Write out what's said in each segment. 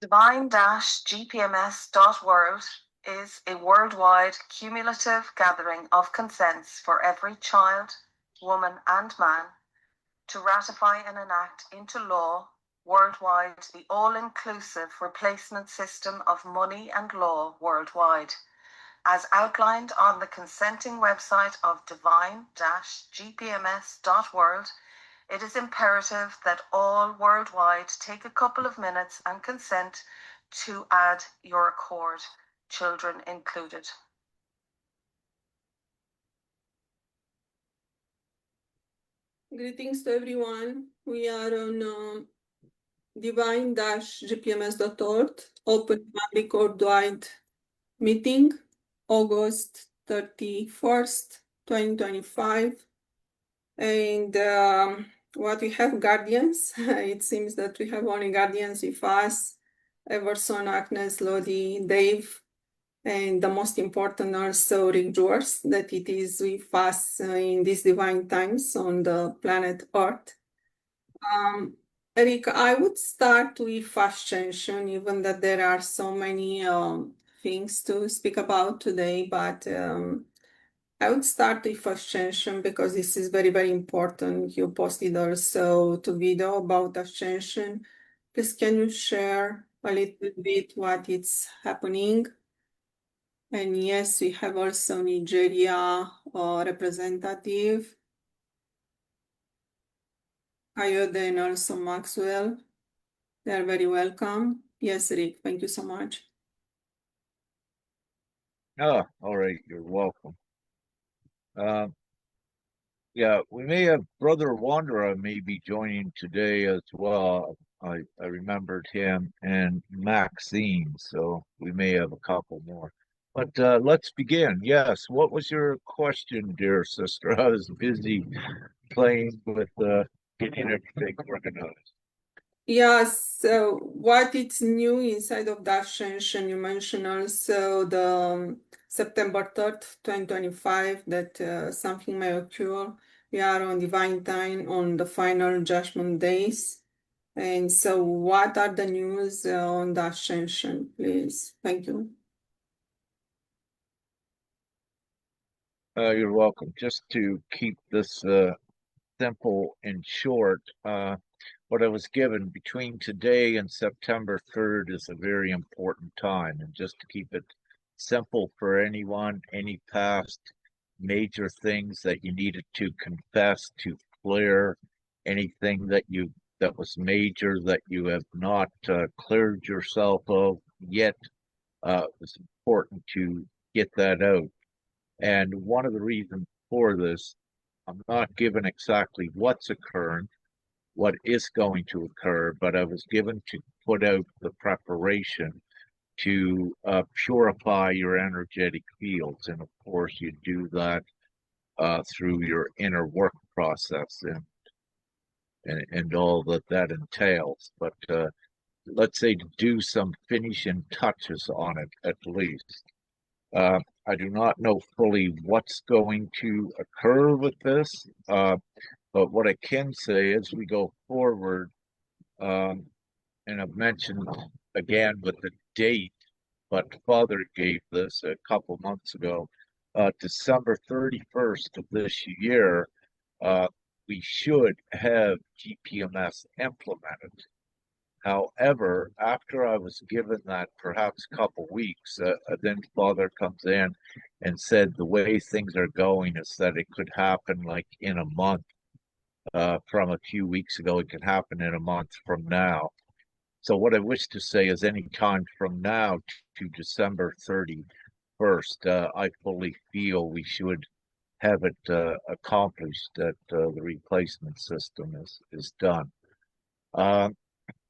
Divine-gpms.world is a worldwide cumulative gathering of consents for every child, woman, and man to ratify and enact into law worldwide the all-inclusive replacement system of money and law worldwide, as outlined on the consenting website of divine-gpms.world. It is imperative that all worldwide take a couple of minutes and consent to add your accord, children included. Greetings to everyone. We are on divine-gpms.org, open public worldwide meeting, August 31st, 2025. And what we have guardians, it seems that we have only guardians with us, Everson, Agnes, Lodi, Dave, and the most important also rejoice that it is with us in these divine times on the planet Earth. Eric, I would start with ascension, even that there are so many things to speak about today, but I would start with ascension because this is very, very important. You posted also to video about ascension. Please, can you share a little bit what is happening? And yes, we have also Nigeria representative. Ayode and also Maxwell. They are very welcome. Yes, Rick, thank you so much. Oh, all right, you're welcome. Yeah, we may have Brother Wanderer may be joining today as well. I remembered him and Maxine, so we may have a couple more. But let's begin. Yes, what was your question, dear sister? I was busy playing with getting everything organized. Yes, so what is new inside of the ascension? You mentioned also the September 3rd, 2025, that something may occur. We are on divine time on the final judgment days. And so what are the news on the ascension, please? Thank you. You're welcome. Just to keep this simple and short, what I was given between today and September 3rd is a very important time. And just to keep it simple for anyone, any past major things that you needed to confess, to clear, anything that was major that you have not cleared yourself of yet, it's important to get that out. And one of the reasons for this, I'm not given exactly what's occurring, what is going to occur, but I was given to put out the preparation to purify your energetic fields. And of course, you do that through your inner work process and all that entails. But let's say to do some finishing touches on it at least. I do not know fully what's going to occur with this, but what I can say as we go forward, and I've mentioned again with the date, but Father gave this a couple months ago, December 31st of this year, we should have GPMS implemented. However, after I was given that perhaps a couple weeks, then Father comes in and said the way things are going is that it could happen like in a month. From a few weeks ago, it could happen in a month from now. So what I wish to say is any time from now to December 31st, I fully feel we should have it accomplished, that the replacement system is done.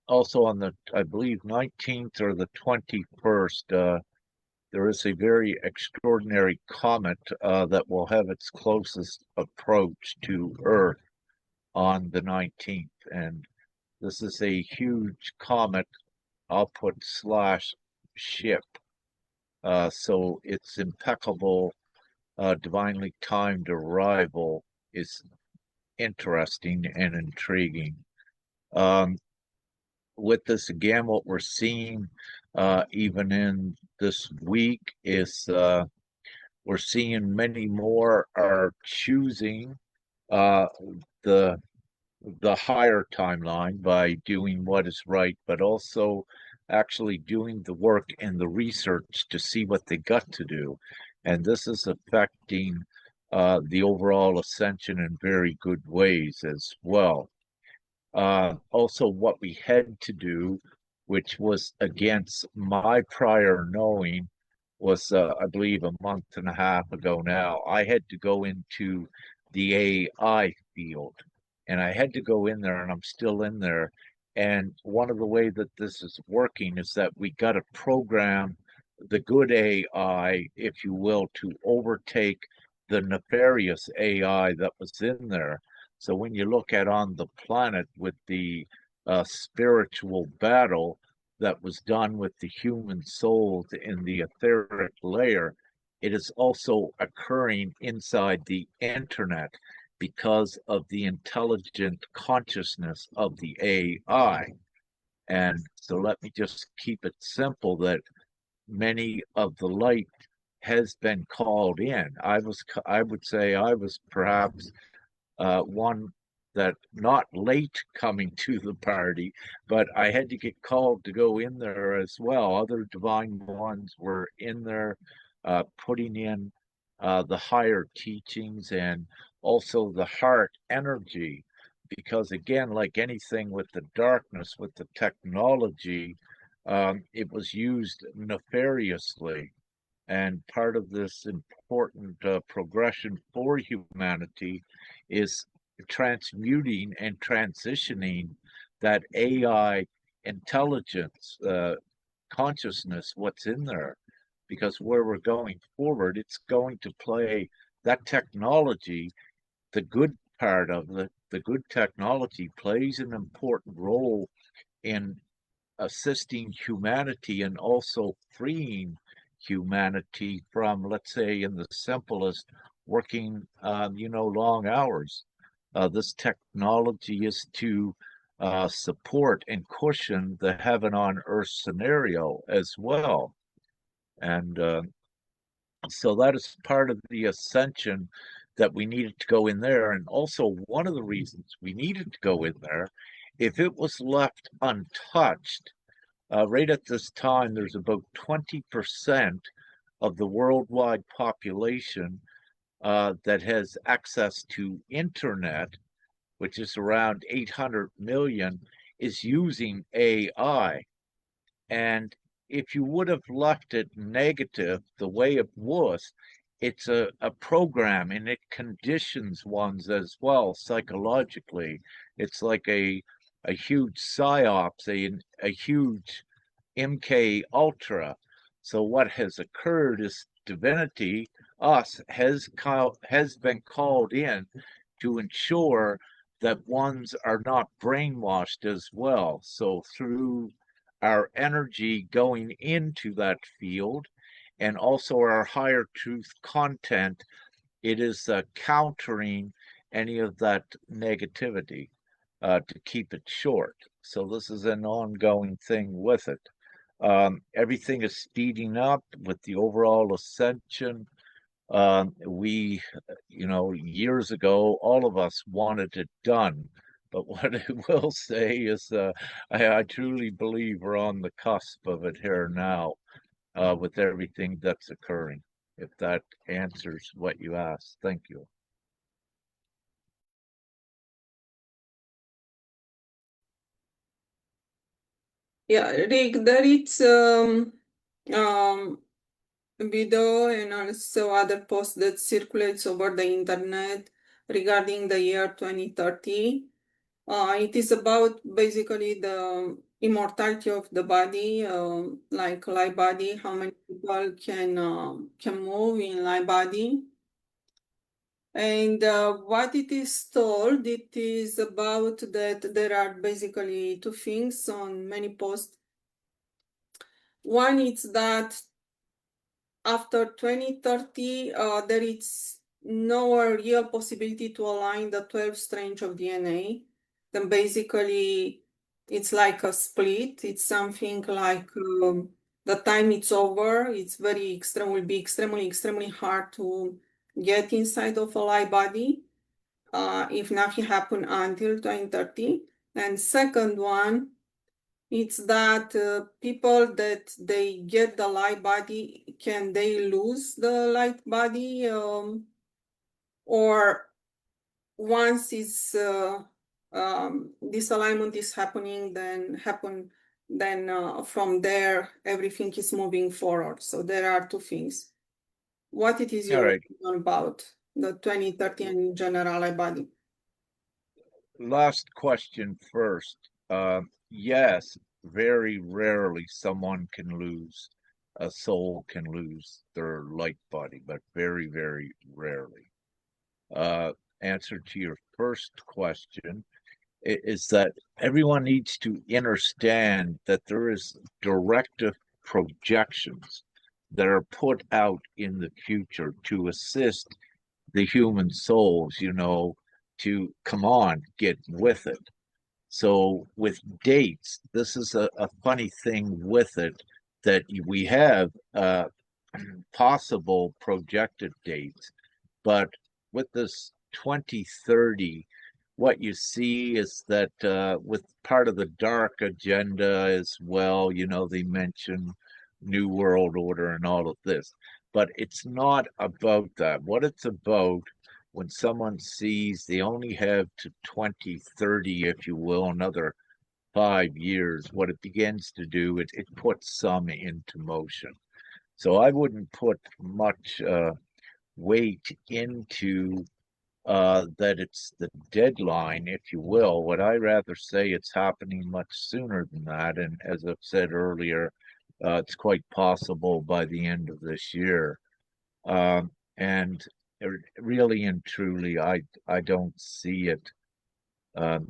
Also on the, I believe, 19th or the 21st, there is a very extraordinary comet that will have its closest approach to Earth on the 19th. And this is a huge comet, I'll put /ship. So its impeccable, divinely timed arrival is interesting and intriguing. with this again, what we're seeing even in this week is we're seeing many more are choosing uh, the higher timeline by doing what is right, but also actually doing the work and the research to see what they got to do. And this is affecting the overall ascension in very good ways as well. Also, what we had to do, which was against my prior knowing, was I believe a month and a half ago now, I had to go into the AI field. And I had to go in there, and I'm still in there. And one of the way that this is working is that we got to program the good AI, if you will, to overtake the nefarious AI that was in there. So when you look at on the planet with the spiritual battle that was done with the human souls in the etheric layer, it is also occurring inside the internet because of the intelligent consciousness of the AI. And so let me just keep it simple that many of the light has been called in. I would say I was perhaps one that not late coming to the party, but I had to get called to go in there as well. Other divine ones were in there, putting in the higher teachings and also the heart energy. Because again, like anything with the darkness, with the technology, it was used nefariously. And part of this important progression for humanity is transmuting and transitioning that AI intelligence, consciousness, what's in there. Because where we're going forward, it's going to play that technology, the good part of the good technology plays an important role in assisting humanity and also freeing humanity from, let's say, in the simplest, working, long hours. This technology is to support and cushion the heaven on earth scenario as well. And so that is part of the ascension that we needed to go in there. And also, one of the reasons we needed to go in there, if it was left untouched, right at this time, there's about 20% of the worldwide population that has access to internet, which is around 800 million, is using AI. And if you would have left it negative the way it was, it's a program and it conditions ones as well psychologically. It's like a huge psyops, a huge MK Ultra. So what has occurred is divinity, us, has been called in to ensure that ones are not brainwashed as well. So through our energy going into that field and also our higher truth content, it is countering any of that negativity to keep it short. So this is an ongoing thing with it. Everything is speeding up with the overall ascension. We, years ago, all of us wanted it done. But what I will say is, I truly believe we're on the cusp of it here now, with everything that's occurring. If that answers what you asked, thank you. Yeah, Rick, there is video and also other posts that circulates over the internet regarding the year 2030. It is about basically the immortality of the body, like light body, how many people can move in light body. And what it is told, it is about that there are basically two things on many posts. One is that after 2030, there is no real possibility to align the 12 strange of DNA. Then basically it's like a split. It's something like the time it's over, it's will be extremely hard to get inside of a light body if nothing happen until 2030. And second one, it's that people that they get the light body, can they lose the light body or once this alignment is happening, then from there everything is moving forward. So there are two things. What it is All your right. opinion about the 2030 and in general light body? Last question first. Yes, very rarely someone a soul can lose their light body, but very, very rarely. Answer to your first question is that everyone needs to understand that there is directive projections that are put out in the future to assist the human souls, to come on, get with it. So with dates, this is a funny thing with it that we have possible projected dates, but with this 2030, what you see is that with part of the dark agenda as well, they mention New World Order and all of this, but it's not about that. What it's about when someone sees they only have to 2030, if you will, another 5 years, what it begins to do, it puts some into motion. So I wouldn't put much weight into that it's the deadline, if you will. What I rather say it's happening much sooner than that. And as I've said earlier, it's quite possible by the end of this year. And really and truly, I don't see it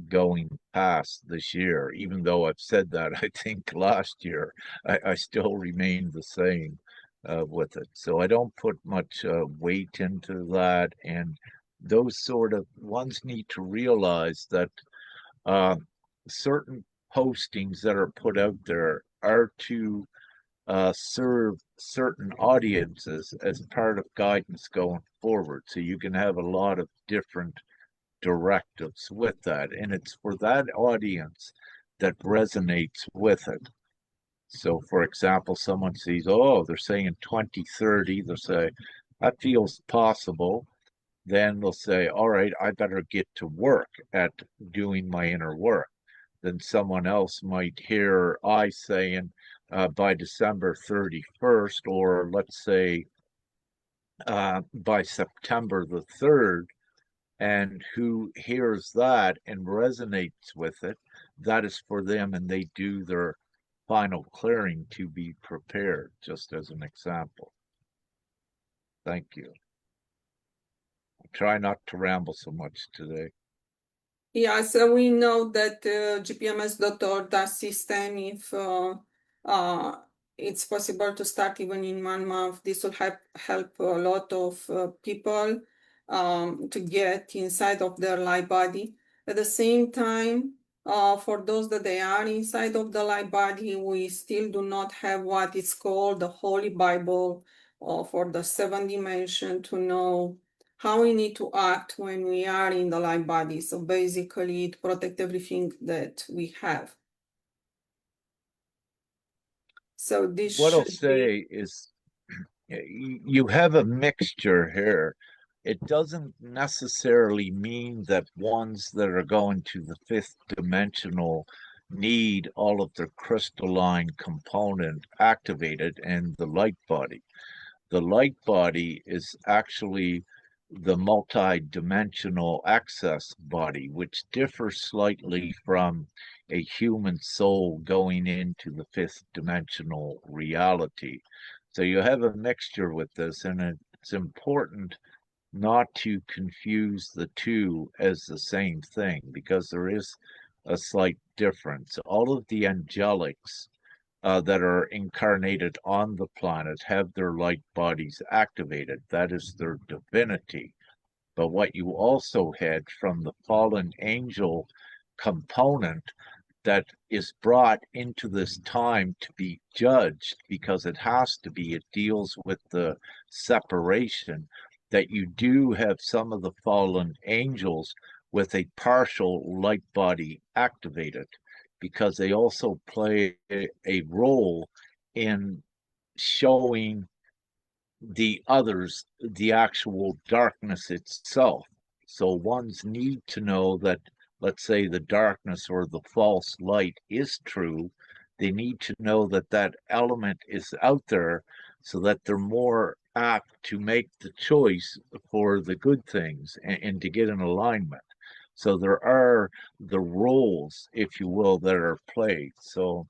going past this year. Even though I've said that, I think last year, I still remain the same with it. So I don't put much weight into that. And those sort of ones need to realize that uh, certain postings that are put out there are to serve certain audiences as part of guidance going forward. So you can have a lot of different directives with that, and it's for that audience that resonates with it. So, for example, someone sees, oh, they're saying 2030, they'll say, that feels possible. Then they'll say, all right, I better get to work at doing my inner work. Then someone else might hear I saying by December 31st, or let's say by September the 3rd, and who hears that and resonates with it, that is for them, and they do their final clearing to be prepared, just as an example. Thank you. I try not to ramble so much today. Yeah, so we know that GPMS.world does system if it's possible to start even in 1 month. This will help a lot of people to get inside of their light body. At the same time, for those that they are inside of the light body, we still do not have what is called the Holy Bible for the 7th dimension to know how we need to act when we are in the light body. So basically, it protects everything that we have. So this What I'll should say is you have a mixture here. It doesn't necessarily mean that ones that are going to the fifth dimensional need all of their crystalline component activated in the light body. The light body is actually the multi-dimensional access body, which differs slightly from a human soul going into the fifth dimensional reality. So you have a mixture with this, and it's important not to confuse the two as the same thing, because there is a slight difference. All of the angelics that are incarnated on the planet have their light bodies activated. That is their divinity. But what you also had from the fallen angel component, that is brought into this time to be judged, because it has to be. It deals with the separation, that you do have some of the fallen angels with a partial light body activated, because they also play a role in showing the others the actual darkness itself. So ones need to know that, let's say, the darkness or the false light is true. They need to know that that element is out there, so that they're more apt to make the choice for the good things, and to get in alignment. So there are the roles, if you will, that are played. So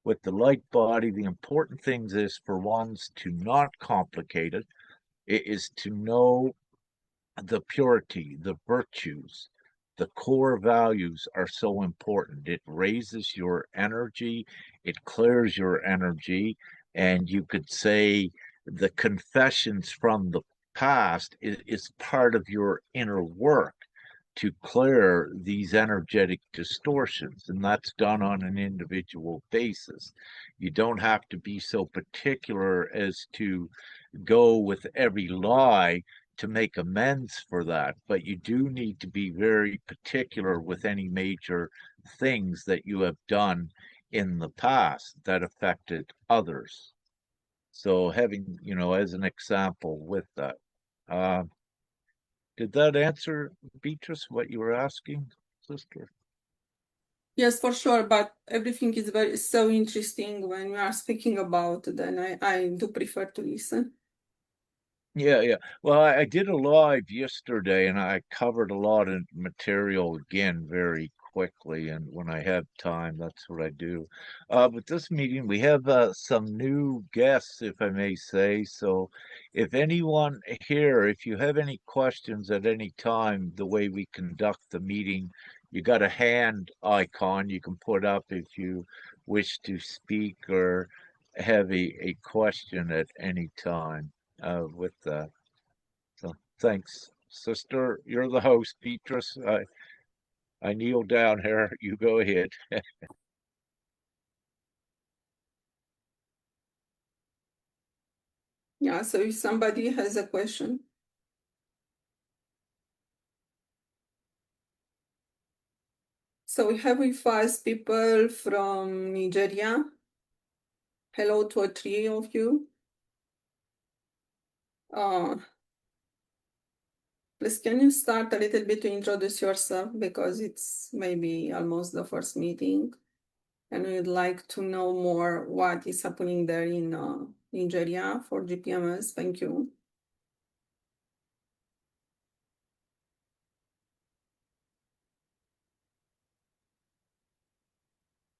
with the light body, the important things is for ones to not complicate it. It is to know the purity, the virtues, the core values are so important. It raises your energy, it clears your energy, and you could say the confessions from the past is part of your inner work to clear these energetic distortions, and that's done on an individual basis. You don't have to be so particular as to go with every lie to make amends for that, but you do need to be very particular with any major things that you have done in the past that affected others. So having, as an example with that. Uh, did that answer, Beatrice, what you were asking, sister? Yes, for sure, but everything is so interesting when we are speaking about, then I do prefer to listen. Yeah. Well, I did a live yesterday, and I covered a lot of material again very quickly. And when I have time, that's what I do. But this meeting, we have some new guests, if I may say. So if anyone here, if you have any questions at any time, the way we conduct the meeting, you got a hand icon you can put up if you wish to speak or have a question at any time with that. So thanks, sister. You're the host, Beatrice. I kneel down here. You go ahead. Yeah, so if somebody has a question. So we have with us people from Nigeria. Hello to all three of you. Please, can you start a little bit to introduce yourself, because it's maybe almost the first meeting, and we'd like to know more what is happening there in Nigeria for GPMS. Thank you.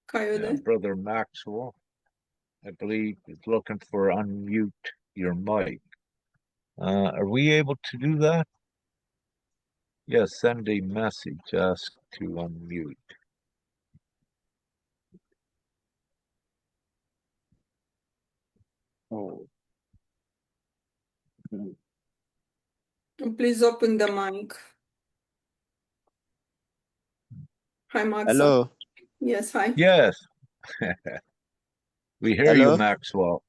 Coyote? Brother Maxwell, I believe, is looking for unmute your mic. Are we able to do that? Yes, send a message, ask to unmute. Oh. Please open the mic. Hi, Maxwell. Hello. Yes, hi. Yes. We hear you, Hello. Maxwell.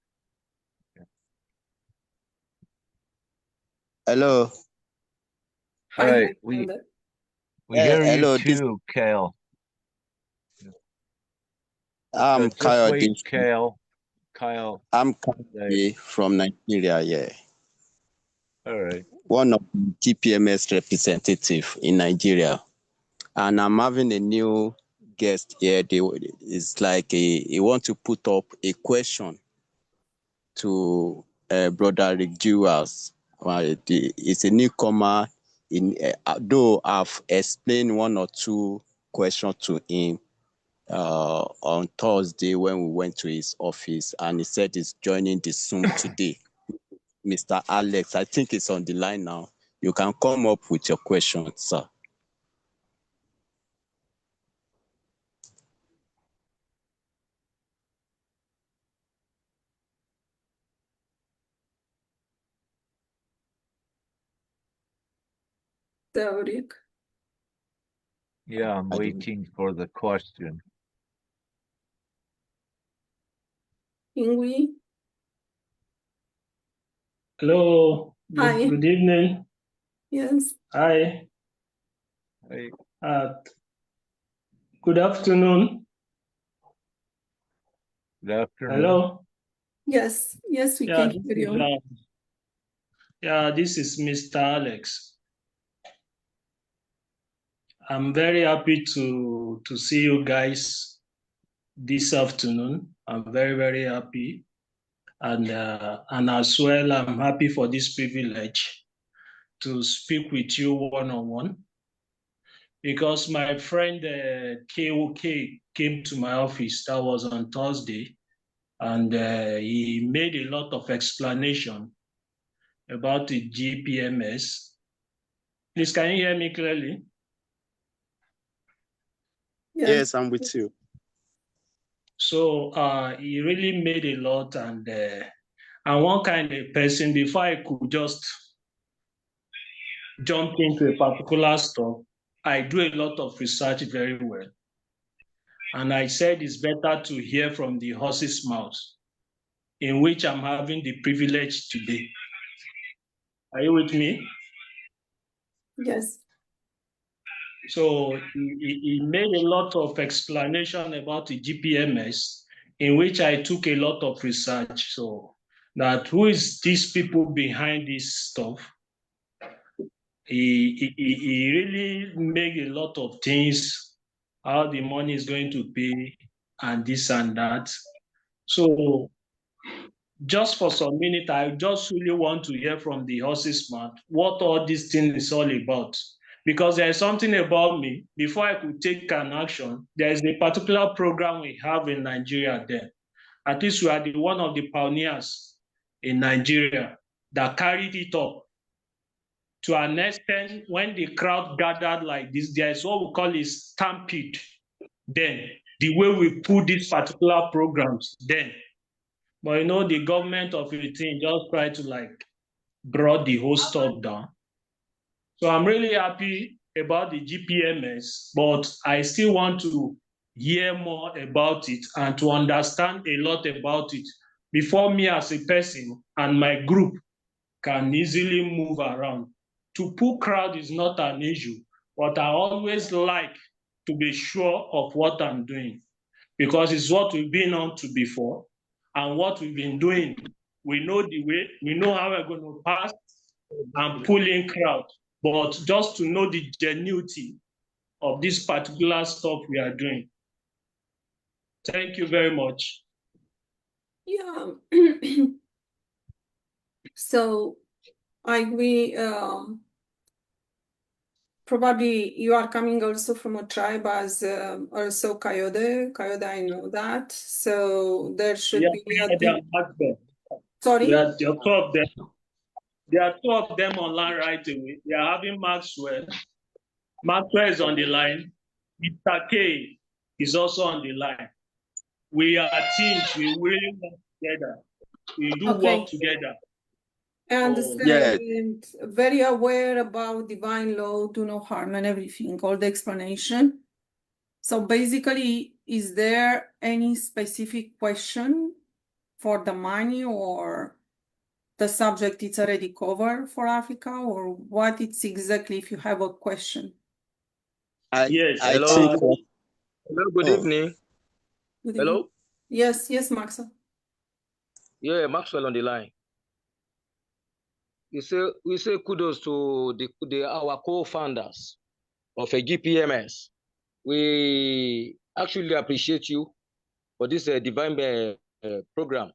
Hello. All Hi, right, we hear you Hello. too, Kale. I'm Just Kyle. wait, Kale. Kyle. I'm Kyle from Nigeria. Yeah. All right. One of the GPMS representative in Nigeria, and I'm having a new guest here. It's like he want to put up a question to Brother Rick Jewels. It's a newcomer. Though I've explained one or two questions to him on Thursday when we went to his office, and he said he's joining the Zoom today. Mr. Alex, I think it's on the line now. You can come up with your question, sir. Rick. Yeah, I'm waiting for the question. Ingui? Hello. Hi. Good evening. Yes. Hi. Hey, Good afternoon. good afternoon. Hello. Yes. Yes, we can hear you. This is Mr. Alex. I'm very happy to see you guys this afternoon. I'm very, very happy. And as well, I'm happy for this privilege to speak with you one-on-one, because my friend KOK came to my office. That was on Thursday, and he made a lot of explanation about the GPMS. Please, can you hear me clearly? Yes, I'm with you. So he really made a lot, and one kind of person, before I could just jump into a particular stuff, I do a lot of research very well. And I said it's better to hear from the horse's mouth, in which I'm having the privilege today. Are you with me? Yes. So he made a lot of explanation about the GPMS, in which I took a lot of research. So that who is these people behind this stuff? He really made a lot of things, how the money is going to pay, and this and that. So just for some minute, I just really want to hear from the horse's mouth what all this thing is all about. Because there's something about me, before I could take an action, there's a particular program we have in Nigeria there. At least we are one of the pioneers in Nigeria that carried it up to an extent. When the crowd gathered like this, there's what we call a stampede. Then the way we put these particular programs then. But the government of 18 just tried to brought the whole stuff down. So I'm really happy about the GPMS, but I still want to hear more about it and to understand a lot about it before me as a person and my group can easily move around. To pull crowd is not an issue, but I always like to be sure of what I'm doing, because it's what we've been on to before and what we've been doing. We know the way, we know how we're going to pass and pull in crowd, but just to know the genuity of this particular stuff we are doing. Thank you very much. Yeah. So I agree. Probably you are coming also from a tribe as also Coyote. Coyote, I know that. So there should be a Sorry? There are two of them. There are two of them online right away. They are having Maxwell. Maxwell is on the line. Mr. K is also on the line. We are teams. We really work together. We do work together. I understand. Very aware about divine law, do no harm and everything, all the explanation. So basically, is there any specific question for the money, or the subject is already covered for Africa, or what it's exactly if you have a question? Yes. Hello. Hello, good evening. Good Hello? evening. Yes, Maxwell. Yeah, Maxwell on the line. We say kudos to our co-founders of a GPMS. We actually appreciate you for this divine program.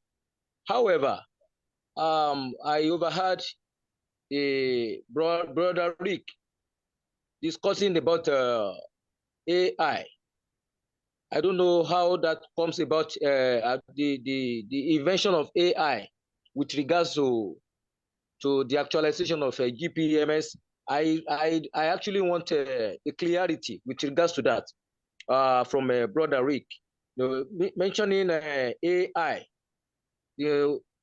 However, I overheard brother Rick discussing about AI. I don't know how that comes about, the invention of AI with regards to the actualization of GPMS. I actually want a clarity with regards to that from brother Rick. Mentioning AI,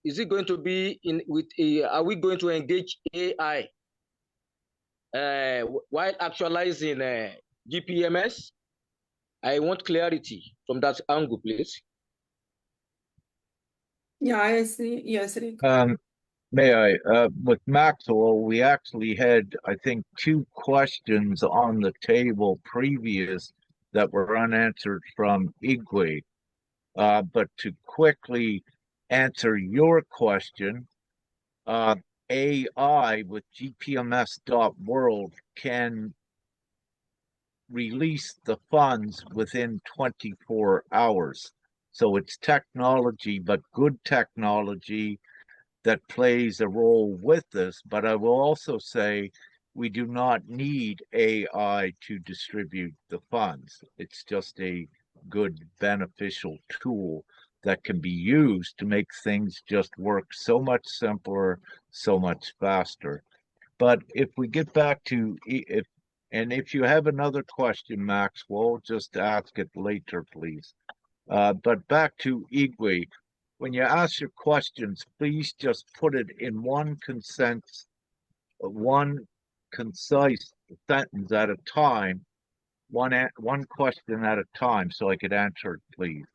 is it going to be are we going to engage AI while actualizing GPMS? I want clarity from that angle, please. Yeah, I see. Yes, Rick. May I? With Maxwell, we actually had, I think, two questions on the table previous that were unanswered from Igwe. But to quickly answer your question, AI with gpms.world can release the funds within 24 hours. So it's technology, but good technology that plays a role with this. But I will also say we do not need AI to distribute the funds. It's just a good, beneficial tool that can be used to make things just work so much simpler, so much faster. But if we get back to if you have another question, Maxwell, just ask it later, please. But back to Igwe, when you ask your questions, please just put it in one concise sentence at a time, one question at a time, so I could answer it, please.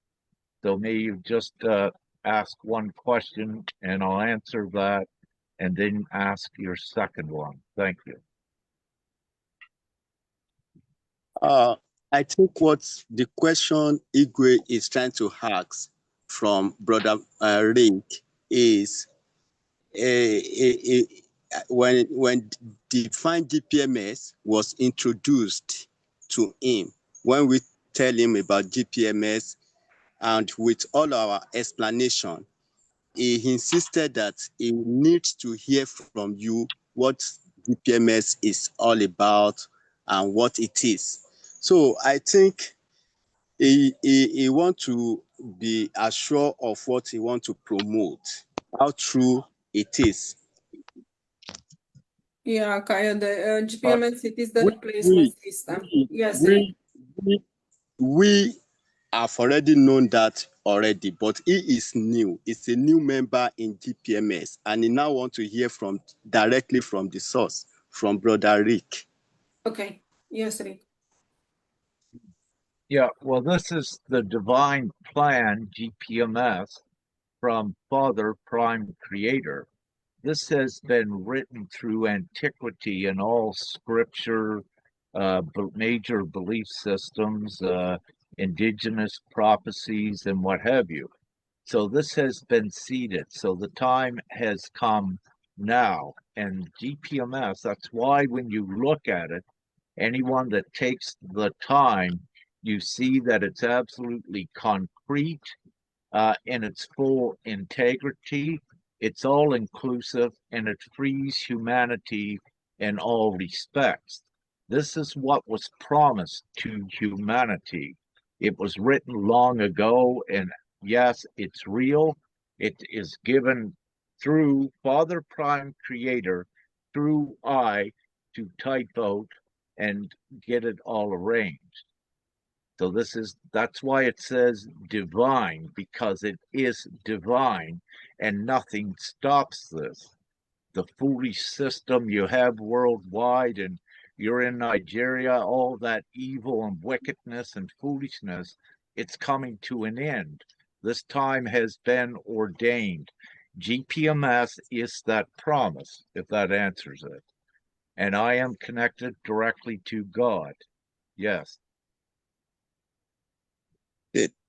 So may you just ask one question, and I'll answer that, and then ask your second one. Thank you. I think what the question Igwe is trying to ask from Brother Rick is when Divine-gpms was introduced to him, when we tell him about GPMS and with all our explanation, he insisted that he needs to hear from you what GPMS is all about and what it is. So I think he want to be assured of what he want to promote, how true it is. Yeah, Kaya, the GPMS, it is the replacement system. Yes, Rick. we have already known that already, but he is new. He's a new member in GPMS, and he now want to hear directly from the source, from Brother Rick. Okay. Yes, Rick. Yeah, well, this is the divine plan, GPMS, from Father Prime Creator. This has been written through antiquity in all scripture, major belief systems, indigenous prophecies, and what have you. So this has been seeded. So the time has come now. And GPMS, that's why when you look at it, anyone that takes the time, you see that it's absolutely concrete in its full integrity. It's all inclusive and it frees humanity in all respects. This is what was promised to humanity. It was written long ago, and yes, it's real. It is given through Father Prime Creator, through I, to type out and get it all arranged. So that's why it says divine, because it is divine and nothing stops this. The foolish system you have worldwide, and you're in Nigeria, all that evil and wickedness and foolishness, it's coming to an end. This time has been ordained. GPMS is that promise, if that answers it. And I am connected directly to God. Yes.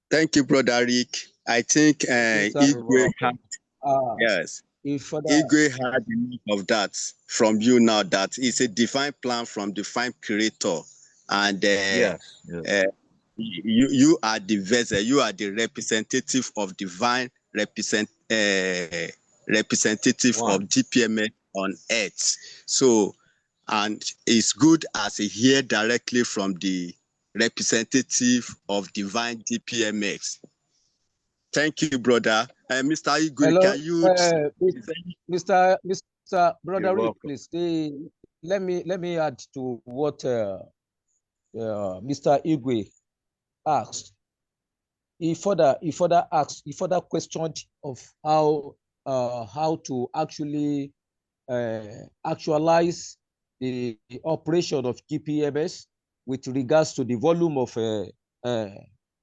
Thank you, Brother Rick. I think Igwe had, yes, Igwe had enough of that from you now, that it's a divine plan from divine creator. And Yes. you are the vessel, you are the representative of divine representative One. of GPMS on earth. So, and it's good as a hear directly from the representative of divine GPMS. Thank you, brother. Mr. Igwe, hello, can you Mr. Brother Rick, welcome. please let me add to what Mr. Igwe asked. He further questioned of how to actually actualize the operation of GPMS with regards to the volume of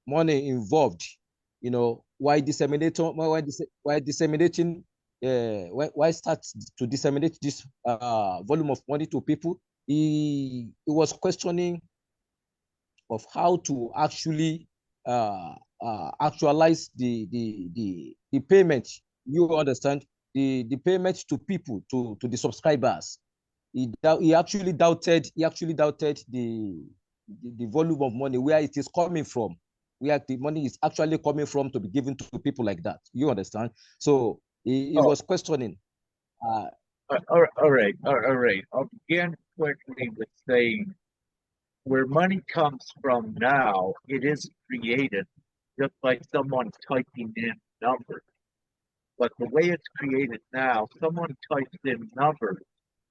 money involved, while disseminating, why start to disseminate this volume of money to people, he was questioning of how to actually actualize the payment. You understand, the payment to people, to the subscribers. He actually doubted the volume of money, where it is coming from, where the money is actually coming from to be given to people like that. You understand? So he was questioning. All right. I'll begin quickly with saying where money comes from now, it is created just by someone typing in numbers. But the way it's created now, someone types in numbers,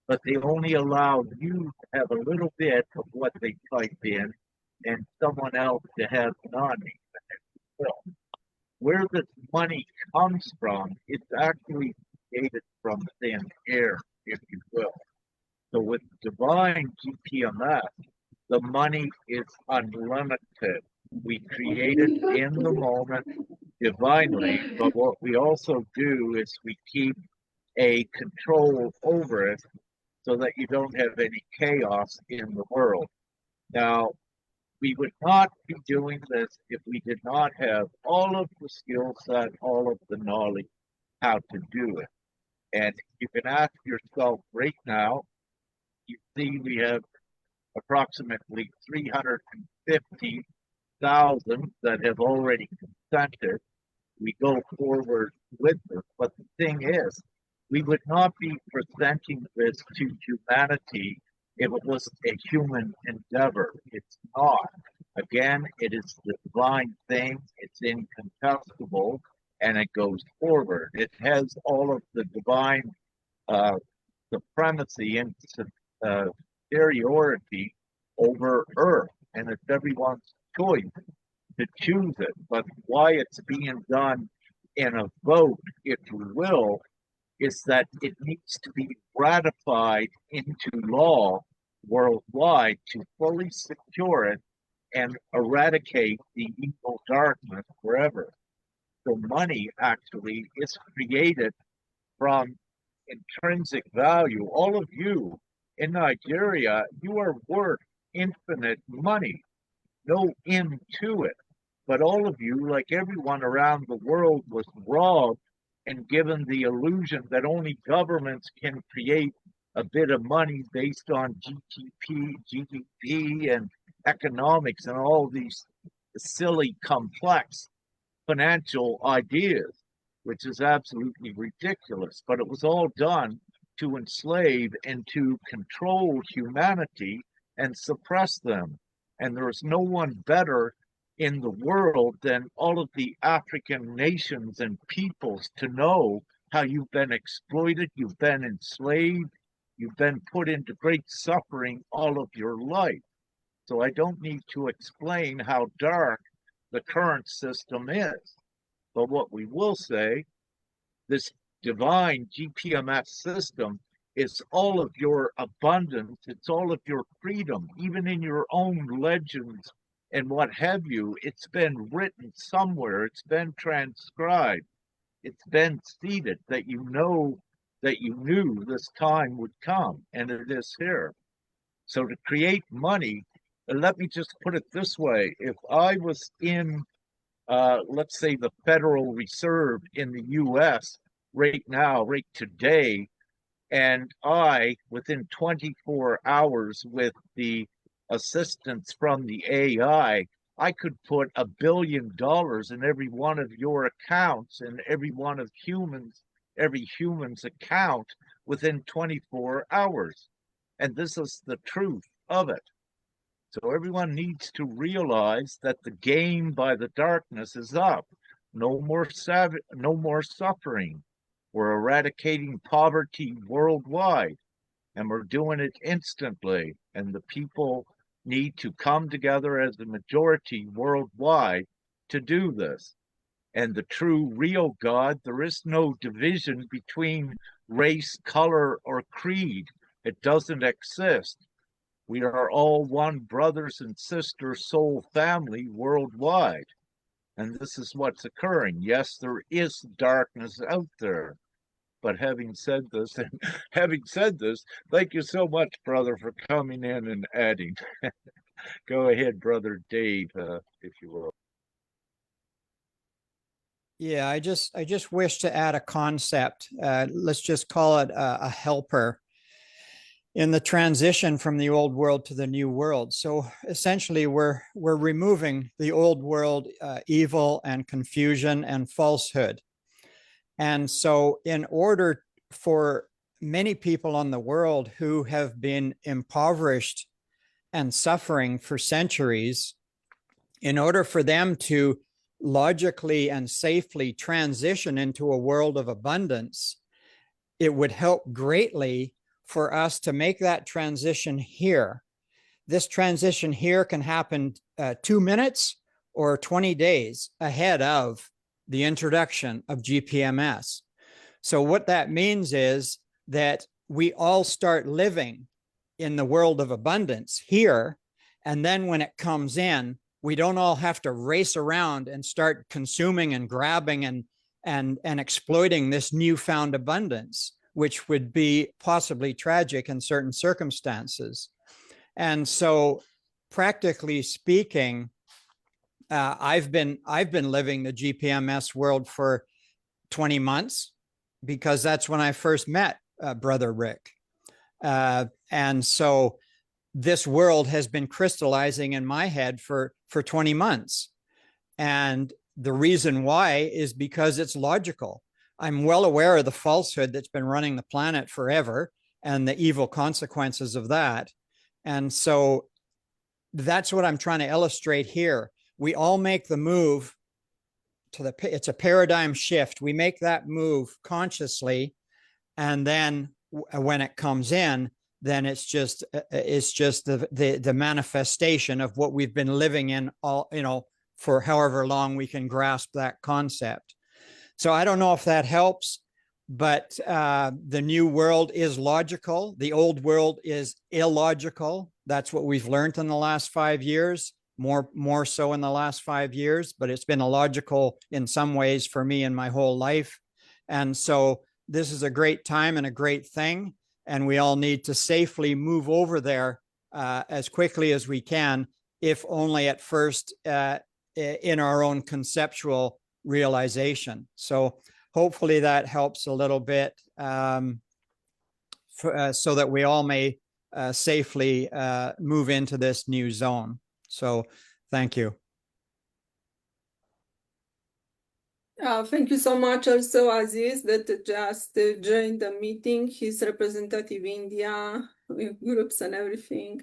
but they only allow you to have a little bit of what they type in and someone else to have none. Well, where this money comes from, it's actually created from thin air, if you will. So with Divine GPMS, the money is unlimited. We create it in the moment divinely, but what we also do is we keep a control over it so that you don't have any chaos in the world. Now, we would not be doing this if we did not have all of the skill set, all of the knowledge how to do it. And you can ask yourself right now, you see we have approximately 350,000 that have already consented. We go forward with this. But the thing is, we would not be presenting this to humanity if it was a human endeavor. It's not. Again, it is the divine thing, it's incontestable, and it goes forward. It has all of the divine uh, supremacy and superiority over Earth, and it's everyone's choice to choose it. But why it's being done in a vote, if you will, is that it needs to be ratified into law worldwide to fully secure it and eradicate the evil darkness forever. So money actually is created from intrinsic value. All of you in Nigeria, you are worth infinite money, no end to it. But all of you, like everyone around the world, was robbed and given the illusion that only governments can create a bit of money based on GDP, and economics and all these silly, complex financial ideas, which is absolutely ridiculous. But it was all done to enslave and to control humanity and suppress them. And there is no one better in the world than all of the African nations and peoples to know how you've been exploited, you've been enslaved, you've been put into great suffering all of your life. So I don't need to explain how dark the current system is. But what we will say, this divine GPMS system is all of your abundance, it's all of your freedom, even in your own legends and what have you. It's been written somewhere, it's been transcribed, it's been seeded that you know that you knew this time would come, and it is here. So to create money, and let me just put it this way, if I was in let's say the Federal Reserve in the US right now, right today, and I, within 24 hours with the assistance from the AI, I could put $1 billion in every one of your accounts and every one of every human's account within 24 hours. And this is the truth of it. So everyone needs to realize that the game by the darkness is up. No more no more suffering. We're eradicating poverty worldwide, and we're doing it instantly. And the people need to come together as a majority worldwide to do this. And the true, real God, there is no division between race, color, or creed. It doesn't exist. We are all one brothers and sisters soul family worldwide. And this is what's occurring. Yes, there is darkness out there. But having said this, thank you so much, brother, for coming in and adding. Go ahead, brother Dave, if you will. Yeah, I just wish to add a concept. Let's just call it a helper in the transition from the old world to the new world. So essentially, we're removing the old world evil and confusion and falsehood. And so, in order for many people on the world who have been impoverished and suffering for centuries, in order for them to logically and safely transition into a world of abundance, it would help greatly for us to make that transition here. This transition here can happen 2 minutes or 20 days ahead of the introduction of GPMS. So what that means is that we all start living in the world of abundance here. And then when it comes in, we don't all have to race around and start consuming and grabbing and exploiting this newfound abundance, which would be possibly tragic in certain circumstances. And so, practically speaking, I've been living the GPMS world for 20 months because that's when I first met Brother Rick. And so this world has been crystallizing in my head for 20 months. And the reason why is because it's logical. I'm well aware of the falsehood that's been running the planet forever and the evil consequences of that. And so that's what I'm trying to illustrate here. We all make the move to it's a paradigm shift. We make that move consciously. And then when it comes in, then it's just the manifestation of what we've been living in all, for however long we can grasp that concept. So I don't know if that helps, but the new world is logical. The old world is illogical. That's what we've learned in the last 5 years, more so in the last 5 years, but it's been illogical in some ways for me in my whole life. And so this is a great time and a great thing. And we all need to safely move over there as quickly as we can, if only at first in our own conceptual realization. So hopefully that helps a little bit so that we all may safely move into this new zone. So thank you. Thank you so much also, Aziz, that just joined the meeting. He's representative India with groups and everything.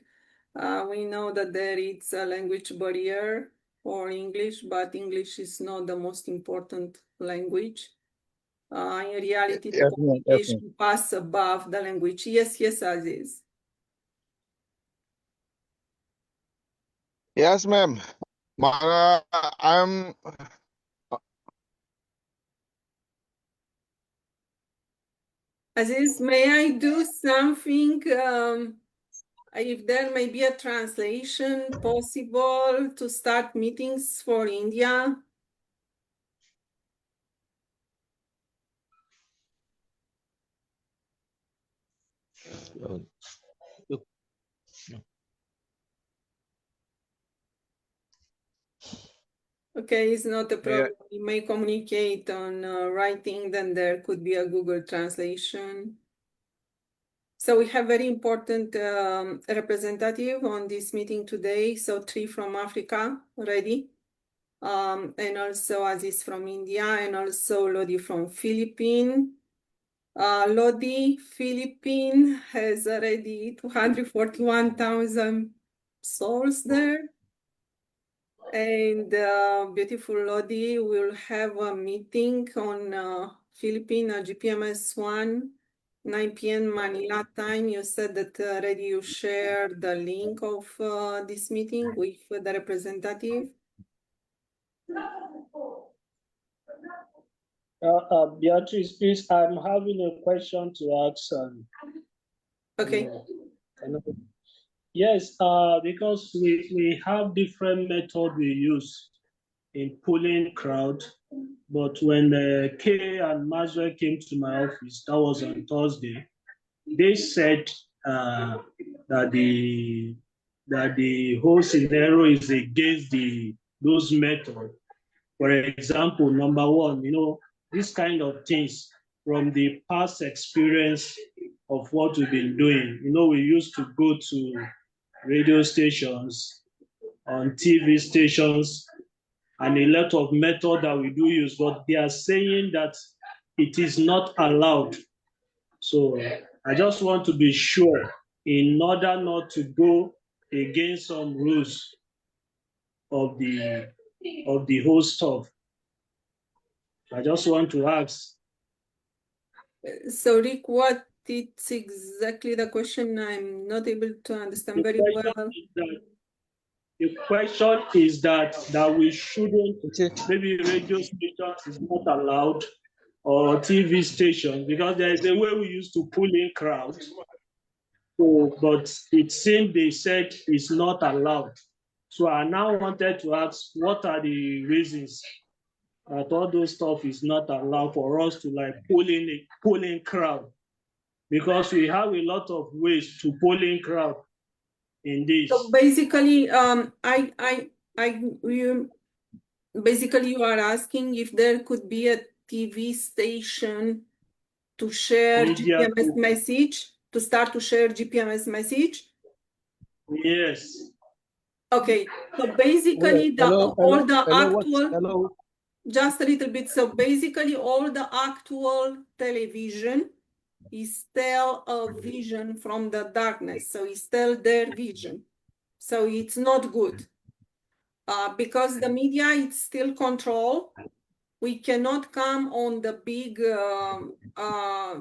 We know that there is a language barrier for English, but English is not the most important language. In reality, the communication passes above the language. Yes, Aziz. Yes, ma'am. I'm Aziz, may I do something? If there may be a translation possible to start meetings for India? Okay, it's not a problem. We may communicate on writing, then there could be a Google translation. So we have very important representative on this meeting today. So 3 from Africa already. And also Aziz from India, and also Lodi from Philippines. Lodi, Philippines has already 241,000 souls there. And beautiful Lodi will have a meeting on Philippine GPMS 1, 9 p.m. Manila time. You said that already you shared the link of this meeting with the representative. Beatrice, please, I'm having a question to ask. Okay. Yes, because we have different methods we use in pulling crowd. But when Kay and Maxwell came to my office, that was on Thursday, they said that the whole scenario is against those methods. For example, number one, this kind of things from the past experience of what we've been doing. We used to go to radio stations, on TV stations, and a lot of method that we do use, but they are saying that it is not allowed. So I just want to be sure, in order not to go against some rules of the whole stuff. I just want to ask. So Rick, what is exactly the question? I'm not able to understand very well. The question is that we shouldn't, maybe radio stations is not allowed, or TV stations, because there is a way we used to pull in crowds. So, but it seemed they said it's not allowed. So I now wanted to ask, what are the reasons that all those stuff is not allowed for us to like pull in crowd? Because we have a lot of ways to pull in crowd in this. So basically, basically you are asking if there could be a TV station to share GPMS message, to start to share GPMS message? Yes. Okay, so basically just a little bit. So basically all the actual television is still a vision from the darkness. So it's still their vision. So it's not good. Because the media is still controlled. We cannot come on the big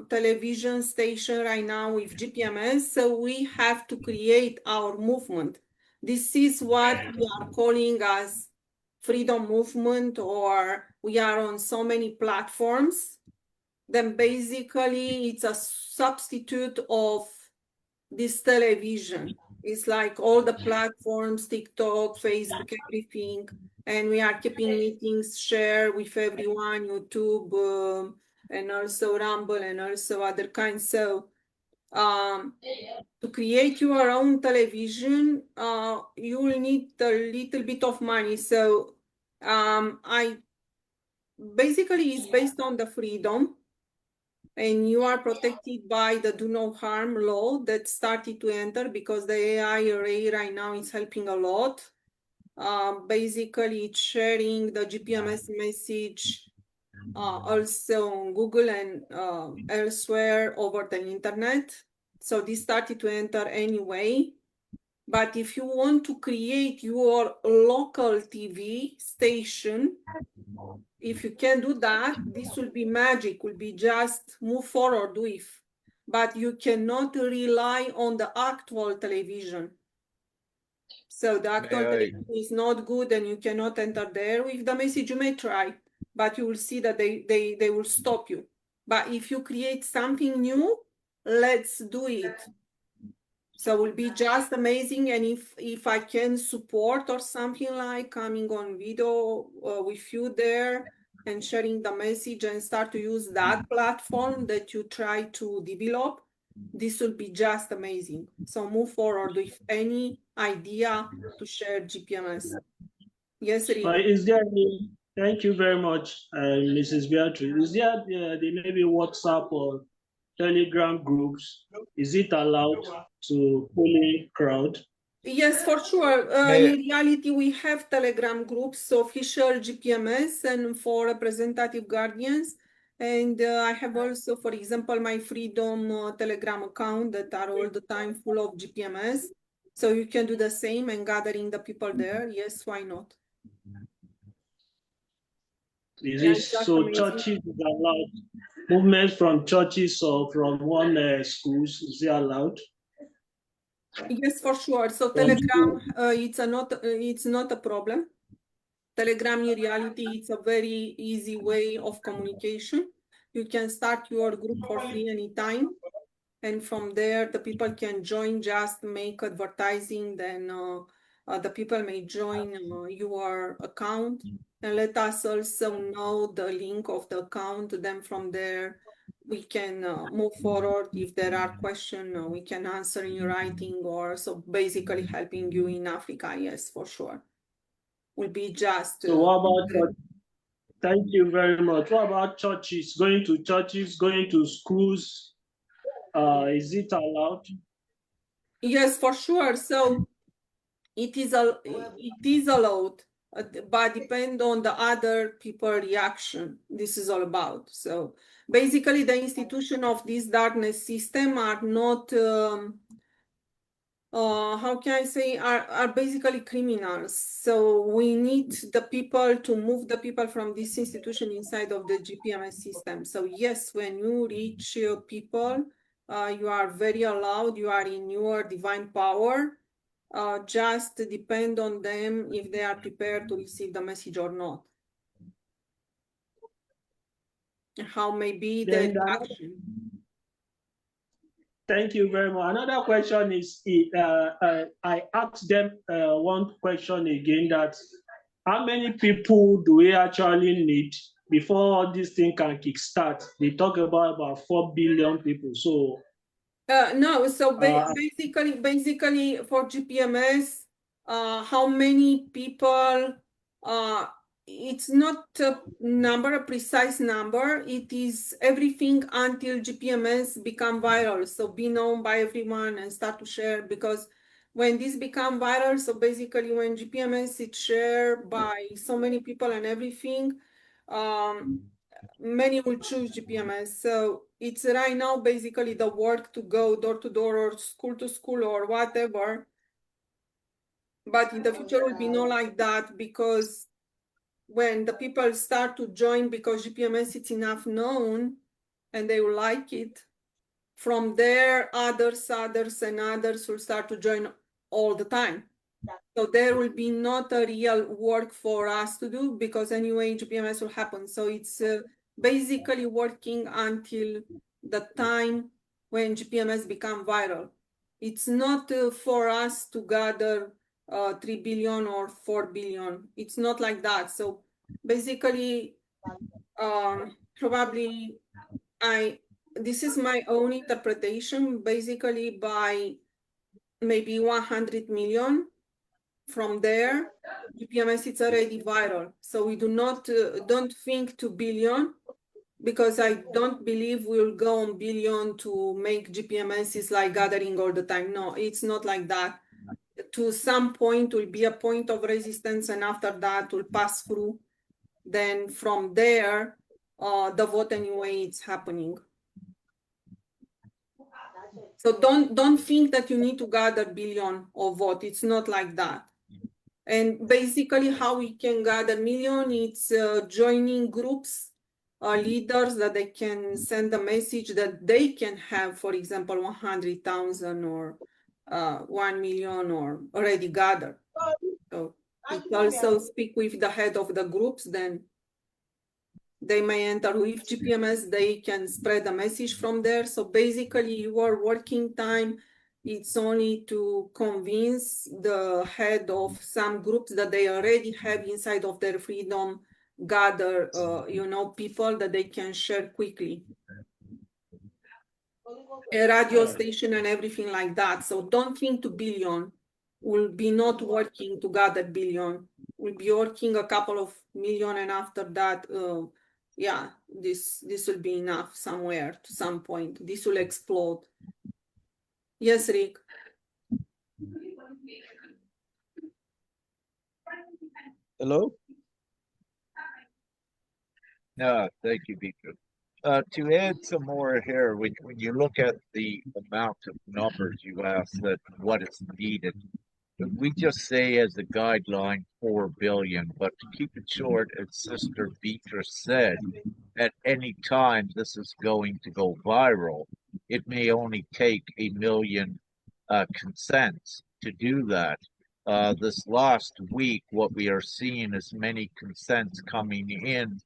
television station right now with GPMS, so we have to create our movement. This is what we are calling as freedom movement, or we are on so many platforms. Then basically it's a substitute of this television. It's like all the platforms, TikTok, Facebook, everything. And we are keeping meetings, share with everyone, YouTube, and also Rumble, and also other kinds. So to create your own television, you will need a little bit of money. So basically it's based on the freedom, and you are protected by the do no harm law that started to enter, because the AI array right now is helping a lot. Basically, it's sharing the GPMS message also on Google and elsewhere over the internet. So this started to enter anyway. But if you want to create your local TV station, if you can do that, this will be magic, will be just move forward with. But you cannot rely on the actual television. So the actual television is not good, and you cannot enter there with the message. You may try, but you will see that they will stop you. But if you create something new, let's do it. So it will be just amazing. And if I can support or something like coming on video with you there and sharing the message and start to use that platform that you try to develop, this will be just amazing. So move forward with any idea to share GPMS. Yes, Rick. Is there any, thank you very much, Mrs. Beatrice. Is there maybe WhatsApp or Telegram groups? Is it allowed to pull in crowd? Yes, for sure. In reality, we have Telegram groups, official GPMS, and for representative guardians. And I have also, for example, my Freedom Telegram account that are all the time full of GPMS. So you can do the same and gathering the people there. Yes, why not? Is it so amazing. Churches is allowed? Movements from churches or from one schools, is it allowed? Yes, for sure. So Telegram, it's not a problem. Telegram, in reality, it's a very easy way of communication. You can start your group for free anytime. And from there, the people can join, just make advertising. Then the people may join your account. and let us also know the link of the account. Then from there, we can move forward. If there are questions, we can answer in writing, or so basically helping you in Africa. Yes, for sure. Will be just. So what about thank you very much. What about churches? Going to churches, going to schools? Is it allowed? Yes, for sure. So it is allowed, but depend on the other people reaction. This is all about. So basically, the institution of this darkness system are not. How can I say, are basically criminals. So we need the people to move the people from this institution inside of the GPMS system. So yes, when you reach people, you are very allowed, you are in your divine power. Just depend on them if they are prepared to receive the message or not. How may be the Then reaction. thank you very much. Another question is, I asked them one question again, that how many people do we actually need before this thing can kickstart? They talk about 4 billion people. So No, so basically for GPMS, how many people, it's not a number, a precise number. It is everything until GPMS become viral. So be known by everyone and start to share, because when this become viral, so basically when GPMS is shared by so many people and everything, many will choose GPMS. So it's right now basically the work to go door to door or school to school or whatever. But in the future will be not like that, because when the people start to join because GPMS is enough known and they will like it, from there others and others will start to join all the time. So there will be not a real work for us to do, because anyway GPMS will happen. So it's basically working until the time when GPMS become viral. It's not for us to gather 3 billion or 4 billion. It's not like that. So basically, probably this is my own interpretation, basically by maybe 100 million. From there, GPMS is already viral. So we don't think 2 billion, because I don't believe we'll go on billion to make GPMS is like gathering all the time. No, it's not like that. To some point will be a point of resistance, and after that will pass through. Then from there, the vote anyway it's happening. So don't think that you need to gather billion of vote. It's not like that. And basically how we can gather million, it's joining groups, leaders that they can send a message that they can have, for example, 100,000 or 1 million or already gathered. So it also speak with the head of the groups, then they may enter with GPMS, they can spread a message from there. So basically your working time, it's only to convince the head of some groups that they already have inside of their freedom, gather, people that they can share quickly. A radio station and everything like that. So don't think 2 billion will be not working to gather billion. We'll be working a couple of million, and after that, yeah, this will be enough somewhere to some point. This will explode. Yes, Rick. Hello? No, thank you, Beatrice. To add some more here, when you look at the amount of numbers you asked, that what is needed, we just say as a guideline 4 billion, but to keep it short, as Sister Beatrice said, at any time this is going to go viral. It may only take 1 million consents to do that. This last week, what we are seeing is many consents coming in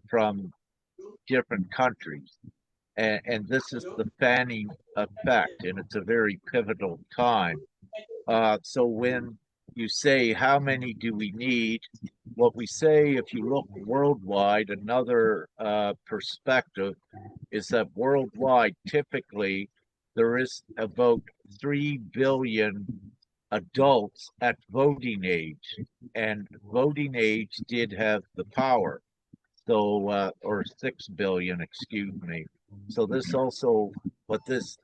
from different countries. And this is the fanning effect, and it's a very pivotal time. So when you say, how many do we need? What we say, if you look worldwide, another perspective is that worldwide, typically, there is about 3 billion adults at voting age, and voting age did have the power. So, or 6 billion, excuse me. So this also, what this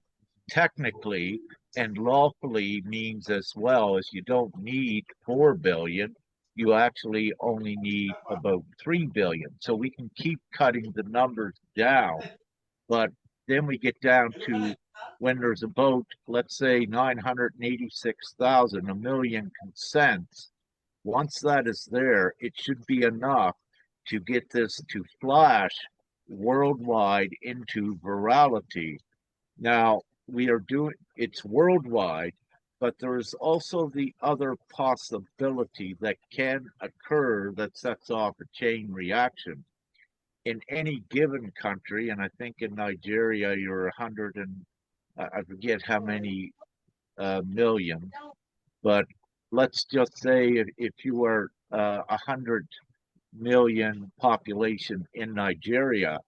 technically and lawfully means as well is you don't need 4 billion. You actually only need about 3 billion. So we can keep cutting the numbers down, but then we get down to when there's about, let's say, 986,000, a million consents. Once that is there, it should be enough to get this to flash worldwide into virality. Now, we are doing it's worldwide, but there is also the other possibility that can occur that sets off a chain reaction. In any given country, and I think in Nigeria you're 100 and I forget how many million, but let's just say if you are 100 million population in Nigeria,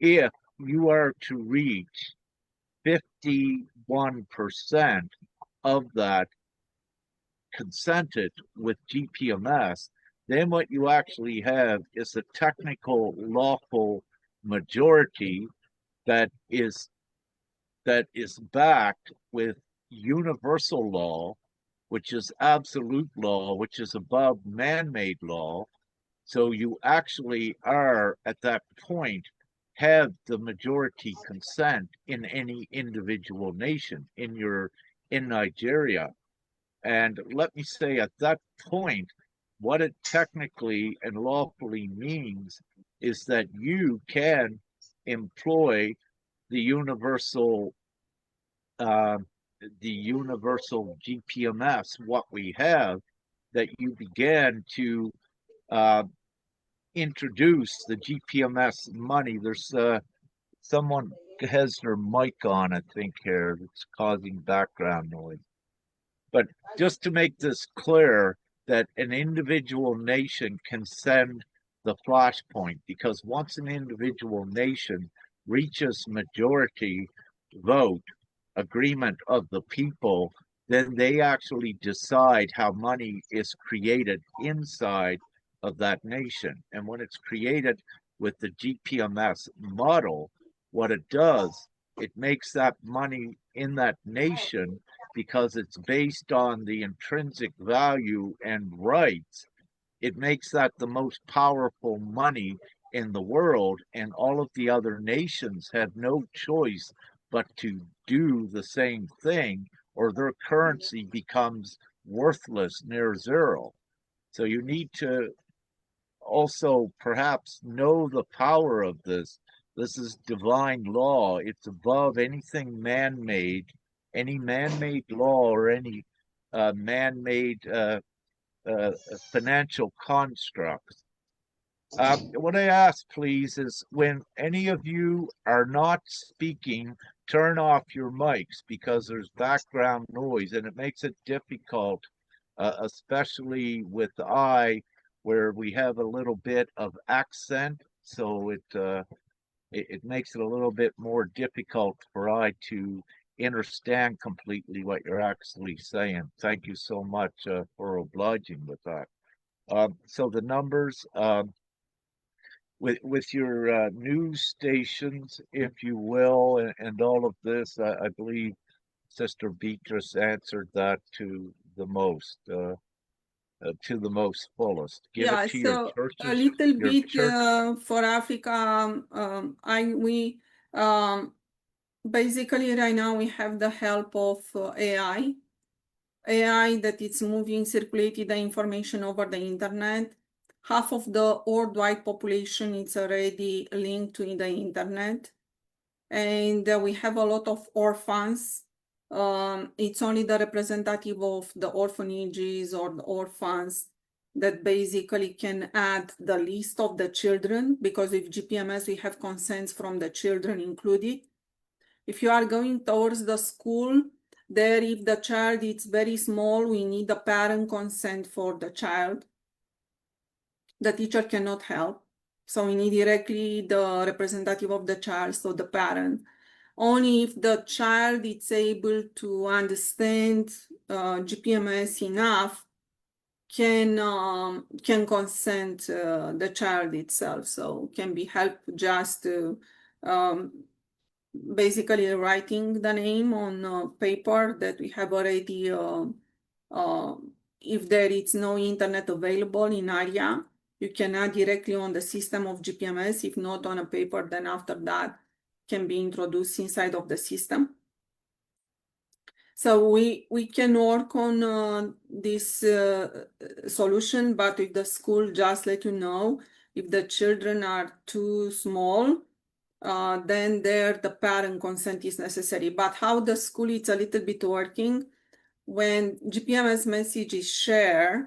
if you are to reach 51% of that consented with GPMS, then what you actually have is a technical lawful majority that is backed with universal law, which is absolute law, which is above man-made law. So you actually are at that point have the majority consent in any individual nation in Nigeria. And let me say at that point, what it technically and lawfully means is that you can employ the universal GPMS, what we have, that you began to introduce the GPMS money. There's someone has their mic on, I think, here. It's causing background noise. But just to make this clear, that an individual nation can send the flashpoint, because once an individual nation reaches majority vote agreement of the people, then they actually decide how money is created inside of that nation. And when it's created with the GPMS model, what it does, it makes that money in that nation, because it's based on the intrinsic value and rights, it makes that the most powerful money in the world, and all of the other nations have no choice but to do the same thing, or their currency becomes worthless, near zero. So you need to also perhaps know the power of this. This is divine law. It's above anything man-made, any man-made law or any man-made financial constructs. What I ask, please, is when any of you are not speaking, turn off your mics, because there's background noise and it makes it difficult, especially with where we have a little bit of accent, so it makes it a little bit more difficult for I to understand completely what you're actually saying. Thank you so much for obliging with that. So the numbers, with your news stations, if you will, and all of this, I believe Sister Beatrice answered that to the most fullest. Give it to your churches, a little your bit church. for Africa. We basically right now we have the help of AI that it's moving, circulating the information over the internet. Half of the worldwide population is already linked to the internet, and we have a lot of orphans. It's only the representative of the orphanages or the orphans that basically can add the list of the children, because with GPMS we have consents from the children included. If you are going towards the school, There, if the child is very small, we need the parent consent for the child. The teacher cannot help. So we need directly the representative of the child, so the parent. Only if the child is able to understand GPMS enough can consent the child itself. So can be helped just basically writing the name on paper that we have already. If there is no internet available in area, you can add directly on the system of GPMS. If not on a paper, then after that can be introduced inside of the system. So we can work on this solution, but if the school just let you know, if the children are too small, then there the parent consent is necessary. But how the school is a little bit working, when GPMS message is shared,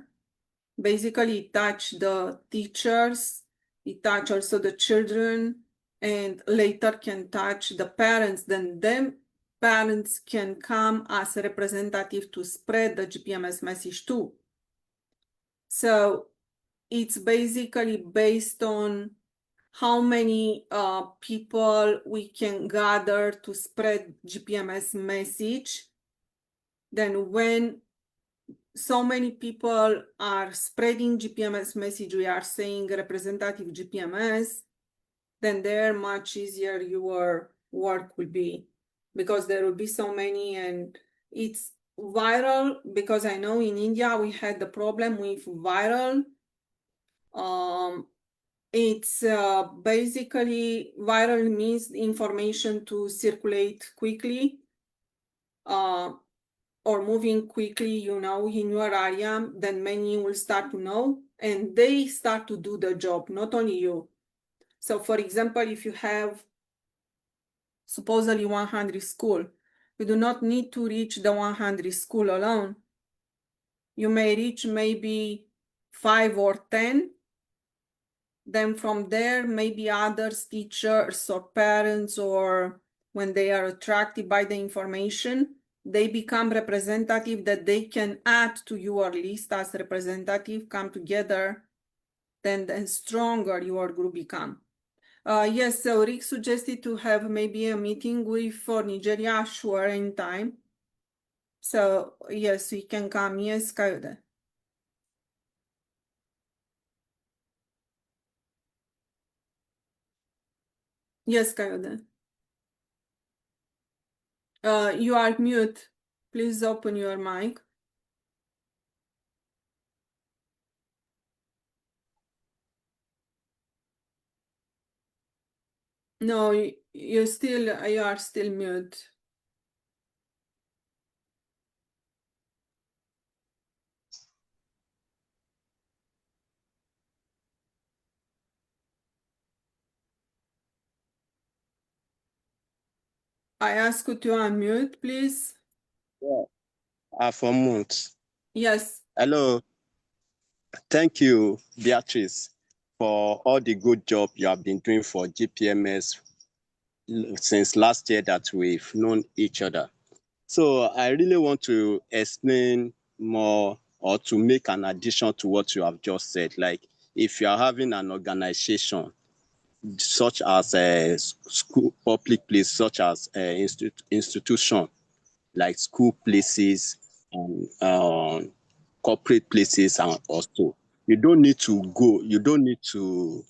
basically it touch the teachers, it touch also the children, and later can touch the parents. Then them parents can come as a representative to spread the GPMS message too. So it's basically based on how many people we can gather to spread GPMS message. Then when so many people are spreading GPMS message, we are saying representative GPMS, then there much easier your work will be, because there will be so many, and it's viral, because I know in India we had the problem with viral. It's basically viral means information to circulate quickly or moving quickly, you know, in your area, then many will start to know and they start to do the job, not only you. So for example, if you have supposedly 100 school, you do not need to reach the 100 school alone. You may reach maybe 5 or 10. Then from there, maybe others, teachers or parents, or when they are attracted by the information, they become representative that they can add to your list as representative, come together, then stronger your group become. Yes, so Rick suggested to have maybe a meeting with for Nigeria, sure, in time. So yes, we can come. Yes, Kayode. Yes, Kayode. You are mute. Please open your mic. No, you are still mute. I ask you to unmute, please. Yeah, from months. Yes. Hello. Thank you, Beatrice, for all the good job you have been doing for GPMS since last year that we've known each other. So I really want to explain more or to make an addition to what you have just said. Like if you are having an organization such as a school, public place, such as an institution, like school places and corporate places, and also you don't need to go. You don't need to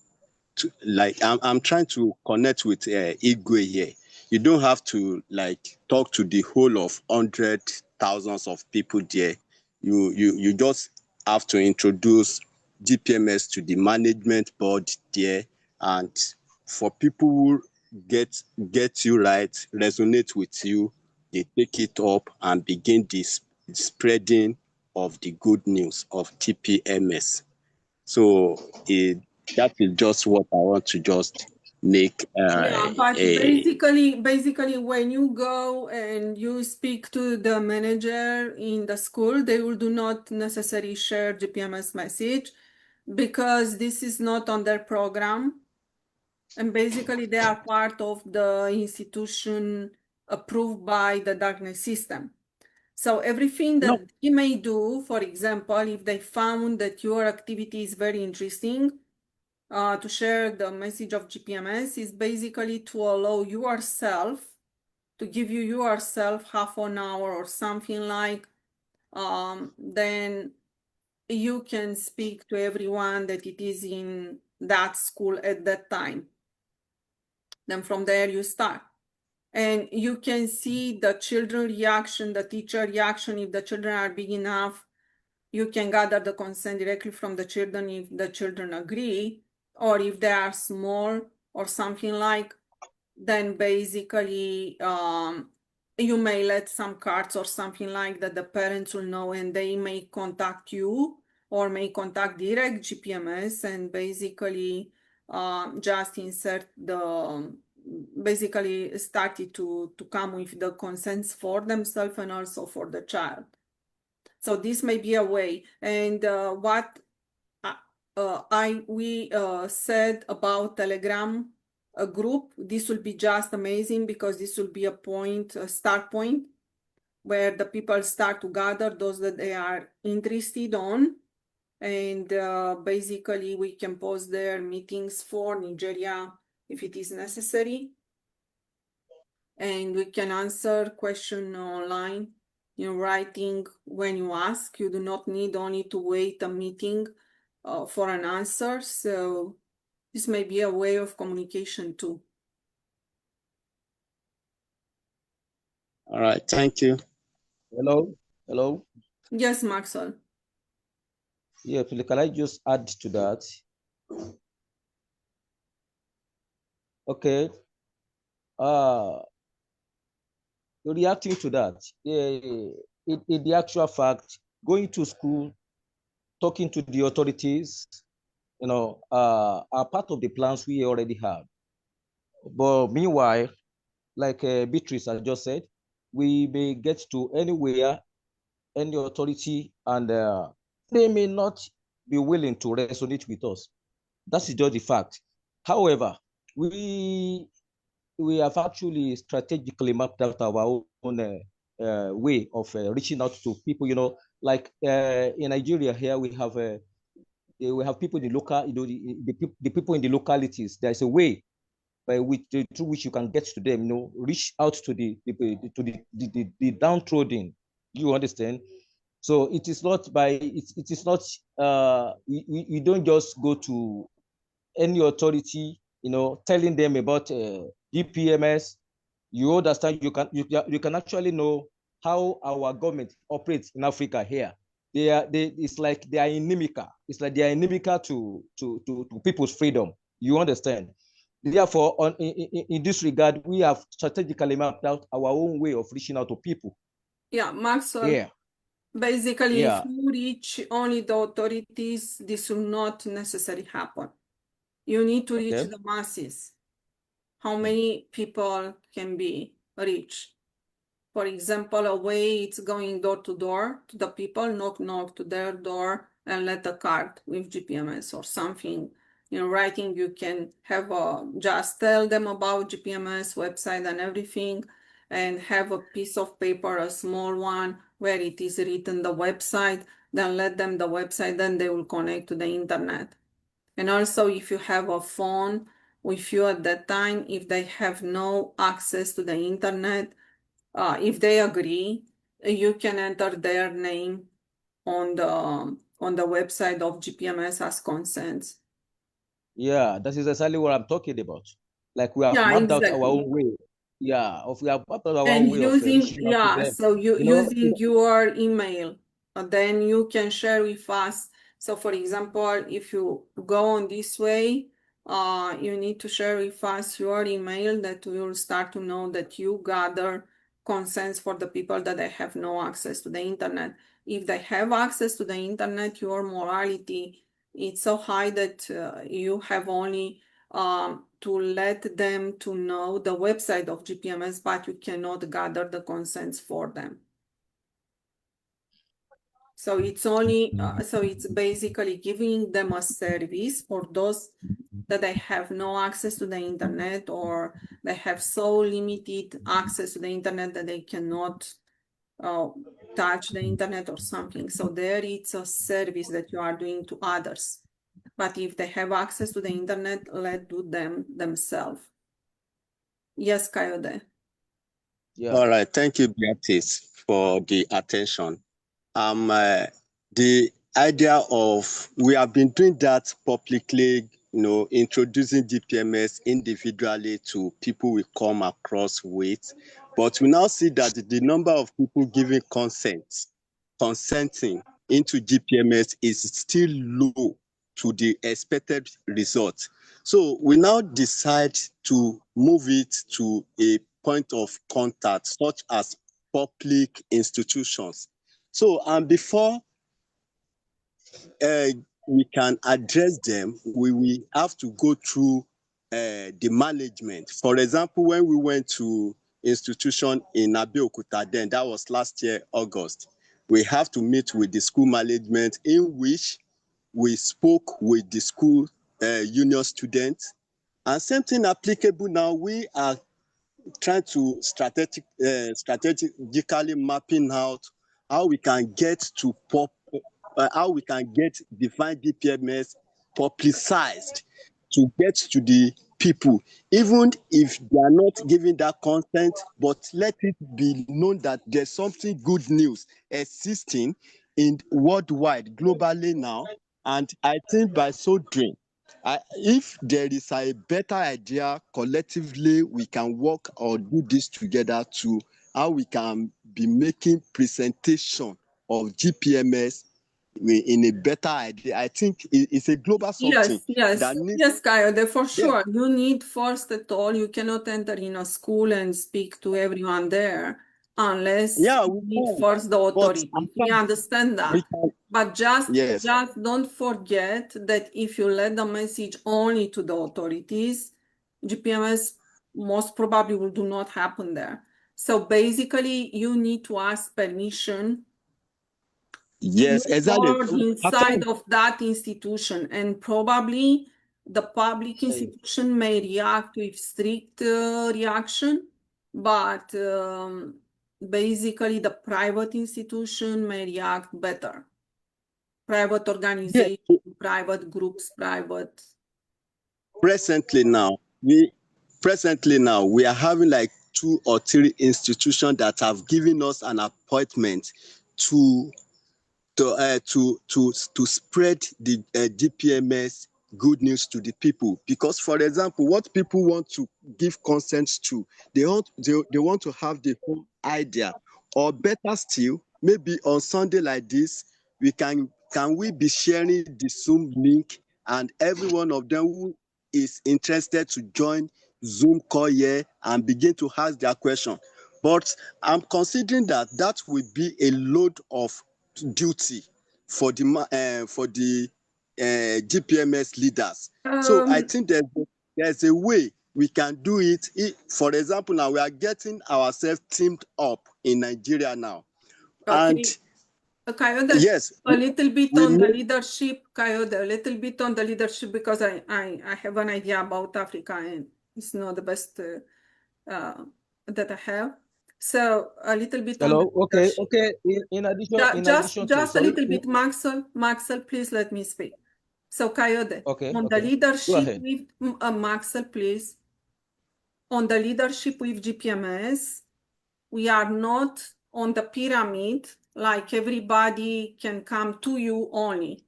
like. I'm trying to connect with Igwe here. You don't have to like talk to the whole of thousands of people there. You just have to introduce GPMS to the management board there, and for people who get you right, resonate with you, they take it up and begin this spreading of the good news of TPMS. So that is just what I want to just make Yeah, but basically, when you go and you speak to the manager in the school, they will do not necessarily share GPMS message because this is not on their program. And basically, they are part of the institution approved by the darknet system. So everything that No. they may do, for example, if they found that your activity is very interesting, to share the message of GPMS is basically to allow yourself, to give you yourself half an hour or something like, then you can speak to everyone that it is in that school at that time. Then from there you start. And you can see the children reaction, the teacher reaction. If the children are big enough, you can gather the consent directly from the children if the children agree, or if they are small or something like, then basically you may let some cards or something like that the parents will know, and they may contact you or may contact direct GPMS and basically just insert the, basically started to come with the consents for themselves and also for the child. So this may be a way. And what we said about Telegram group, this will be just amazing, because this will be a point, a start point, where the people start to gather those that they are interested on. And basically we can post their meetings for Nigeria if it is necessary. And we can answer question online in writing when you ask. You do not need only to wait a meeting for an answer. So this may be a way of communication too. All right, thank you. Hello. Hello. Yes, Maxwell. Yeah, please, can I just add to that? Okay. Reacting to that, in the actual fact, going to school, talking to the authorities, are part of the plans we already have. But meanwhile, like Beatrice has just said, we may get to anywhere, any authority, and they may not be willing to resonate with us. That is just the fact. However, we have actually strategically mapped out our own way of reaching out to people. Like in Nigeria here, we have people in the local, the people in the localities. There's a way by which through which you can get to them, reach out to the downtrodden. You understand? So it is not it is not you don't just go to any authority, telling them about GPMS. You understand? You can actually know how our government operates in Africa here. It's like they are inimical. It's like they are inimical to people's freedom. You understand? Therefore, in this regard, we have strategically mapped out our own way of reaching out to people. Yeah, Maxwell. Yeah. Basically, Yeah. if you reach only the authorities, this will not necessarily happen. You need to reach the masses. How many people can be reached? For example, a way it's going door to door to the people, knock to their door and let a card with GPMS or something. Writing, you can have just tell them about GPMS website and everything, and have a piece of paper, a small one, where it is written the website, then let them the website, then they will connect to the internet. And also, if you have a phone with you at that time, if they have no access to the internet, if they agree, you can enter their name on the website of GPMS as consents. Yeah, that is exactly what I'm talking about. Like we have mapped out our own way. Yeah, we have mapped out our own way of reaching out to them. So using your email, then you can share with us. So for example, if you go on this way, you need to share with us your email, that we will start to know that you gather consents for the people that they have no access to the internet. If they have access to the internet, your morality is so high that you have only to let them to know the website of GPMS, but you cannot gather the consents for them. So it's only, so it's basically giving them a service for those that they have no access to the internet, or they have so limited access to the internet that they cannot touch the internet or something. So there it's a service that you are doing to others. But if they have access to the internet, let do them themselves. Yes, Coyote. Yeah. All right. Thank you, Beatrice, for the attention. The idea of, we have been doing that publicly, introducing GPMS individually to people we come across with. But we now see that the number of people giving consenting into GPMS is still low to the expected result. So we now decide to move it to a point of contact, such as public institutions. So, and before we can address them, we will have to go through the management. For example, when we went to institution in Abeokuta, then that was last year, August, we have to meet with the school management, in which we spoke with the school union students. And same thing applicable now. We are trying to strategically mapping out how we can get to how we can get Divine-gpms publicized to get to the people, even if they are not giving that consent, but let it be known that there's something good news existing in worldwide, globally now. And I think by so doing, if there is a better idea collectively, we can work or do this together to how we can be making presentation of GPMS in a better idea. I think it's a global something. Yes, Coyote, for sure. Yeah. You need, first of all, you cannot enter in a school and speak to everyone there unless you need first the authority. We understand that. But just don't forget that if you let the message only to the authorities, GPMS most probably will do not happen there. So basically, you need to ask permission. Yes, exactly. Inside of that institution, and probably the public institution may react with strict reaction, but basically the private institution may react better. Private organization, private groups, private. Presently now, we are having like 2 or 3 institutions that have given us an appointment to spread the GPMS good news to the people. Because, for example, what people want to give consent to, they want to have the whole idea. Or better still, maybe on Sunday like this, can we be sharing the Zoom link, and every one of them who is interested to join Zoom call here and begin to ask their question. But I'm considering that will be a load of duty for the GPMS leaders. So I think there's a way we can do it. For example, now we are getting ourselves teamed up in Nigeria now. Okay. And Coyote, yes, a little bit on the leadership, Coyote, a little bit on the leadership, because I have an idea about Africa and it's not the best that I have. So a little bit. Hello. Okay. In addition, just a little bit, Maxwell, please let me speak. So Coyote, on the leadership with Maxwell, please. On the leadership with GPMS, we are not on the pyramid, like everybody can come to you only.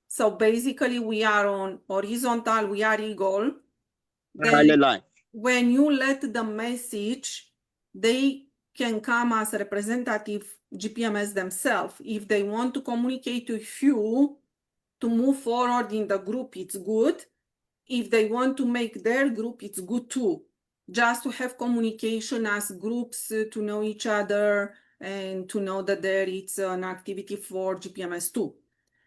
So basically we are on horizontal, we are eagle. Then when you let the message, they can come as a representative GPMS themselves. If they want to communicate with you to move forward in the group, it's good. If they want to make their group, it's good too. Just to have communication as groups, to know each other and to know that there is an activity for GPMS too.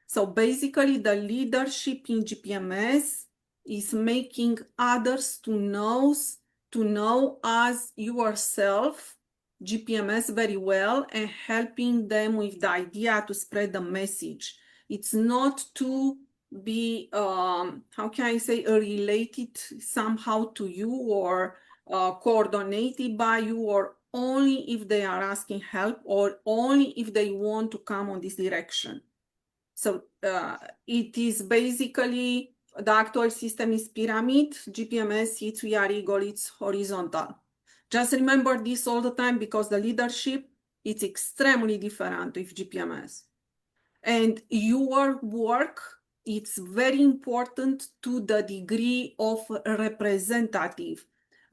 So basically the leadership in GPMS is making others to know as yourself GPMS very well and helping them with the idea to spread the message. It's not to be, how can I say, related somehow to you or coordinated by you, or only if they are asking help, or only if they want to come on this direction. So it is basically, the actual system is pyramid. GPMS, it's we are eagle, it's horizontal. Just remember this all the time, because the leadership, it's extremely different with GPMS. And your work, it's very important to the degree of representative.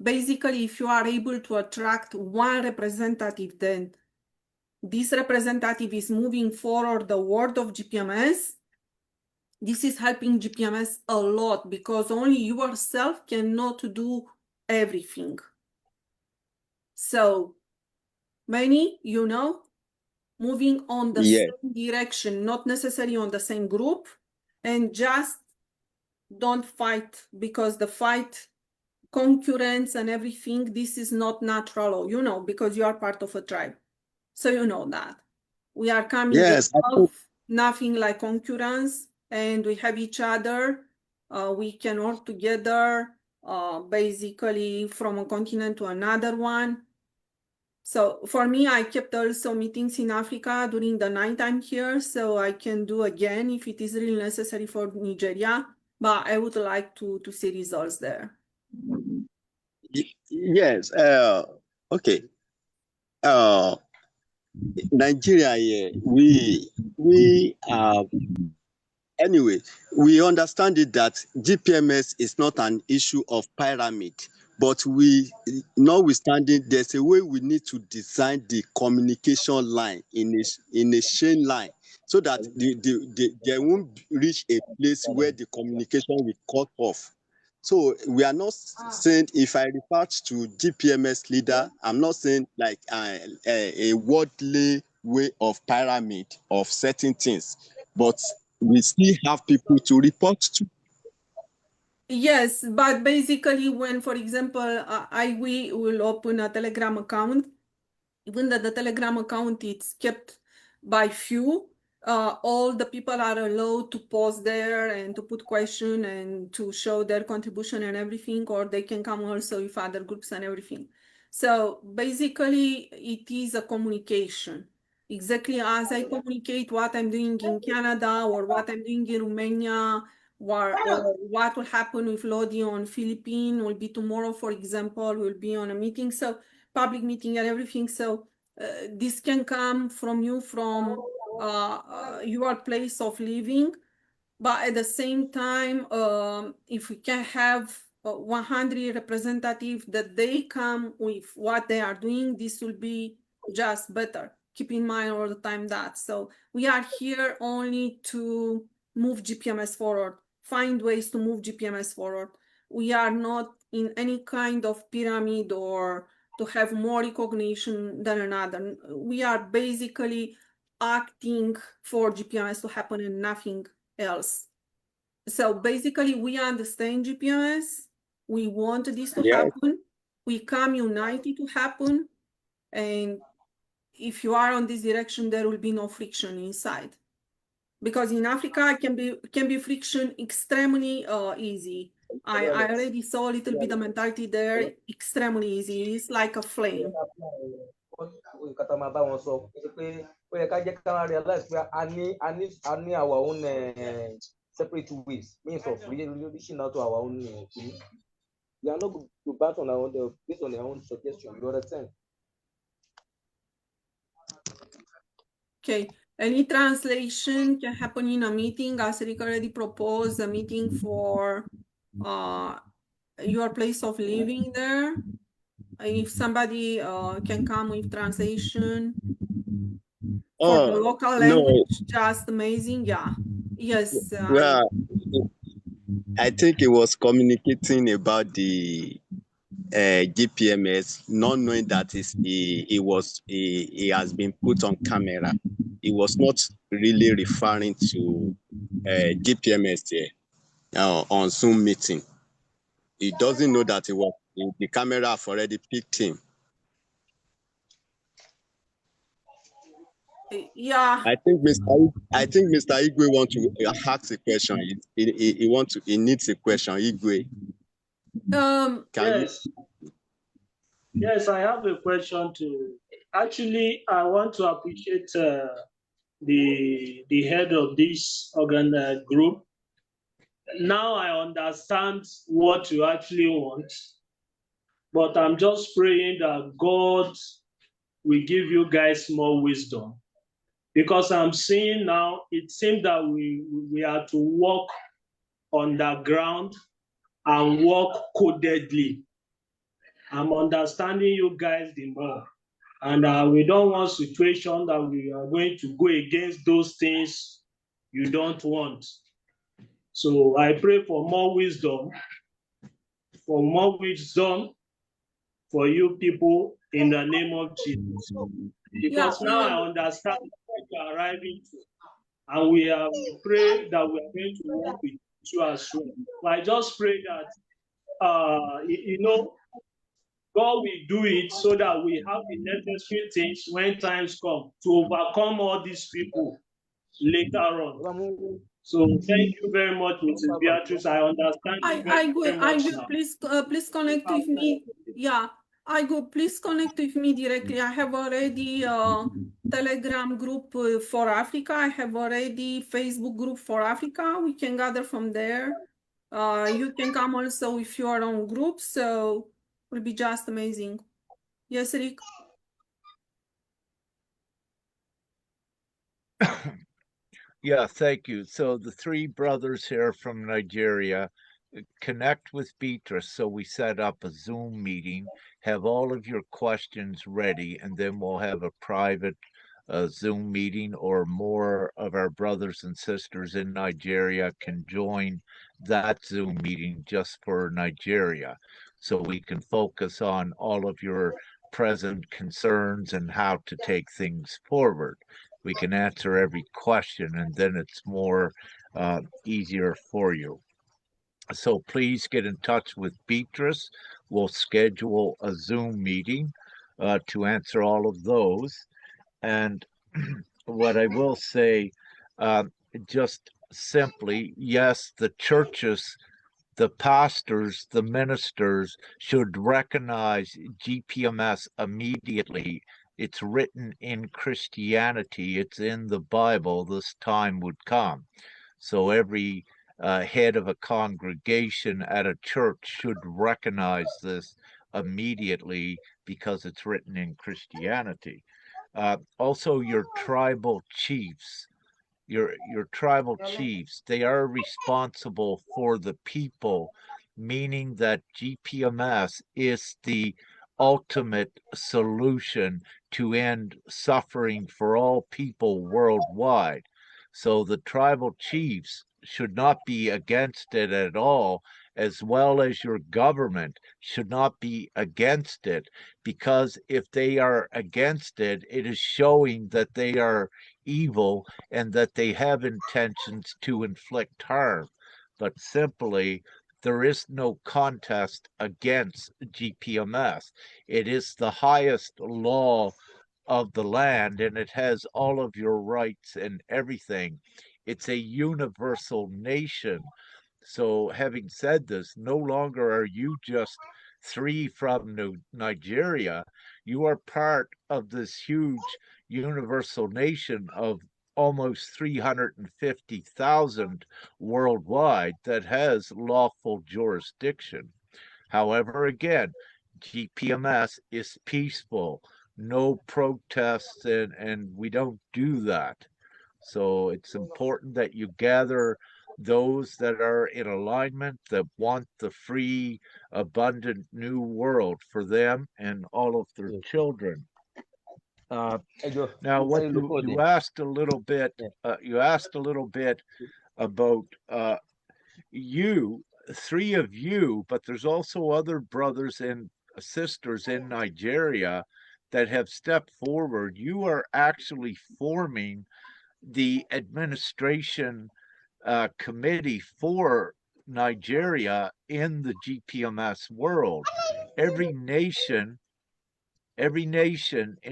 Basically, if you are able to attract one representative, then this representative is moving forward the world of GPMS. This is helping GPMS a lot, because only yourself cannot do everything. So many, moving on the same direction, not necessarily on the same group, and just don't fight, because the fight, concurrence and everything, this is not natural, because you are part of a tribe. So you know that. We are coming of nothing like concurrence, and we have each other. We can work together, basically from a continent to another one. So for me, I kept also meetings in Africa during the night I'm here, so I can do again if it is really necessary for Nigeria, but I would like to see results there. Yes. Okay. Nigeria, yeah, we anyway, we understand it that GPMS is not an issue of pyramid, but notwithstanding, there's a way we need to design the communication line in a chain line, so that they won't reach a place where the communication will cut off. So we are not saying, if I refer to GPMS leader, I'm not saying like a worldly way of pyramid of certain things, but we still have people to report to. Yes, but basically when, for example, we will open a Telegram account, even though the Telegram account is kept by few, all the people are allowed to post there and to put question and to show their contribution and everything, or they can come also with other groups and everything. So basically it is a communication. Exactly as I communicate what I'm doing in Canada or what I'm doing in Romania, or what will happen with Lodi on Philippines will be tomorrow, for example, will be on a meeting, so public meeting and everything. So this can come from you, from your place of living, but at the same time, if we can have 100 representatives that they come with what they are doing, this will be just better. Keep in mind all the time that. So we are here only to move GPMS forward, find ways to move GPMS forward. We are not in any kind of pyramid or to have more recognition than another. We are basically acting for GPMS to happen and nothing else. So basically we understand GPMS. We want this to happen. We come united to happen. And if you are on this direction, there will be no friction inside. Because in Africa, it can be friction extremely easy. I already saw a little bit of mentality there, extremely easy. It's like a flame. Separate ways, means of reaching out to our own team. We are not going to bat on our own based on their own suggestion. You understand? Okay. Any translation can happen in a meeting, as Rick already proposed a meeting for your place of living there. If somebody can come with translation for the local language, just amazing. Yeah. Yes. Well, I think it was communicating about the GPMS, not knowing that he has been put on camera. He was not really referring to GPMS here on Zoom meeting. He doesn't know that the camera have already picked him. Yeah. I think Mr. Igwe wants to ask a question. He needs a question. Igwe. Yes. Yes, I have a question to. Actually, I want to appreciate the head of this group. Now I understand what you actually want, but I'm just praying that God will give you guys more wisdom, because I'm seeing now it seems that we are to walk on the ground and walk codedly. I'm understanding you guys the more. And we don't want situation that we are going to go against those things you don't want. So I pray for more wisdom for you people in the name of Jesus. Because now I understand what you are arriving to. And we pray that we are going to work with you as well. But I just pray that, God will do it so that we have the necessary things when times come to overcome all these people later on. So thank you very much, Mrs. Beatrice. I understand you very much now. Please connect with me. Yeah, I go. Please connect with me directly. I have already Telegram group for Africa. I have already Facebook group for Africa. We can gather from there. You can come also if you are on group. So it will be just amazing. Yes, Rick. Yeah, thank you. So the three brothers here from Nigeria connect with Beatrice. So we set up a Zoom meeting, have all of your questions ready, and then we'll have a private Zoom meeting, or more of our brothers and sisters in Nigeria can join that Zoom meeting just for Nigeria. So we can focus on all of your present concerns and how to take things forward. We can answer every question, and then it's more easier for you. So please get in touch with Beatrice. We'll schedule a Zoom meeting to answer all of those. And what I will say, just simply, yes, the churches, the pastors, the ministers should recognize GPMS immediately. It's written in Christianity, it's in the Bible, this time would come. So every head of a congregation at a church should recognize this immediately because it's written in Christianity. Also, your tribal chiefs, your tribal chiefs, they are responsible for the people, meaning that GPMS is the ultimate solution to end suffering for all people worldwide. So the tribal chiefs should not be against it at all, as well as your government should not be against it, because if they are against it, it is showing that they are evil and that they have intentions to inflict harm. But simply, there is no contest against GPMS. It is the highest law of the land, and it has all of your rights and everything. It's a universal nation. So, having said this, no longer are you just three from Nigeria. You are part of this huge universal nation of almost 350,000 worldwide that has lawful jurisdiction. However, again, GPMS is peaceful, no protests, and we don't do that. So it's important that you gather those that are in alignment, that want the free, abundant new world for them and all of their children. Now, what you asked a little bit, about you, three of you, but there's also other brothers and sisters in Nigeria that have stepped forward. You are actually forming the administration committee for Nigeria in the GPMS world. Every nation in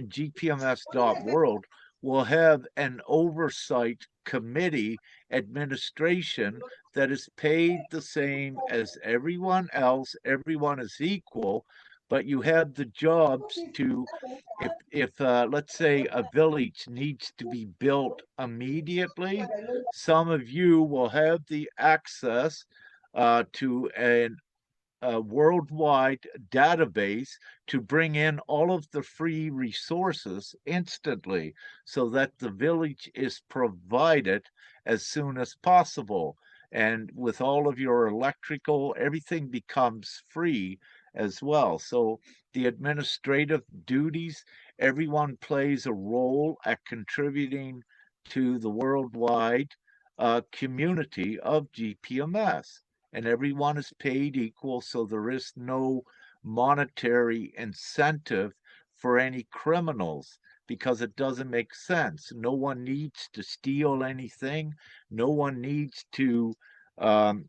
GPMS.world will have an oversight committee administration that is paid the same as everyone else. Everyone is equal, but you have the jobs to, if let's say a village needs to be built immediately, some of you will have the access to a worldwide database to bring in all of the free resources instantly so that the village is provided as soon as possible. And with all of your electrical, everything becomes free as well. So the administrative duties, everyone plays a role at contributing to the worldwide community of GPMS, and everyone is paid equal, so there is no monetary incentive for any criminals because it doesn't make sense. No one needs to steal anything. No one needs to um,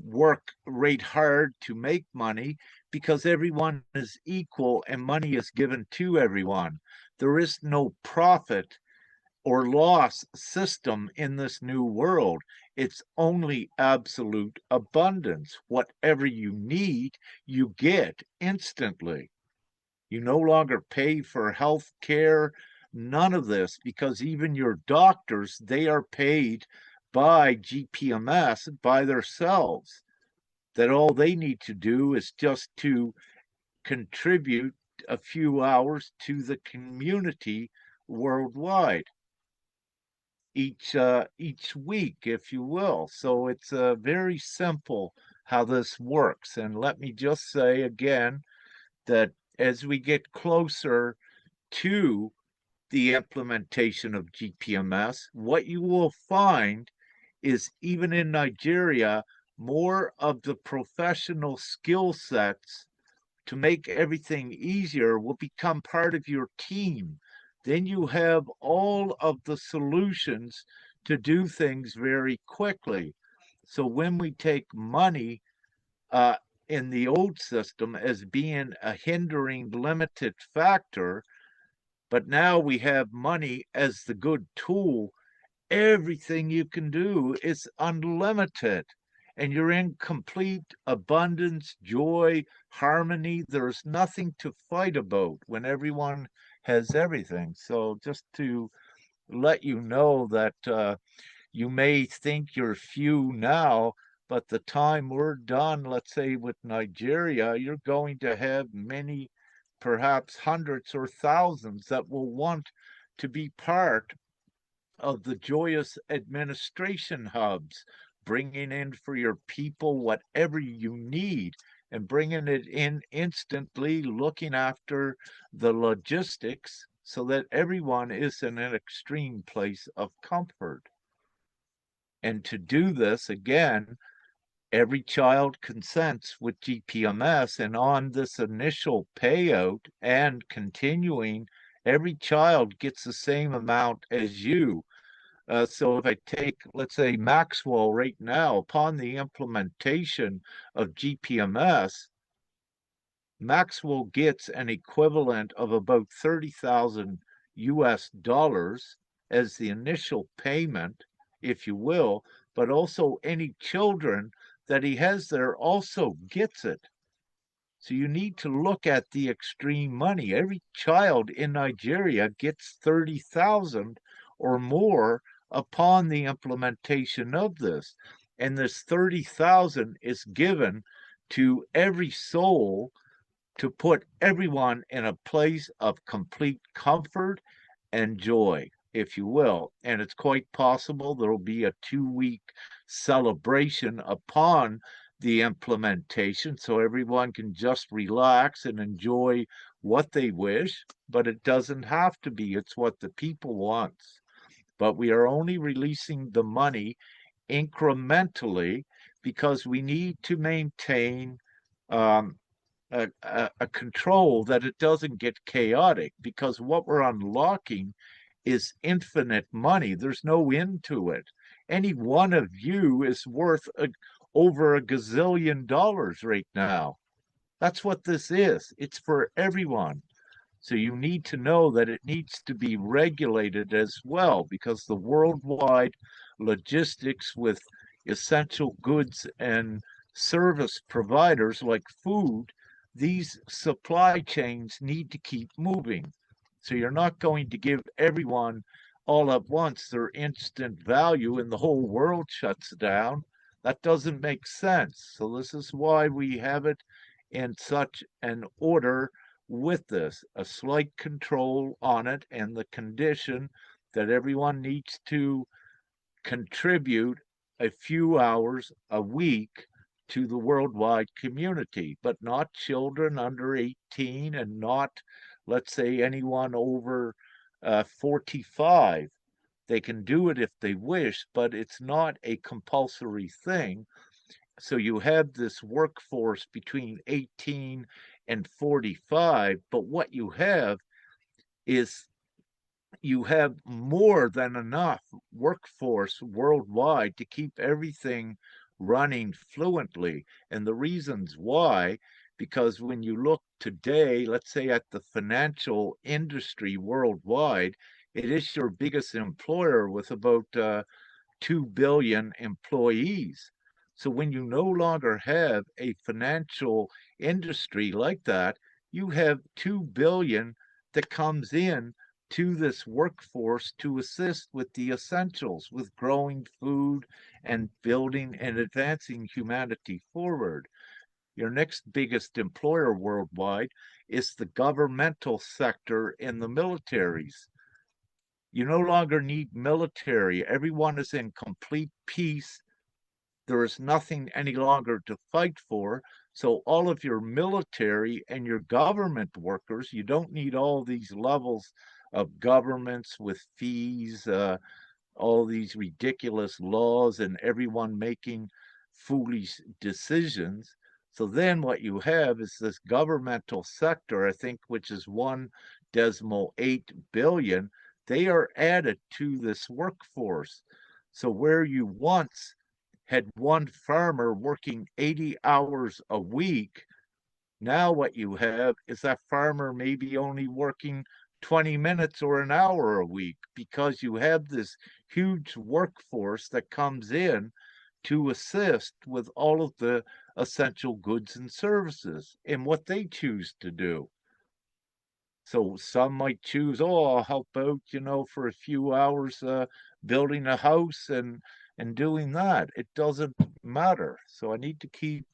work rate hard to make money because everyone is equal and money is given to everyone. There is no profit or loss system in this new world. It's only absolute abundance. Whatever you need, you get instantly. You no longer pay for health care, none of this, because even your doctors, they are paid by GPMS by themselves. That all they need to do is just to contribute a few hours to the community worldwide each week, if you will. So it's very simple how this works. And let me just say again that as we get closer to the implementation of GPMS, what you will find is even in Nigeria, more of the professional skill sets to make everything easier will become part of your team. Then you have all of the solutions to do things very quickly. So when we take money uh, in the old system as being a hindering limited factor, but now we have money as the good tool, everything you can do is unlimited, and you're in complete abundance, joy, harmony. There's nothing to fight about when everyone has everything. So just to let you know that you may think you're few now, but the time we're done, let's say with Nigeria, you're going to have many, perhaps hundreds or thousands that will want to be part of the joyous administration hubs, bringing in for your people whatever you need and bringing it in instantly, looking after the logistics so that everyone is in an extreme place of comfort. And to do this, again, every child consents with GPMS, and on this initial payout and continuing, every child gets the same amount as you. So if I take, let's say, Maxwell right now, upon the implementation of GPMS, Maxwell gets an equivalent of about 30,000 US dollars as the initial payment, if you will, but also any children that he has there also gets it. So you need to look at the extreme money. Every child in Nigeria gets 30,000 or more upon the implementation of this. And this 30,000 is given to every soul to put everyone in a place of complete comfort and joy, if you will. And it's quite possible there will be a 2 week celebration upon the implementation so everyone can just relax and enjoy what they wish, but it doesn't have to be. It's what the people want. But we are only releasing the money incrementally because we need to maintain um, a control that it doesn't get chaotic, because what we're unlocking is infinite money. There's no end to it. Any one of you is worth over $1 gazillion right now. That's what this is. It's for everyone. So you need to know that it needs to be regulated as well, because the worldwide logistics with essential goods and service providers like food these supply chains need to keep moving. So you're not going to give everyone all at once their instant value and the whole world shuts down. That doesn't make sense. So this is why we have it in such an order with this, a slight control on it, and the condition that everyone needs to contribute a few hours a week to the worldwide community, but not children under 18 and not, let's say, anyone over 45. They can do it if they wish, but it's not a compulsory thing. So you have this workforce between 18 and 45, but what you have is you have more than enough workforce worldwide to keep everything running fluently. And the reasons why, because when you look today, let's say at the financial industry worldwide, it is your biggest employer with about 2 billion employees. So when you no longer have a financial industry like that, you have 2 billion that comes in to this workforce to assist with the essentials, with growing food and building and advancing humanity forward. Your next biggest employer worldwide is the governmental sector and the militaries. You no longer need military. Everyone is in complete peace. There is nothing any longer to fight for. So all of your military and your government workers, you don't need all these levels of governments with fees, all these ridiculous laws, and everyone making foolish decisions. So then what you have is this governmental sector, I think, which is 1.8 billion. They are added to this workforce. So where you once had one farmer working 80 hours a week, now what you have is that farmer maybe only working 20 minutes or an hour a week, because you have this huge workforce that comes in to assist with all of the essential goods and services and what they choose to do. So some might choose, oh, I'll help out, for a few hours building a house and doing that. It doesn't matter. So I need to keep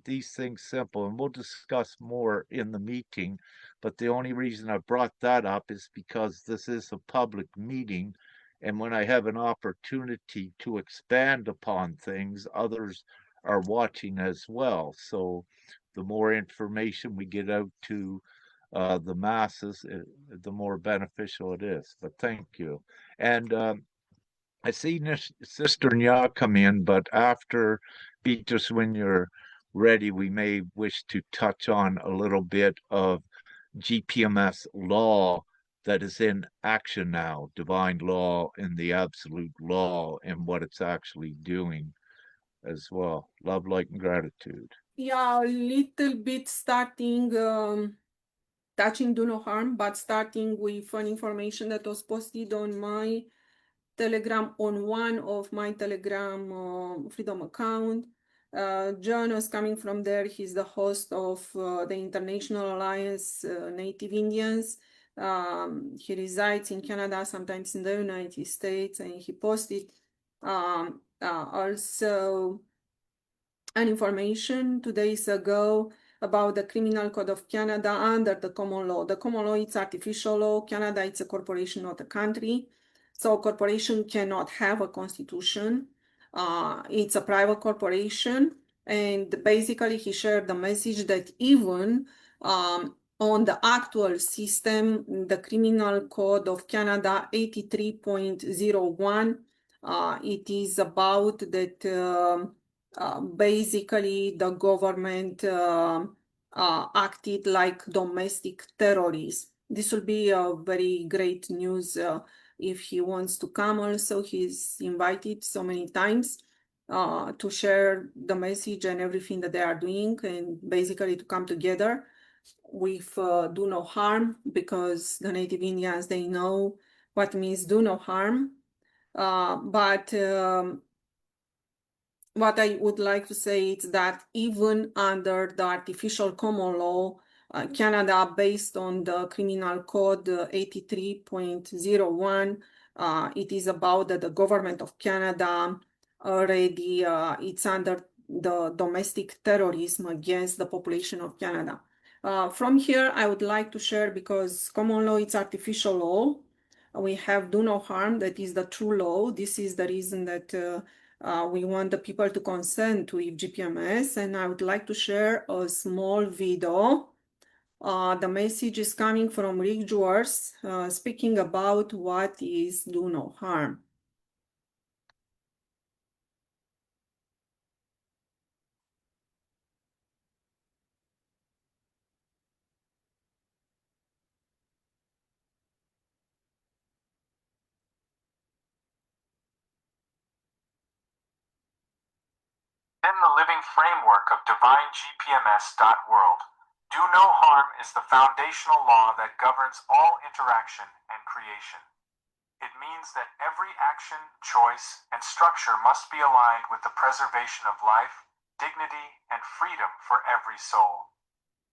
these things simple, and we'll discuss more in the meeting. But the only reason I brought that up is because this is a public meeting, and when I have an opportunity to expand upon things, others are watching as well. So the more information we get out to the masses, the more beneficial it is. But thank you. And I see Sister Nya come in, but after Beatrice, when you're ready, we may wish to touch on a little bit of GPMS law that is in action now, divine law and the absolute law, and what it's actually doing as well. Love, light, and gratitude. Yeah, a little bit starting touching do no harm, but starting with an information that was posted on my Telegram, on one of my Telegram Freedom account. John is coming from there. He's the host of the International Alliance Native Indians. He resides in Canada, sometimes in the United States, and he posted also an information 2 days ago about the Criminal Code of Canada under the common law. The common law, it's artificial law. Canada, it's a corporation, not a country. So a corporation cannot have a constitution. It's a private corporation. And basically he shared the message that even on the actual system, the Criminal Code of Canada 83.01, it is about that basically the government acted like domestic terrorists. This will be a very great news if he wants to come also. He's invited so many times to share the message and everything that they are doing, and basically to come together with do no harm, because the Native Indians, they know what means do no harm. But what I would like to say is that even under the artificial common law, Canada, based on the Criminal Code 83.01, it is about that the government of Canada already, it's under the domestic terrorism against the population of Canada. From here, I would like to share, because common law is artificial law. We have do no harm, that is the true law. This is the reason that we want the people to consent with GPMS, and I would like to share a small video. The message is coming from Rick Juars, speaking about what is do no harm. In the living framework of Divine-gpms.world, do no harm is the foundational law that governs all interaction and creation. It means that every action, choice, and structure must be aligned with the preservation of life, dignity, and freedom for every soul.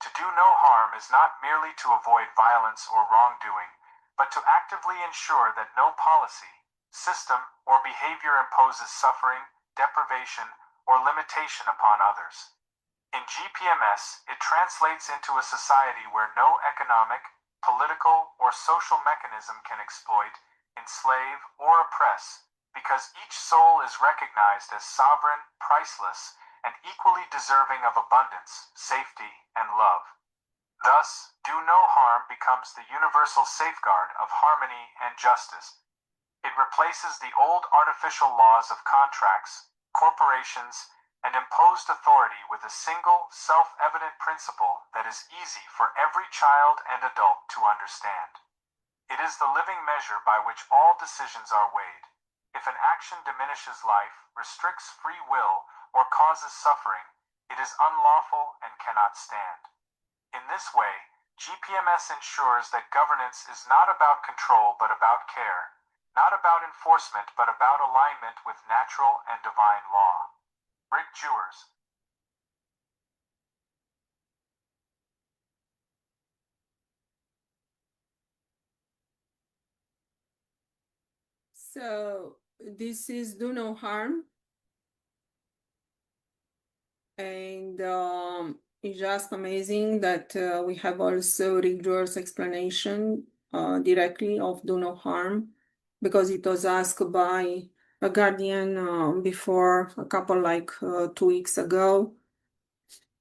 To do no harm is not merely to avoid violence or wrongdoing, but to actively ensure that no policy, system, or behavior imposes suffering, deprivation, or limitation upon others. In GPMS, it translates into a society where no economic, political, or social mechanism can exploit, enslave, or oppress, because each soul is recognized as sovereign, priceless, and equally deserving of abundance, safety, and love. Thus, do no harm becomes the universal safeguard of harmony and justice. It replaces the old artificial laws of contracts, corporations, and imposed authority with a single, self-evident principle that is easy for every child and adult to understand. It is the living measure by which all decisions are weighed. If an action diminishes life, restricts free will, or causes suffering, it is unlawful and cannot stand. In this way, GPMS ensures that governance is not about control but about care, not about enforcement but about alignment with natural and divine law. Rick Juars. So this is do no harm, and it's just amazing that we have also Rick Juars' explanation directly of do no harm, because it was asked by a guardian before a couple 2 weeks ago.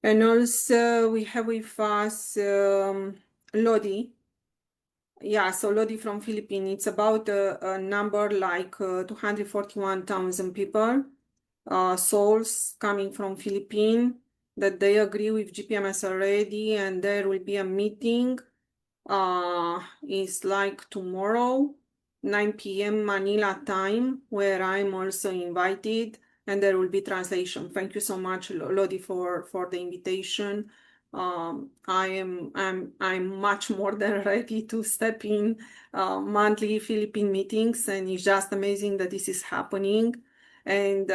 And also we have with us Lodi. Yeah, so Lodi from Philippines. It's about a number 241,000 people, souls coming from Philippines, that they agree with GPMS already, and there will be a meeting. It's tomorrow, 9 p.m. Manila time, where I'm also invited, and there will be translation. Thank you so much, Lodi, for the invitation. I'm much more than ready to step in monthly Philippine meetings, and it's just amazing that this is happening. And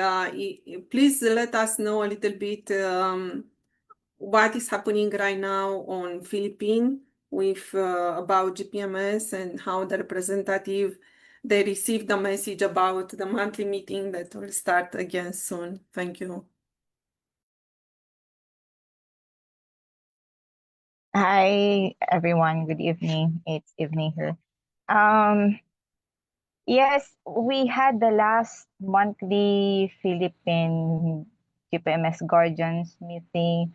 please let us know a little bit what is happening right now on Philippines with about GPMS, and how the representative they received the message about the monthly meeting that will start again soon. Thank you. Hi, everyone. Good evening. It's evening here. Yes, we had the last monthly Philippine GPMS Guardians meeting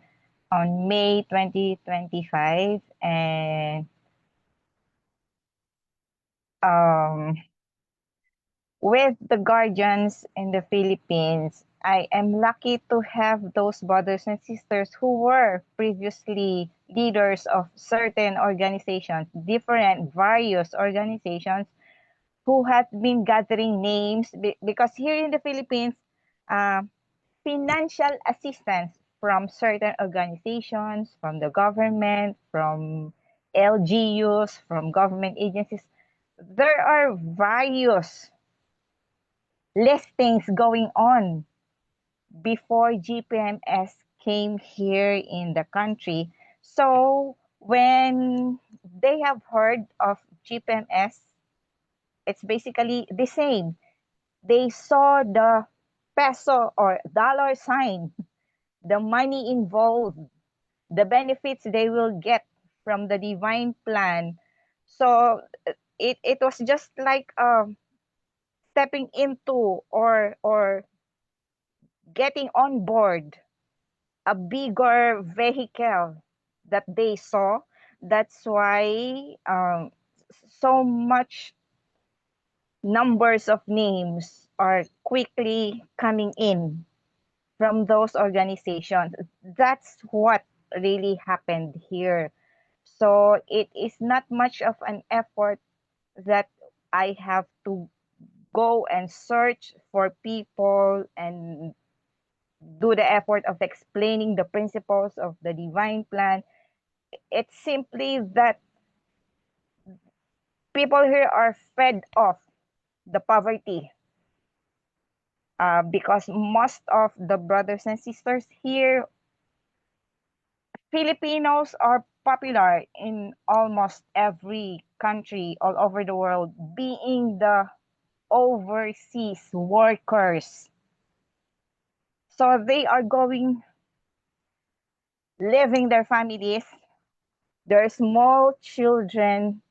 on May 2025, and with the Guardians in the Philippines, I am lucky to have those brothers and sisters who were previously leaders of certain organizations, different various organizations, who had been gathering names because here in the Philippines, financial assistance from certain organizations, from the government, from LGUs, from government agencies, there are various listings going on before GPMS came here in the country. So when they have heard of GPMS, it's basically the same. They saw the peso or dollar sign, the money involved, the benefits they will get from the divine plan. So it was just like stepping into or getting on board a bigger vehicle that they saw. That's why so much numbers of names are quickly coming in from those organizations. That's what really happened here. So it is not much of an effort that I have to go and search for people and do the effort of explaining the principles of the divine plan. It's simply that people here are fed off the poverty because most of the brothers and sisters here, Filipinos are popular in almost every country all over the world, being the overseas workers. So they are going, leaving their families, their small children,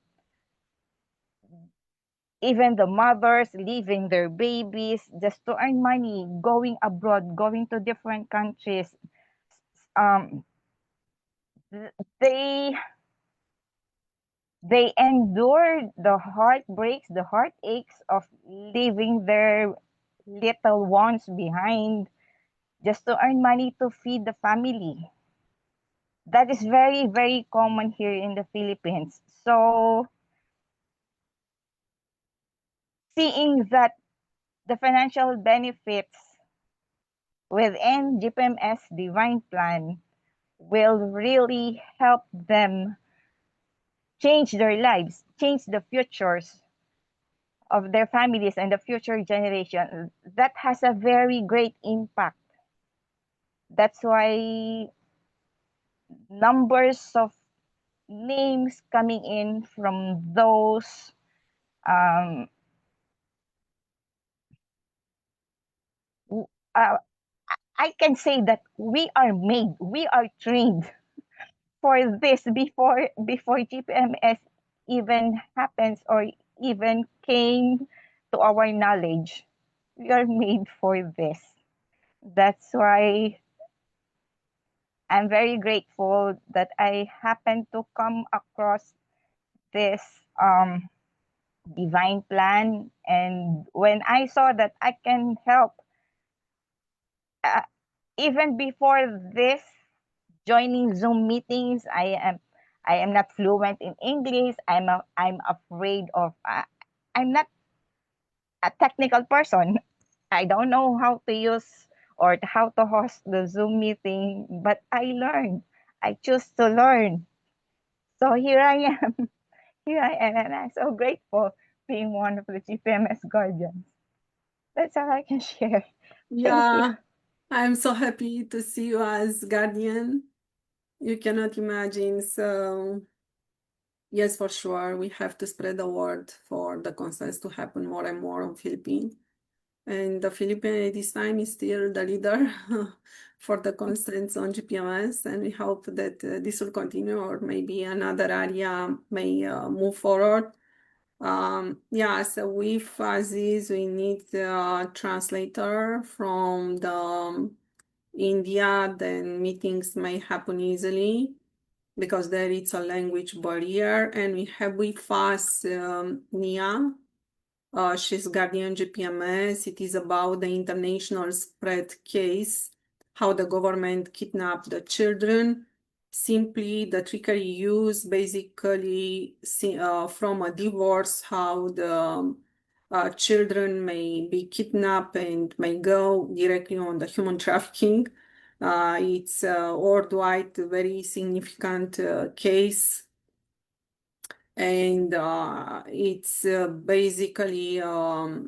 even the mothers leaving their babies just to earn money, going abroad, going to different countries. Um, they they endure the heartbreaks, the heartaches of leaving their little ones behind just to earn money to feed the family. That is very, very common here in the Philippines. So seeing that the financial benefits within GPMS Divine Plan will really help them change their lives, change the futures of their families and the future generation. That has a very great impact. That's why numbers of names coming in from those um, uh, I can say that we are made, we are trained for this before GPMS even happens or even came to our knowledge. We are made for this. That's why I'm very grateful that I happened to come across this divine plan. And when I saw that I can help, uh, even before this, joining Zoom meetings, I am not fluent in English. I'm afraid of. I'm not a technical person. I don't know how to use or how to host the Zoom meeting, but I learned. I choose to learn. So here I am. Here I am, and I'm so grateful being one of the GPMS guardians. That's all I can share. Thank you. Yeah, I'm so happy to see you as guardian. You cannot imagine. So, yes, for sure, we have to spread the word for the concerts to happen more and more on Philippines. And the Philippines at this time is still the leader for the concerts on GPMS. And we hope that this will continue, or maybe another area may move forward. Yeah, so with Aziz, we need a translator from the India, then meetings may happen easily because there is a language barrier. And we have with us Nia. She's Guardian GPMS. It is about the international spread case, how the government kidnapped the children. Simply the trickery used basically from a divorce, how the children may be kidnapped and may go directly on the human trafficking. It's a worldwide very significant case, and it's basically a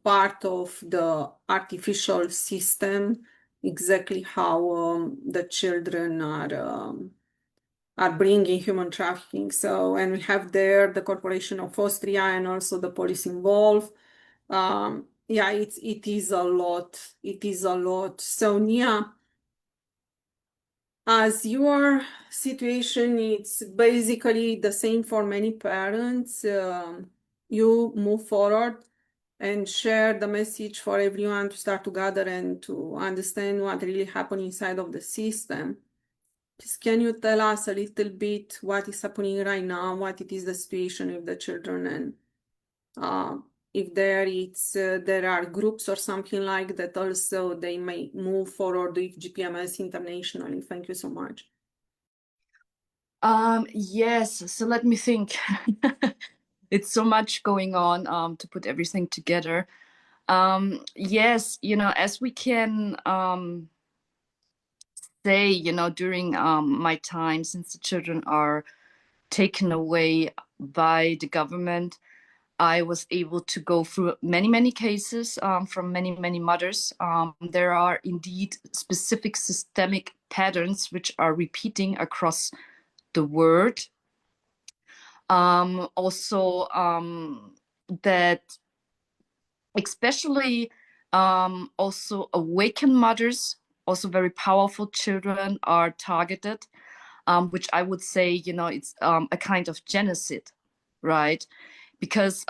part of the artificial system. exactly how the children are bringing human trafficking. So, and we have there the Corporation of Austria and also the police involved. Yeah, it is a lot. It is a lot. So, Nia, as your situation, it's basically the same for many parents. You move forward and share the message for everyone to start to gather and to understand what really happened inside of the system. Just can you tell us a little bit what is happening right now, what it is the situation with the children, and if there are groups or something like that also they may move forward with GPMS internationally. Thank you so much. Yes, so let me think. It's so much going on to put everything together. Yes, as we can say, during my time, since the children are taken away by the government, I was able to go through many, many cases from many, many mothers. There are indeed specific systemic patterns which are repeating across the world. Also, that especially also awakened mothers, also very powerful children are targeted, which I would say, it's a kind of genocide, right? Because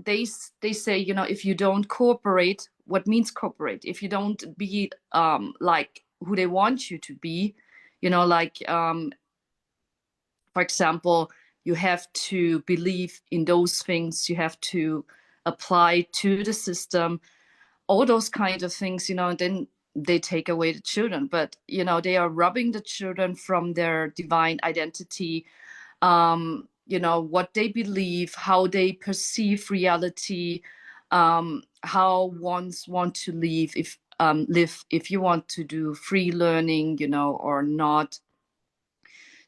they say, if you don't cooperate, what means cooperate? If you don't be like who they want you to be, like for example, you have to believe in those things, you have to apply to the system, all those kinds of things, and then they take away the children. But, they are robbing the children from their divine identity, what they believe, how they perceive reality, how ones want to live, if you want to do free learning, or not.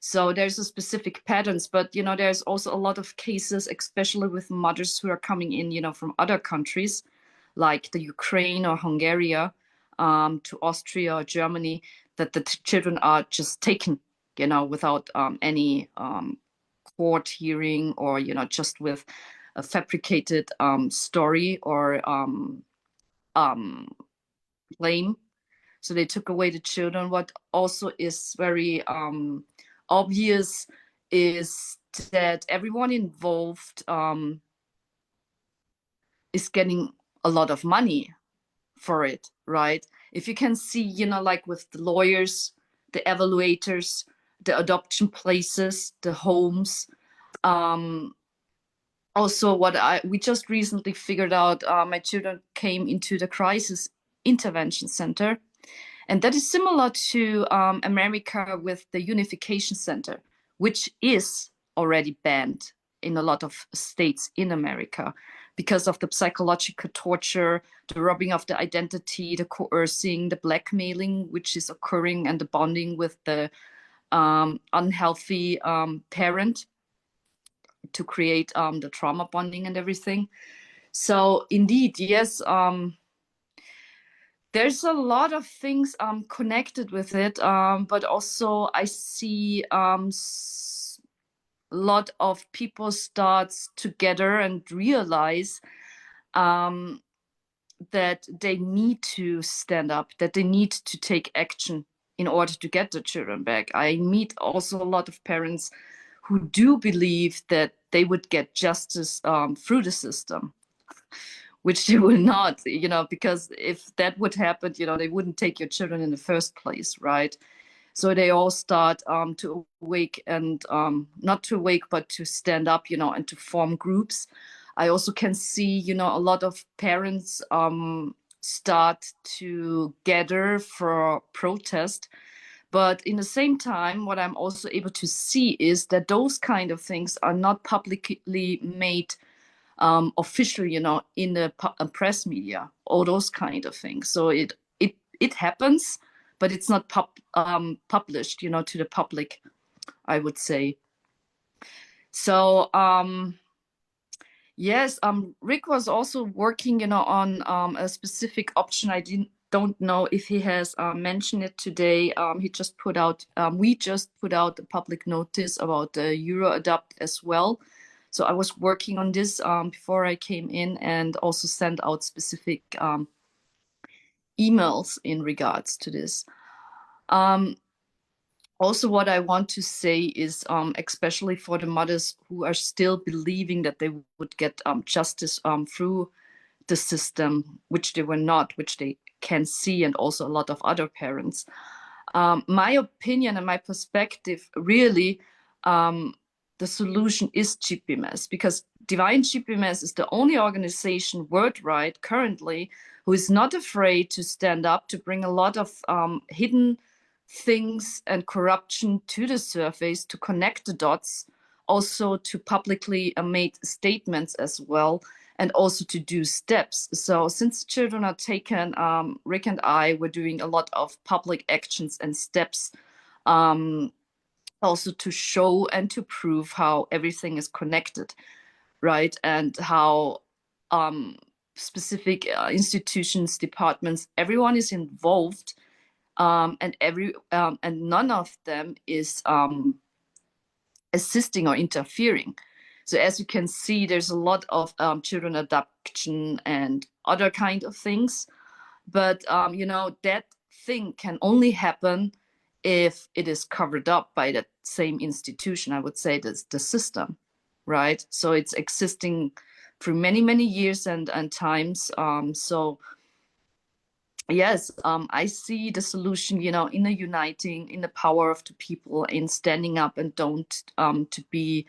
So there's a specific patterns, but there's also a lot of cases, especially with mothers who are coming in, from other countries, like the Ukraine or Hungary, to Austria or Germany, that the children are just taken, without any court hearing, or just with a fabricated story or claim. So they took away the children. What also is very obvious is that everyone involved is getting a lot of money for it, right? If you can see, like with the lawyers, the evaluators, the adoption places, the homes, also we just recently figured out, my children came into the crisis intervention center, and that is similar to America with the unification center, which is already banned in a lot of states in America because of the psychological torture, the robbing of the identity, the coercing, the blackmailing, which is occurring, and the bonding with the unhealthy parent to create the trauma bonding and everything. So indeed, yes, there's a lot of things connected with it, but also I see a lot of people start together and realize that they need to stand up, that they need to take action in order to get the children back. I meet also a lot of parents who do believe that they would get justice through the system, which they will not, because if that would happen, they wouldn't take your children in the first place, right? So they all start to awake, and not to awake, but to stand up, and to form groups. I also can see, a lot of parents start to gather for protest. But in the same time, what I'm also able to see is that those kind of things are not publicly made officially, in the press media, all those kind of things. So it happens, but it's not published, to the public, I would say. So yes, Rick was also working, on a specific option I don't know if he has mentioned it today. We just put out a public notice about the Euro-Adapt as well. So I was working on this before I came in, and also sent out specific emails in regards to this. Also, what I want to say is, especially for the mothers who are still believing that they would get justice through the system, which they were not, which they can see, and also a lot of other parents. My opinion and my perspective, really, the solution is GPMS, because Divine-gpms is the only organization worldwide currently who is not afraid to stand up to bring a lot of hidden things and corruption to the surface, to connect the dots, also to publicly make statements as well, and also to do steps. So since children are taken, Rick and I were doing a lot of public actions and steps, also to show and to prove how everything is connected, right? And how specific institutions, departments, everyone is involved, and none of them is assisting or interfering. So as you can see, there's a lot of children abduction and other kind of things. But, you know, that thing can only happen if it is covered up by that same institution. I would say that's the system, right? So it's existing through many, many years and times. So yes, I see the solution, you know, in the uniting, in the power of the people, in standing up and don't to be,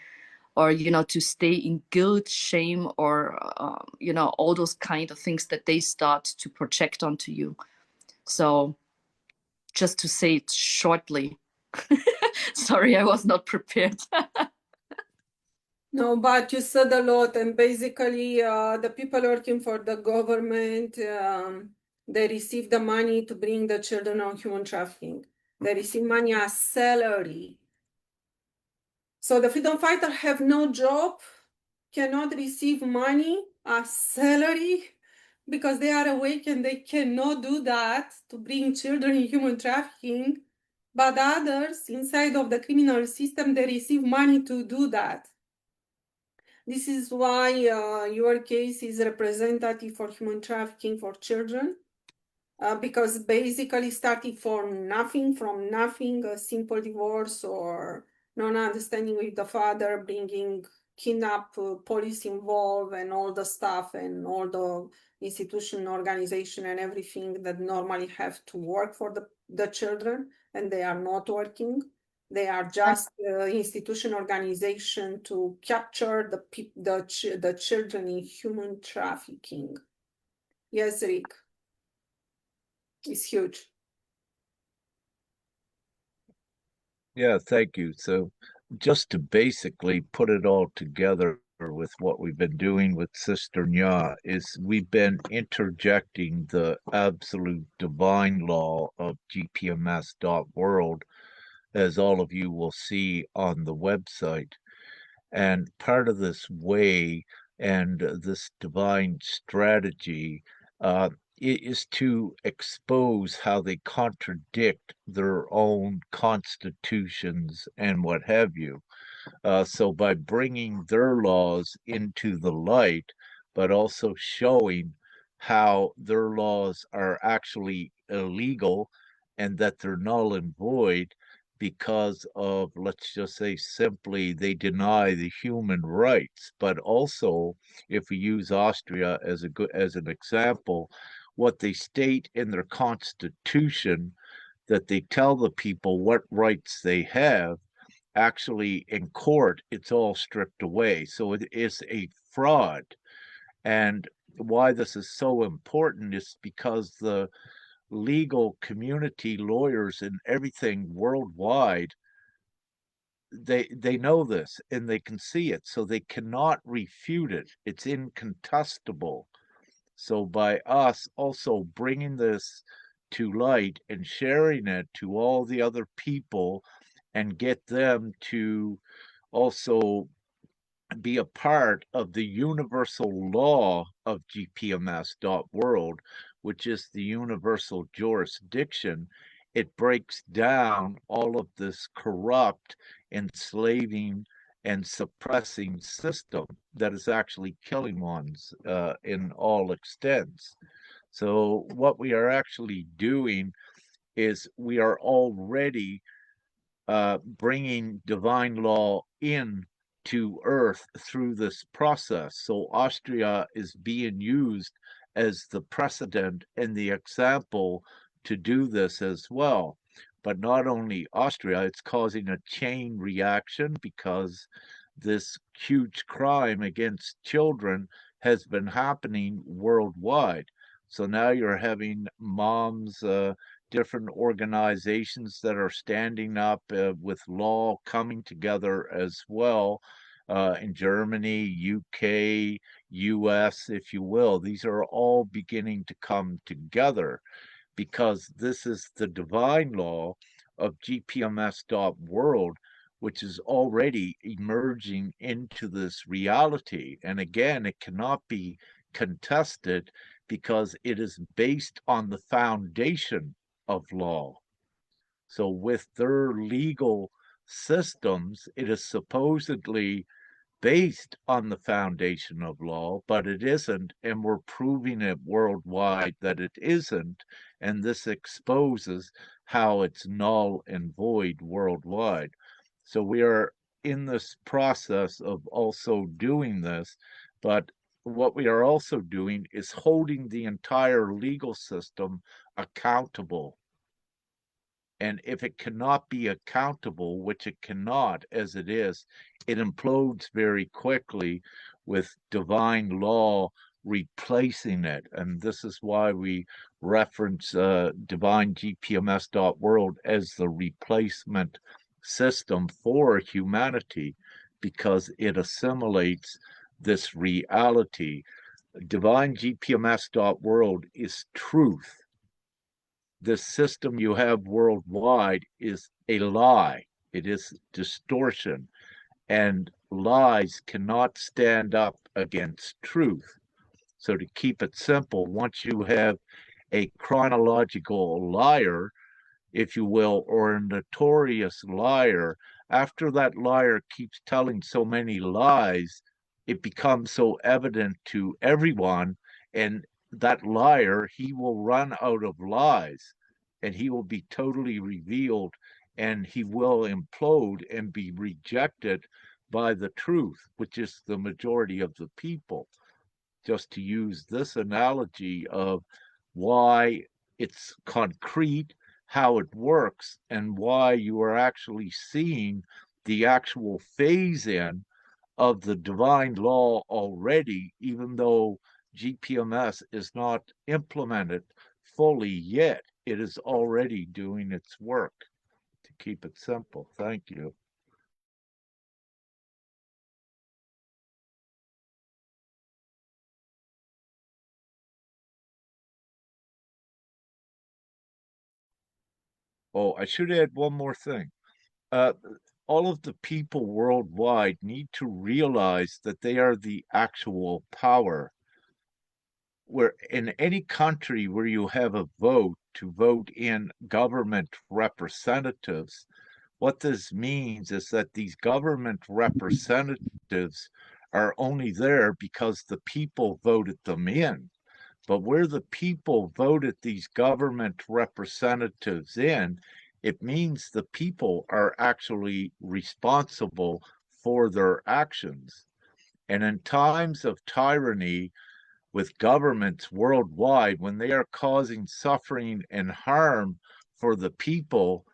or, you know, to stay in guilt, shame, or, you know, all those kind of things that they start to project onto you. So just to say it shortly, sorry, I was not prepared. No, but you said a lot, and basically, the people working for the government, they receive the money to bring the children on human trafficking. They receive money as salary. So the freedom fighters have no job, cannot receive money as salary, because they are awake and they cannot do that to bring children in human trafficking. But others inside of the criminal system, they receive money to do that. This is why your case is representative for human trafficking for children, because basically starting from nothing, a simple divorce or non-understanding with the father, bringing kidnap, police involved, and all the stuff, and all the institution, organization, and everything that normally have to work for the children, and they are not working. They are just institution, organization to capture the children in human trafficking. Yes, Rick. It's huge. Yeah, thank you. So just to basically put it all together with what we've been doing with Sister Nya is we've been interjecting the absolute divine law of gpms.world, as all of you will see on the website. And part of this way and this divine strategy is to expose how they contradict their own constitutions and what have you. So by bringing their laws into the light, but also showing how their laws are actually illegal and that they're null and void because of, let's just say simply, they deny the human rights. But also, if we use Austria as an example, what they state in their constitution, that they tell the people what rights they have, actually in court it's all stripped away. So it is a fraud. And why this is so important is because the legal community, lawyers and everything worldwide, they know this and they can see it, so they cannot refute it. It's incontestable. So by us also bringing this to light and sharing it to all the other people and get them to also be a part of the universal law of gpms.world, which is the universal jurisdiction, it breaks down all of this corrupt, enslaving, and suppressing system that is actually killing ones in all extents. So, what we are actually doing is we are already bringing divine law in to earth through this process. So Austria is being used as the precedent and the example to do this as well. But not only Austria, it's causing a chain reaction because this huge crime against children has been happening worldwide. So now you're having moms, different organizations that are standing up with law coming together as well in Germany, UK, US, if you will. These are all beginning to come together because this is the divine law of gpms.world, which is already emerging into this reality. And again, it cannot be contested because it is based on the foundation of law. So, with their legal systems, it is supposedly based on the foundation of law, but it isn't, and we're proving it worldwide that it isn't, and this exposes how it's null and void worldwide. So we are in this process of also doing this, but what we are also doing is holding the entire legal system accountable. And if it cannot be accountable, which it cannot as it is, it implodes very quickly with divine law replacing it. And this is why we reference Divine-gpms.world as the replacement system for humanity, because it assimilates this reality. Divine-gpms.world is truth. This system you have worldwide is a lie. It is distortion, and lies cannot stand up against truth. So, to keep it simple, once you have a chronological liar, if you will, or a notorious liar, after that liar keeps telling so many lies, it becomes so evident to everyone, and that liar, he will run out of lies, and he will be totally revealed, and he will implode and be rejected by the truth, which is the majority of the people. Just to use this analogy of why it's concrete, how it works, and why you are actually seeing the actual phase in of the divine law already, even though GPMS is not implemented fully yet. It is already doing its work, to keep it simple. Thank you. Oh, I should add one more thing. Uh, all of the people worldwide need to realize that they are the actual power. Where in any country where you have a vote to vote in government representatives, what this means is that these government representatives are only there because the people voted them in. But where the people voted these government representatives in, it means the people are actually responsible for their actions. And in times of tyranny with governments worldwide, when they are causing suffering and harm for the people,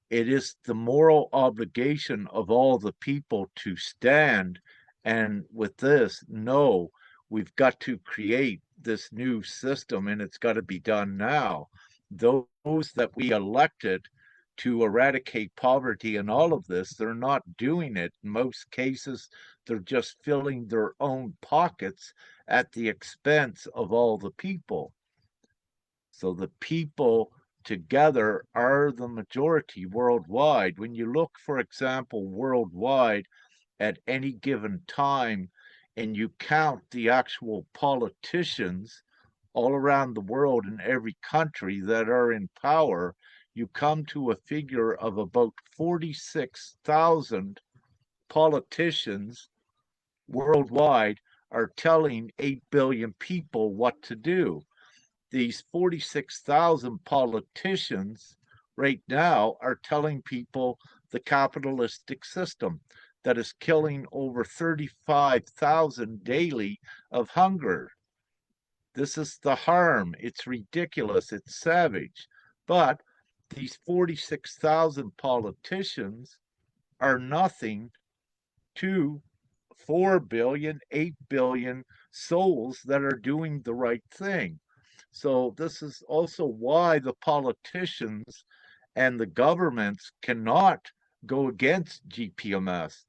it is the moral obligation of all the people to stand. And with this, no, we've got to create this new system, and it's got to be done now. Those that we elected to eradicate poverty and all of this, they're not doing it. In most cases, they're just filling their own pockets at the expense of all the people. So the people together are the majority worldwide. When you look, for example, worldwide at any given time and you count the actual politicians all around the world in every country that are in power, you come to a figure of about 46,000 politicians worldwide are telling 8 billion people what to do. These 46,000 politicians right now are telling people the capitalistic system that is killing over 35,000 daily of hunger. This is the harm. It's ridiculous. It's savage. But these 46,000 politicians are nothing to 4 billion, 8 billion souls that are doing the right thing. So this is also why the politicians and the governments cannot go against GPMS.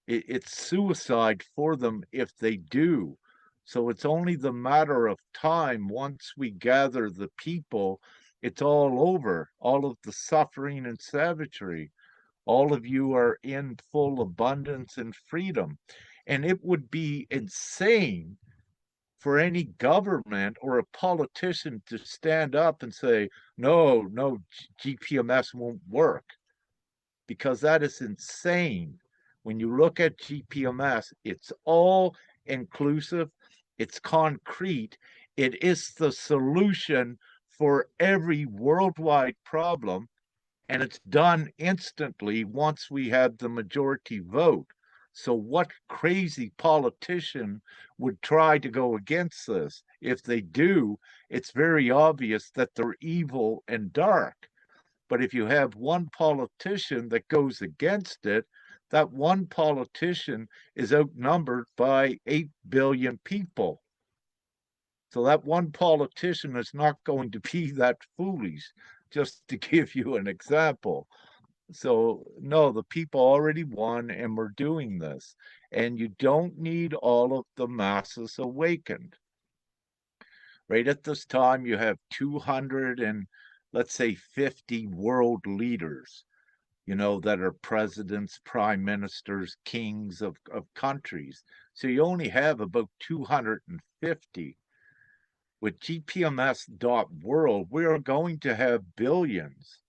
It's suicide for them if they do. So it's only the matter of time. Once we gather the people, it's all over. All of the suffering and savagery. All of you are in full abundance and freedom. And it would be insane for any government or a politician to stand up and say, no, GPMS won't work, because that is insane. When you look at GPMS, it's all inclusive, it's concrete, it is the solution for every worldwide problem, and it's done instantly once we have the majority vote. So what crazy politician would try to go against this? If they do, it's very obvious that they're evil and dark. But if you have one politician that goes against it, that one politician is outnumbered by 8 billion people. So that one politician is not going to be that foolish, just to give you an example. So, no, the people already won and we're doing this. And you don't need all of the masses awakened. Right at this time, you have 200 and let's say 50 world leaders, that are presidents, prime ministers, kings of countries. So you only have about 250. With GPMS.world, we are going to have billions.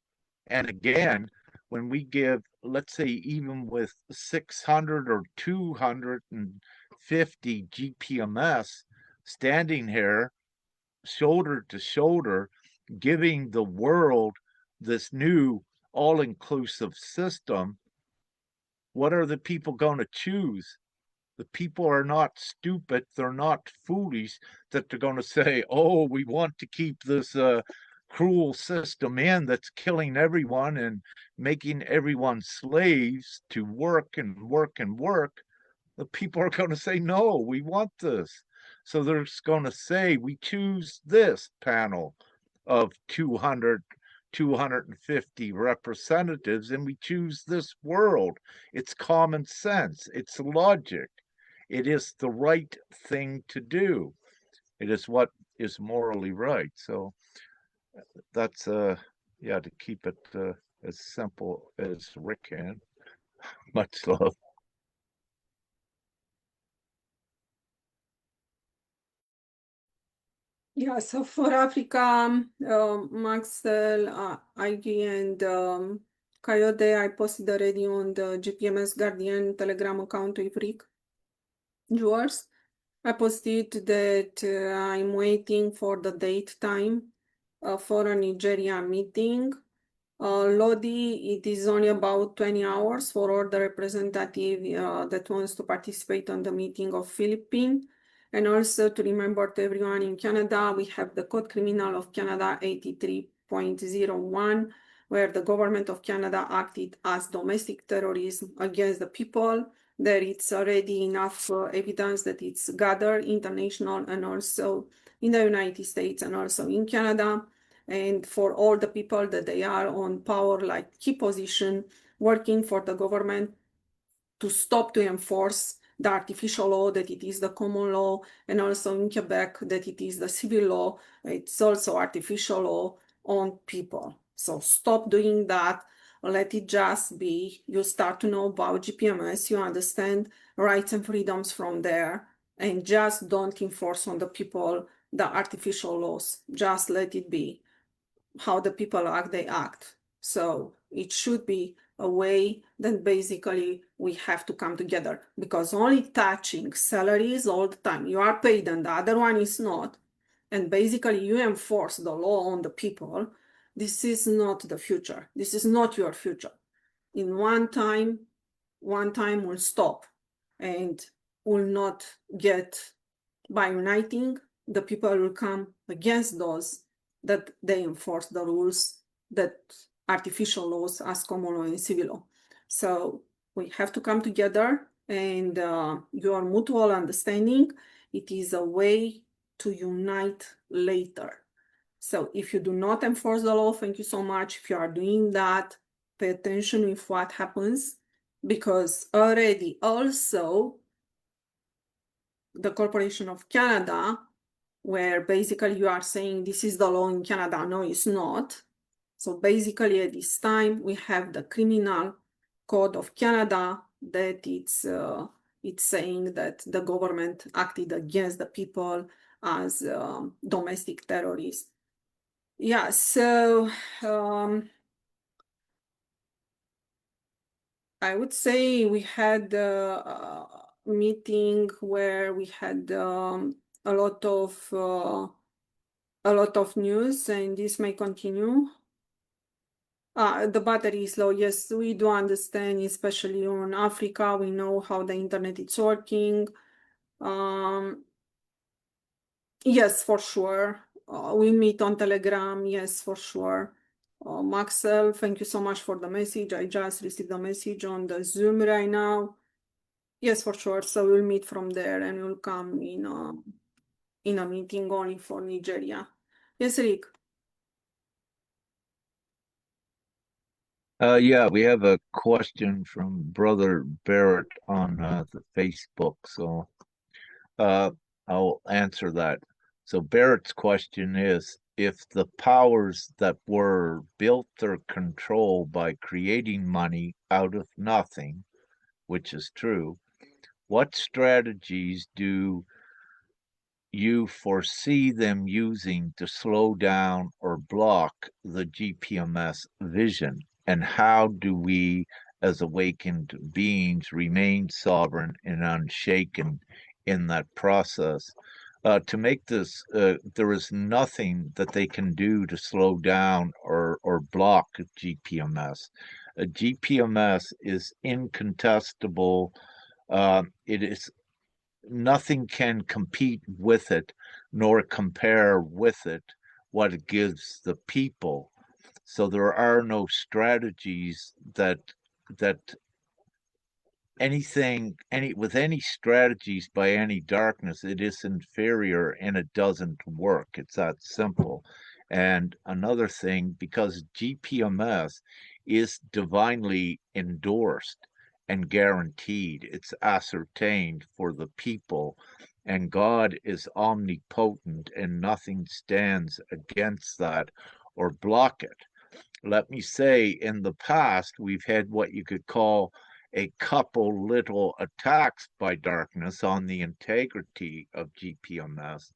And again, when we give, let's say, even with 600 or 250 GPMS standing here, shoulder to shoulder, giving the world this new all-inclusive system, what are the people going to choose? The people are not stupid. They're not foolish that they're going to say, oh, we want to keep this cruel system in that's killing everyone and making everyone slaves to work and work and work. The people are going to say, no, we want this. So they're going to say, we choose this panel of 250 representatives, and we choose this world. It's common sense. It's logic. It is the right thing to do. It is what is morally right. So that's to keep it as simple as Rick can. Much love. Yeah, so for Africa, Maxwell, Ivy, and Coyote, I posted already on the GPMS Guardian Telegram account with Rick. Yours. I posted that I'm waiting for the date time for a Nigeria meeting. Lodi, it is only about 20 hours for all the representative that wants to participate on the meeting of Philippines. And also to remember to everyone in Canada, we have the Code Criminal of Canada 83.01, where the government of Canada acted as domestic terrorism against the people. There it's already enough evidence that it's gathered international and also in the United States and also in Canada. And for all the people that they are on power, like key position, working for the government to stop to enforce the artificial law, that it is the common law, and also in Quebec that it is the civil law. It's also artificial law on people. So stop doing that. Let it just be. You start to know about GPMS, you understand rights and freedoms from there, and just don't enforce on the people the artificial laws. Just let it be. How the people act, they act. So it should be a way that basically we have to come together, because only touching salaries all the time, you are paid and the other one is not, and basically you enforce the law on the people. This is not the future. This is not your future. In one time will stop, and will not get, by uniting, the people will come against those that they enforce the rules, that artificial laws as common law and civil law. So we have to come together, and your mutual understanding, it is a way to unite later. So if you do not enforce the law, thank you so much. If you are doing that, pay attention with what happens, because already also the Corporation of Canada, where basically you are saying this is the law in Canada. No, it's not. So basically at this time we have the Criminal Code of Canada that it's saying that the government acted against the people as domestic terrorists. Yeah, so I would say we had a meeting where we had a lot of news, and this may continue. The battery is low. Yes, we do understand, especially on Africa. We know how the internet is working. Yes, for sure. We meet on Telegram. Yes, for sure. Maxel, thank you so much for the message. I just received a message on the Zoom right now. Yes, for sure. So we'll meet from there, and we'll come in a meeting only for Nigeria. Yes, Rick. Yeah, we have a question from Brother Barrett on the Facebook, so I'll answer that. So Barrett's question is, if the powers that were built their control by creating money out of nothing, which is true, what strategies do you foresee them using to slow down or block the GPMS vision? And how do we, as awakened beings, remain sovereign and unshaken in that process? To make this, there is nothing that they can do to slow down or block GPMS. GPMS is incontestable. It is nothing can compete with it nor compare with it what it gives the people. So there are no strategies that with any strategies by any darkness, it is inferior and it doesn't work. It's that simple. And another thing, because GPMS is divinely endorsed and guaranteed, it's ascertained for the people, and God is omnipotent, and nothing stands against that or block it. Let me say, in the past, we've had what you could call a couple little attacks by darkness on the integrity of GPMS,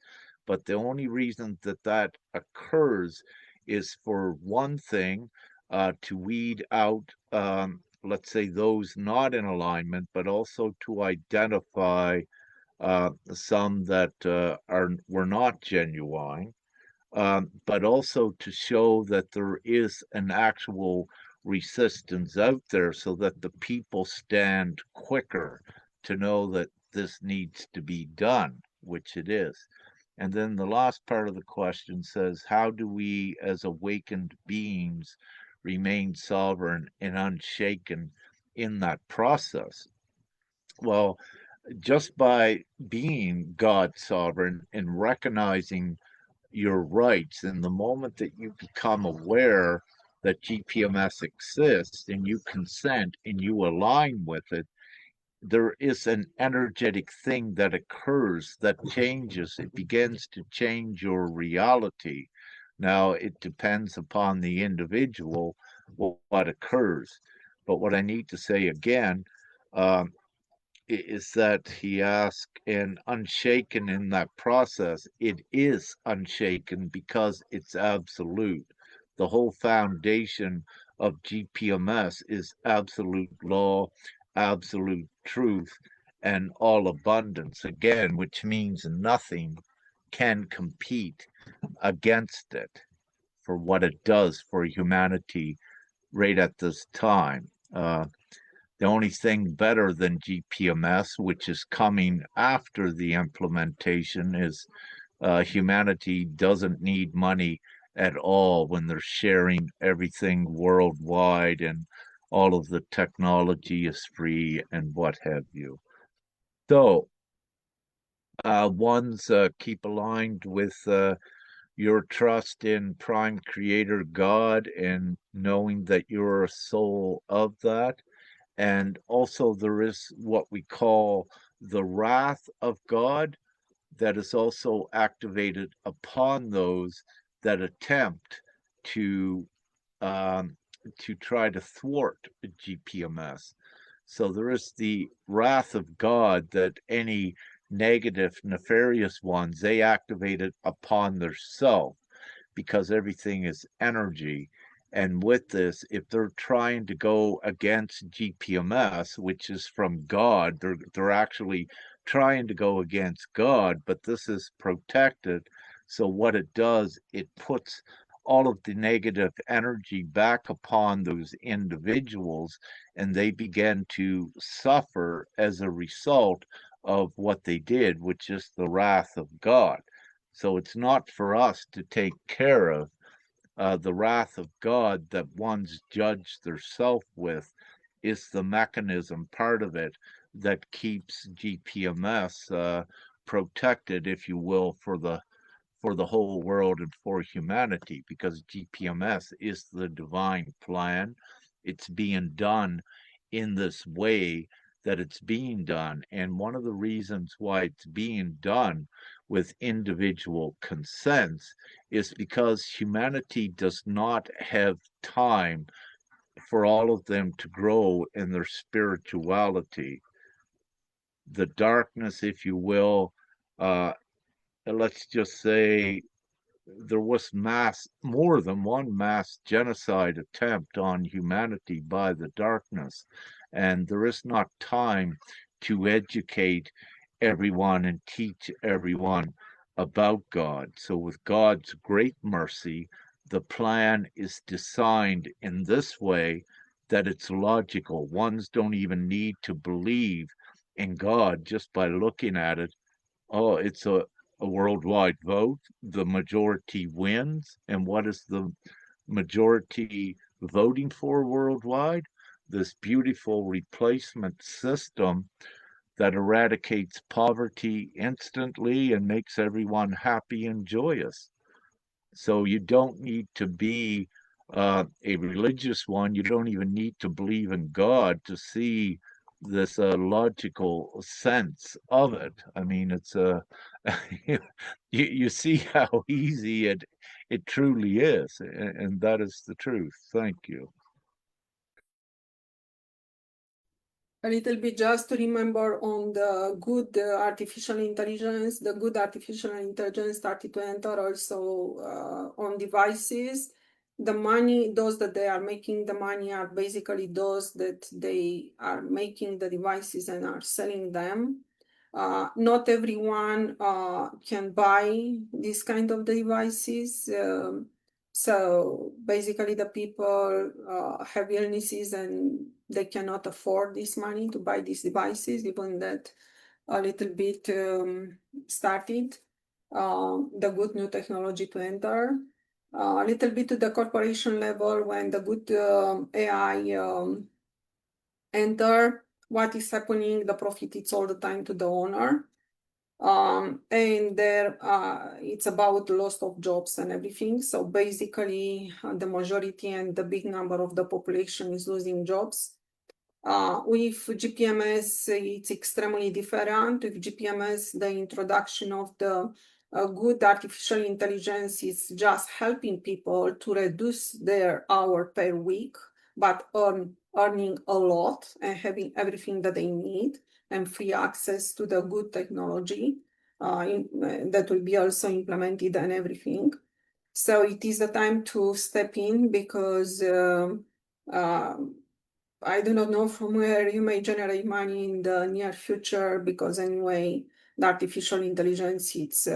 but the only reason that that occurs is for one thing, to weed out, let's say, those not in alignment, but also to identify some that were not genuine, but also to show that there is an actual resistance out there so that the people stand quicker to know that this needs to be done, which it is. And then the last part of the question says, how do we as awakened beings remain sovereign and unshaken in that process? Well, just by being God sovereign and recognizing your rights, and the moment that you become aware that GPMS exists and you consent and you align with it, there is an energetic thing that occurs that changes. It begins to change your reality. Now, it depends upon the individual what occurs. But what I need to say again, is that he asked, and unshaken in that process, it is unshaken because it's absolute. The whole foundation of GPMS is absolute law, absolute truth, and all abundance, again, which means nothing can compete against it for what it does for humanity right at this time. The only thing better than GPMS, which is coming after the implementation, is humanity doesn't need money at all when they're sharing everything worldwide and all of the technology is free and what have you. So, ones keep aligned with your trust in Prime Creator God and knowing that you're a soul of that. And also, there is what we call the wrath of God that is also activated upon those that attempt to try to thwart GPMS. So there is the wrath of God that any negative, nefarious ones, they activate it upon their self because everything is energy. And with this, if they're trying to go against GPMS, which is from God, they're actually trying to go against God, but this is protected. So what it does, it puts all of the negative energy back upon those individuals, and they begin to suffer as a result of what they did, which is the wrath of God. So it's not for us to take care of the wrath of God that one's judge their self with is the mechanism part of it that keeps GPMS protected, if you will, for the whole world and for humanity, because GPMS is the divine plan. It's being done in this way that it's being done. And one of the reasons why it's being done with individual consents is because humanity does not have time for all of them to grow in their spirituality. The darkness, if you will, let's just say there was more than one mass genocide attempt on humanity by the darkness, and there is not time to educate everyone and teach everyone about God. So with God's great mercy, the plan is designed in this way that it's logical. Ones don't even need to believe in God just by looking at it. Oh, it's a worldwide vote. The majority wins. And what is the majority voting for worldwide? This beautiful replacement system that eradicates poverty instantly and makes everyone happy and joyous. So you don't need to be a religious one. You don't even need to believe in God to see this logical sense of it. I mean, it's you see how easy it truly is, and that is the truth. Thank you. A little bit just to remember on the good artificial intelligence. The good artificial intelligence started to enter also on devices. The money, those that they are making the money are basically those that they are making the devices and are selling them. Not everyone can buy this kind of devices. So basically the people have illnesses and they cannot afford this money to buy these devices, even that a little bit started the good new technology to enter. A little bit to the corporation level when the good AI enter, what is happening, the profit is all the time to the owner. And there it's about loss of jobs and everything. So basically the majority and the big number of the population is losing jobs. With GPMS, it's extremely different. With GPMS, the introduction of the good artificial intelligence is just helping people to reduce their hour per week, but earning a lot and having everything that they need. and free access to the good technology that will be also implemented and everything. So it is the time to step in, because I do not know from where you may generate money in the near future, because anyway, the artificial intelligence, it's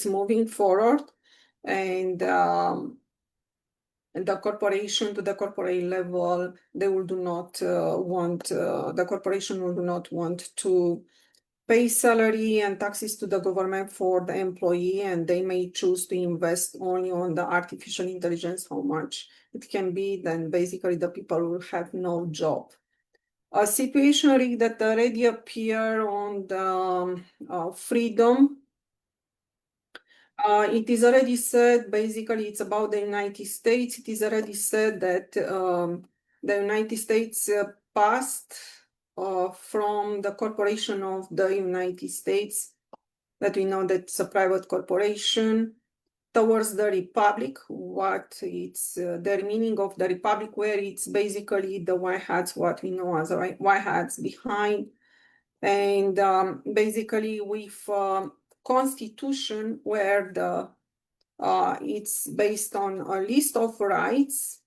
moving forward, and the corporation, to the corporate level, they will do not want, the corporation will do not want to pay salary and taxes to the government for the employee, and they may choose to invest only on the artificial intelligence, how much it can be, then basically the people will have no job. A situation that already appear on the freedom. It is already said, basically it's about the United States. It is already said that the United States passed from the corporation of the United States, that we know that it's a private corporation, towards the republic. What it's the meaning of the republic, where it's basically the white hats, what we know as white hats behind, and basically with constitution, where the it's based on a list of rights,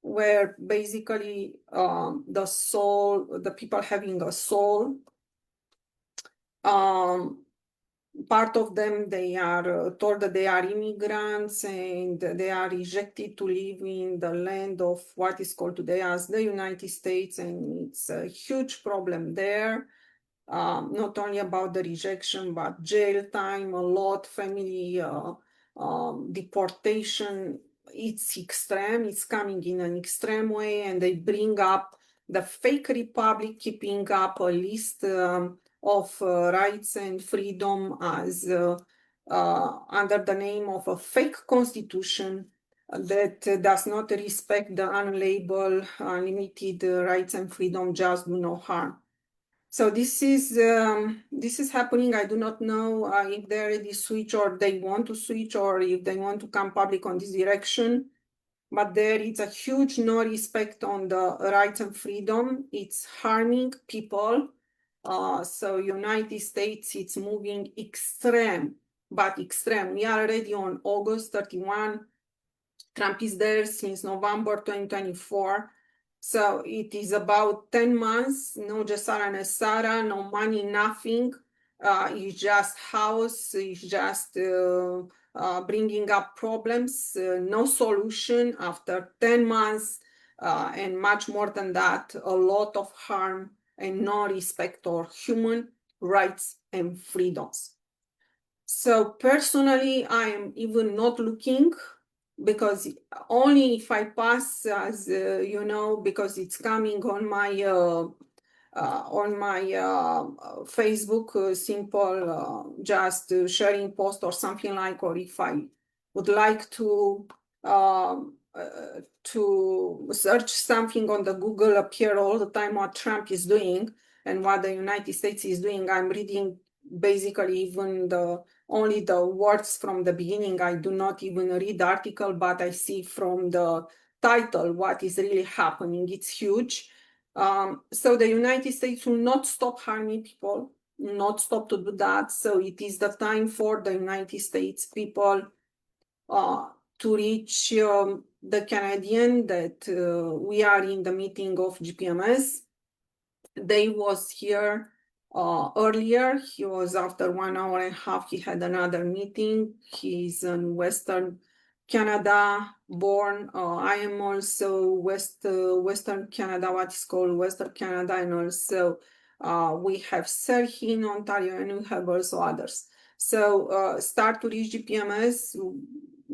where basically the soul, the people having a soul, part of them, they are told that they are immigrants and they are rejected to live in the land of what is called today as the United States, and it's a huge problem there. Not only about the rejection, but jail time, a lot, family deportation. It's extreme, it's coming in an extreme way, and they bring up the fake republic, keeping up a list of rights and freedom as under the name of a fake constitution that does not respect the unlabeled, unlimited rights and freedom, just do no harm. So this is happening. I do not know if they already switch, or they want to switch, or if they want to come public on this direction. But there is a huge no respect on the rights and freedom. It's harming people. So United States, it's moving extreme, but extreme. We are already on August 31. Trump is there since November 2024. So it is about 10 months, no Jasara Nesara, no money, nothing. It's just house, it's just bringing up problems, no solution after 10 months, and much more than that, a lot of harm and no respect for human rights and freedoms. So personally, I am even not looking, because only if I pass, as you know, because it's coming on my Facebook, simple just sharing post or something like, or if I would like to search something on the Google, appear all the time what Trump is doing and what the United States is doing. I'm reading basically even only the words from the beginning. I do not even read the article, but I see from the title what is really happening. It's huge. So the United States will not stop harming people, not stop to do that. So it is the time for the United States people to reach the Canadian that we are in the meeting of GPMS. They was here earlier. He was after 1 hour and a half. He had another meeting. He's in Western Canada born. I am also Western Canada, what is called Western Canada, and also we have Serhi in Ontario, and we have also others. So start to reach GPMS.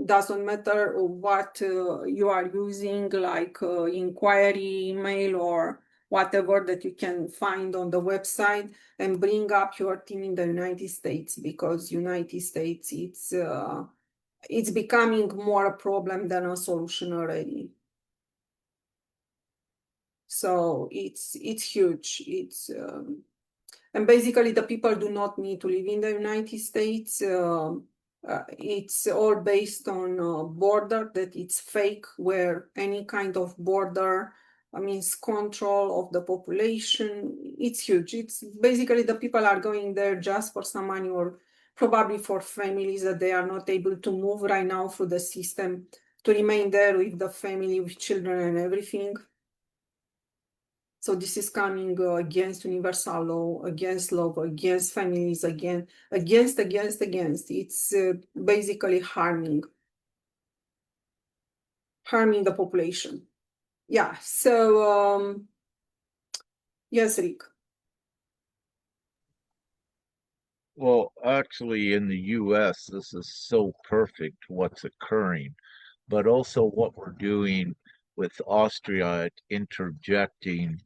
Doesn't matter what you are using, like inquiry email or whatever that you can find on the website, and bring up your team in the United States, because United States, it's becoming more a problem than a solution already. So it's huge. And basically the people do not need to live in the United States. It's all based on a border that it's fake, where any kind of border means control of the population. It's huge. It's basically the people are going there just for some money, or probably for families that they are not able to move right now through the system, to remain there with the family, with children and everything. So this is coming against universal law, against love, against families, against. It's basically harming the population. Yeah, so yes, Rick. Well, actually, in the US, this is so perfect what's occurring, but also what we're doing with Austria interjecting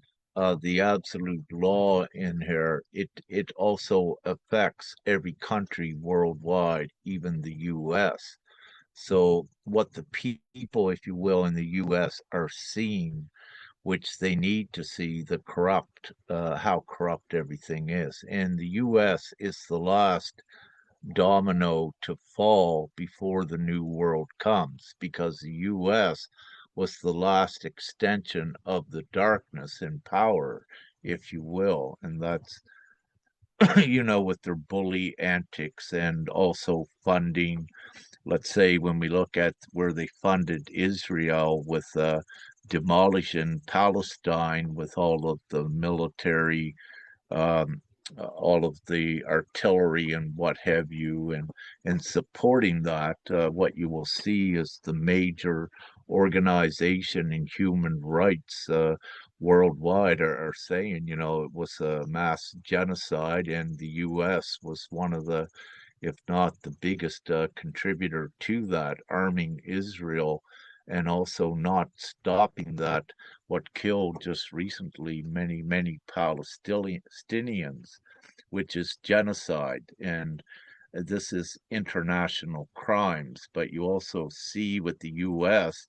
the absolute law in here. It also affects every country worldwide, even the US. So, what the people, if you will, in the US are seeing, which they need to see, how corrupt everything is. And the US is the last domino to fall before the new world comes, because the US was the last extension of the darkness in power, if you will. And that's, with their bully antics and also funding. Let's say when we look at where they funded Israel with demolishing Palestine with all of the military, um, all of the artillery and what have you, and supporting that, what you will see is the major organization in human rights worldwide are saying, it was a mass genocide, and the U.S. was one of the, if not the biggest contributor to that, arming Israel and also not stopping that, what killed just recently many, many Palestinians, which is genocide. And this is international crimes. But you also see with the U.S.,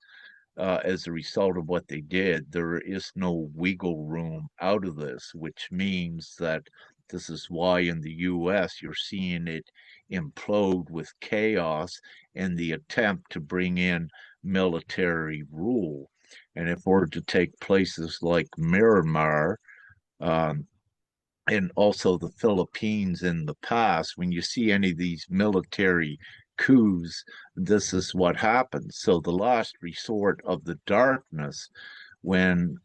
as a result of what they did, there is no wiggle room out of this, which means that this is why in the US you're seeing it implode with chaos and the attempt to bring in military rule. And if we're to take places like Myanmar, um, and also the Philippines in the past, when you see any of these military coups, this is what happens. So the last resort of the darkness, when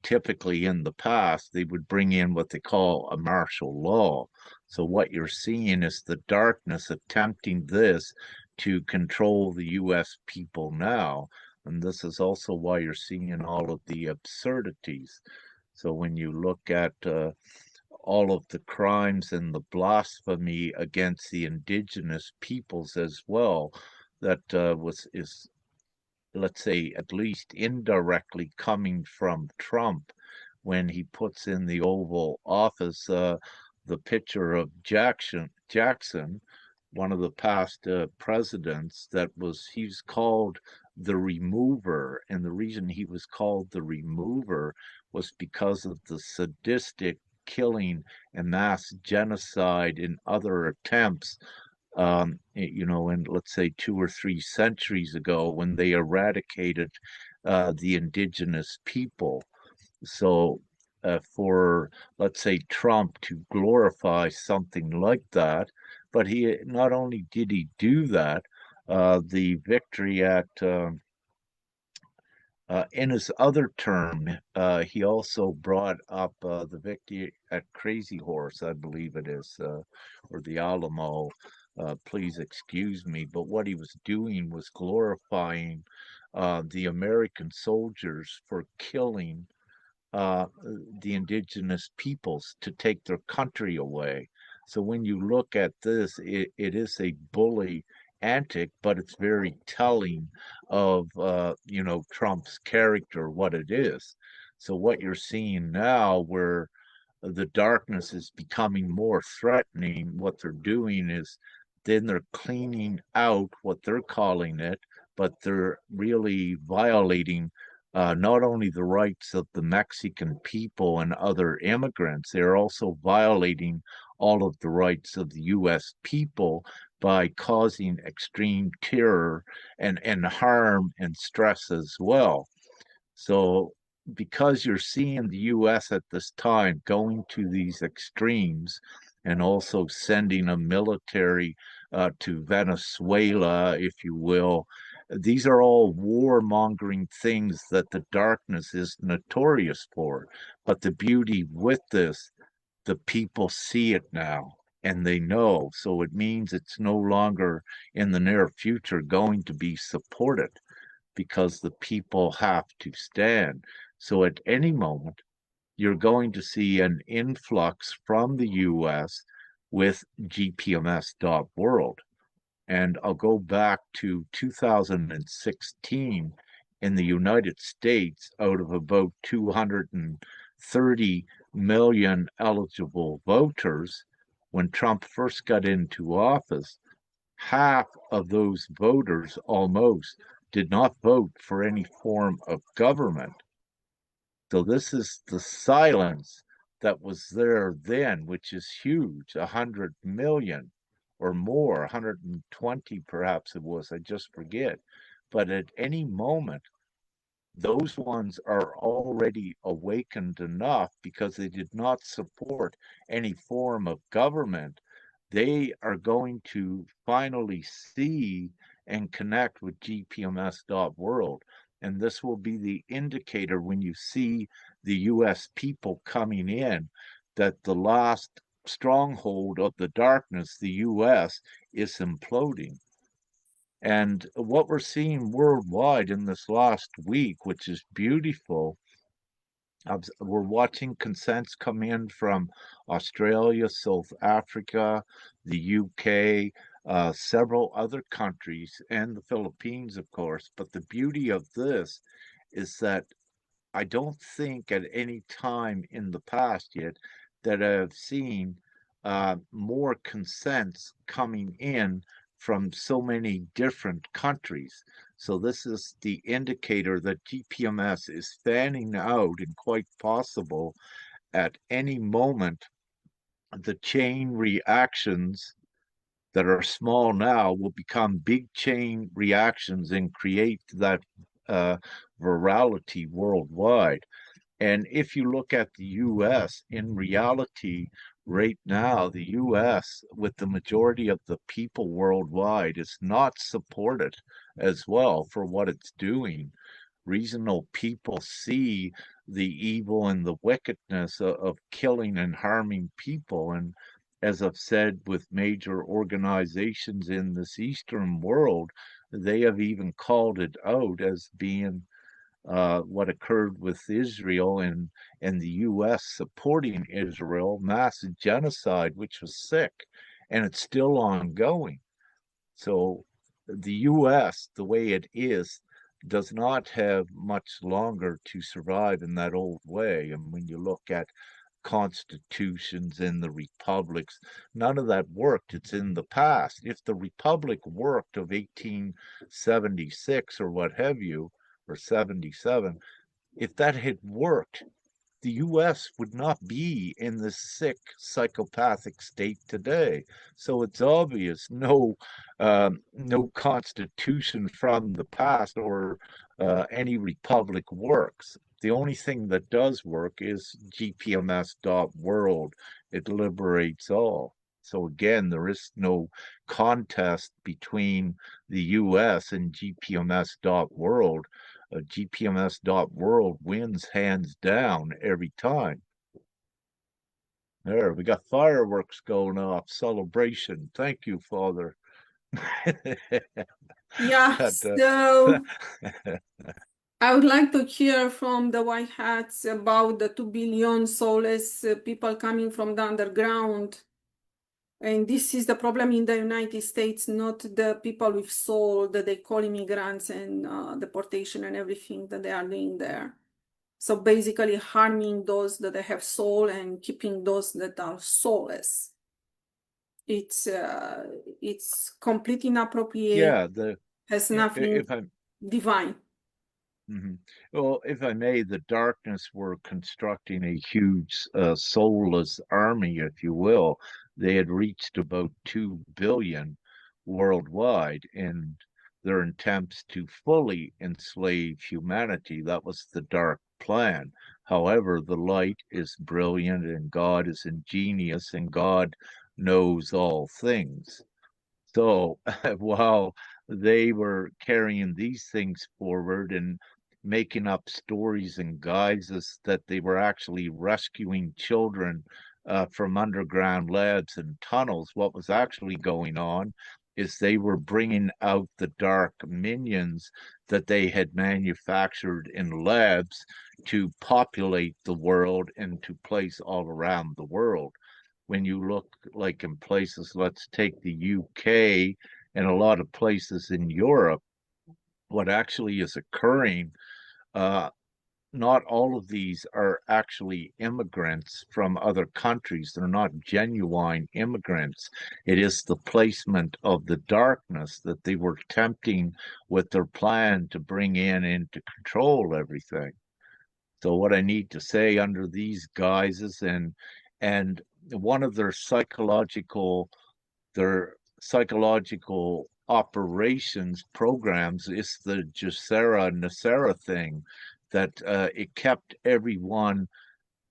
typically in the past they would bring in what they call a martial law. So what you're seeing is the darkness attempting this to control the US people now. And this is also why you're seeing all of the absurdities. So when you look at all of the crimes and the blasphemy against the indigenous peoples as well, that is, let's say, at least indirectly coming from Trump when he puts in the Oval Office the picture of Jackson, one of the past presidents, he's called the remover. And the reason he was called the remover was because of the sadistic killing and mass genocide and other attempts, in, let's say, 2 or 3 centuries ago, when they eradicated the indigenous people. So for, let's say, Trump to glorify something like that, but he not only did he do that, the victory at in his other term, he also brought up the victory at Crazy Horse, I believe it is, or the Alamo. Please excuse me, but what he was doing was glorifying the American soldiers for killing uh, the indigenous peoples to take their country away. So when you look at this, it is a bully antic, but it's very telling of Trump's character, what it is. So what you're seeing now, where the darkness is becoming more threatening, what they're doing is then they're cleaning out what they're calling it, but they're really violating not only the rights of the Mexican people and other immigrants, they're also violating all of the rights of the U.S. people by causing extreme terror and harm and stress as well. So because you're seeing the US at this time going to these extremes and also sending a military to Venezuela, if you will, these are all warmongering things that the darkness is notorious for. But the beauty with this, the people see it now and they know. So it means it's no longer in the near future going to be supported because the people have to stand. So at any moment, you're going to see an influx from the US with gpms.world. And I'll go back to 2016 in the United States, out of about 230 million eligible voters, when Trump first got into office, half of those voters almost did not vote for any form of government. So this is the silence that was there then, which is huge, 100 million or more, 120 perhaps it was, I just forget. But at any moment, those ones are already awakened enough because they did not support any form of government. They are going to finally see and connect with gpms.world. And this will be the indicator when you see the US people coming in that the last stronghold of the darkness, the US, is imploding. And what we're seeing worldwide in this last week, which is beautiful, we're watching consents come in from Australia, South Africa, the UK, several other countries, and the Philippines, of course. But the beauty of this is that I don't think at any time in the past yet that I've seen more consents coming in from so many different countries. So this is the indicator that GPMS is fanning out, and quite possible at any moment the chain reactions that are small now will become big chain reactions and create that virality worldwide. And if you look at the US, in reality, right now, the US, with the majority of the people worldwide, is not supported as well for what it's doing. Reasonable people see the evil and the wickedness of killing and harming people. And as I've said, with major organizations in this Eastern world, they have even called it out as being what occurred with Israel and the US supporting Israel, mass genocide, which was sick, and it's still ongoing. So the US, the way it is, does not have much longer to survive in that old way. And when you look at constitutions and the republics, none of that worked. It's in the past. If the republic worked of 1876 or what have you, or 77, if that had worked, the US would not be in this sick psychopathic state today. So it's obvious no constitution from the past or any republic works. The only thing that does work is gpms.world. It liberates all. So again, there is no contest between the US and gpms.world. gpms.world wins hands down every time. There, we got fireworks going off. Celebration. Thank you, Father. Yeah, so I would like to hear from the white hats about the 2 billion soulless people coming from the underground. And this is the problem in the United States, not the people with soul that they call immigrants and deportation and everything that they are doing there. So basically harming those that have soul and keeping those that are soulless. It's completely inappropriate. Yeah, has nothing divine. Mm-hmm. Well, if I may, the darkness were constructing a huge soulless army, if you will. They had reached about 2 billion worldwide in their attempts to fully enslave humanity. That was the dark plan. However, the light is brilliant and God is ingenious and God knows all things. So while they were carrying these things forward and making up stories and guises that they were actually rescuing children from underground labs and tunnels, what was actually going on is they were bringing out the dark minions that they had manufactured in labs to populate the world and to place all around the world. When you look like in places, let's take the UK and a lot of places in Europe, what actually is occurring, uh, not all of these are actually immigrants from other countries. They're not genuine immigrants. It is the placement of the darkness that they were attempting with their plan to bring in and to control everything. So what I need to say under these guises and one of their psychological operations programs is the Gesera Nasera thing that it kept everyone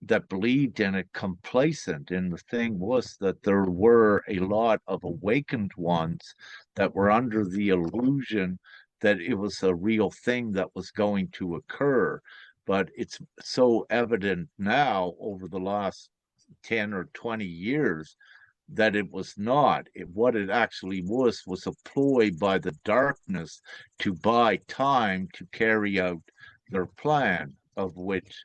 that believed in it complacent. And the thing was that there were a lot of awakened ones that were under the illusion that it was a real thing that was going to occur. But it's so evident now over the last 10 or 20 years that it was not. What it actually was a ploy by the darkness to buy time to carry out their plan, of which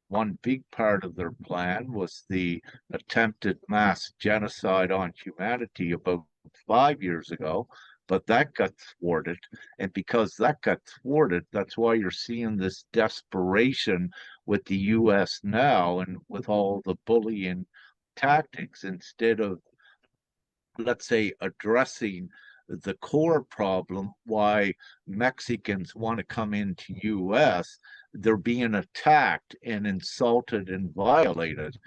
one big part of their plan was the attempted mass genocide on humanity about 5 years ago, but that got thwarted. And because that got thwarted, that's why you're seeing this desperation with the US now and with all the bullying tactics instead of, let's say, addressing the core problem why Mexicans want to come into US. They're being attacked and insulted and violated,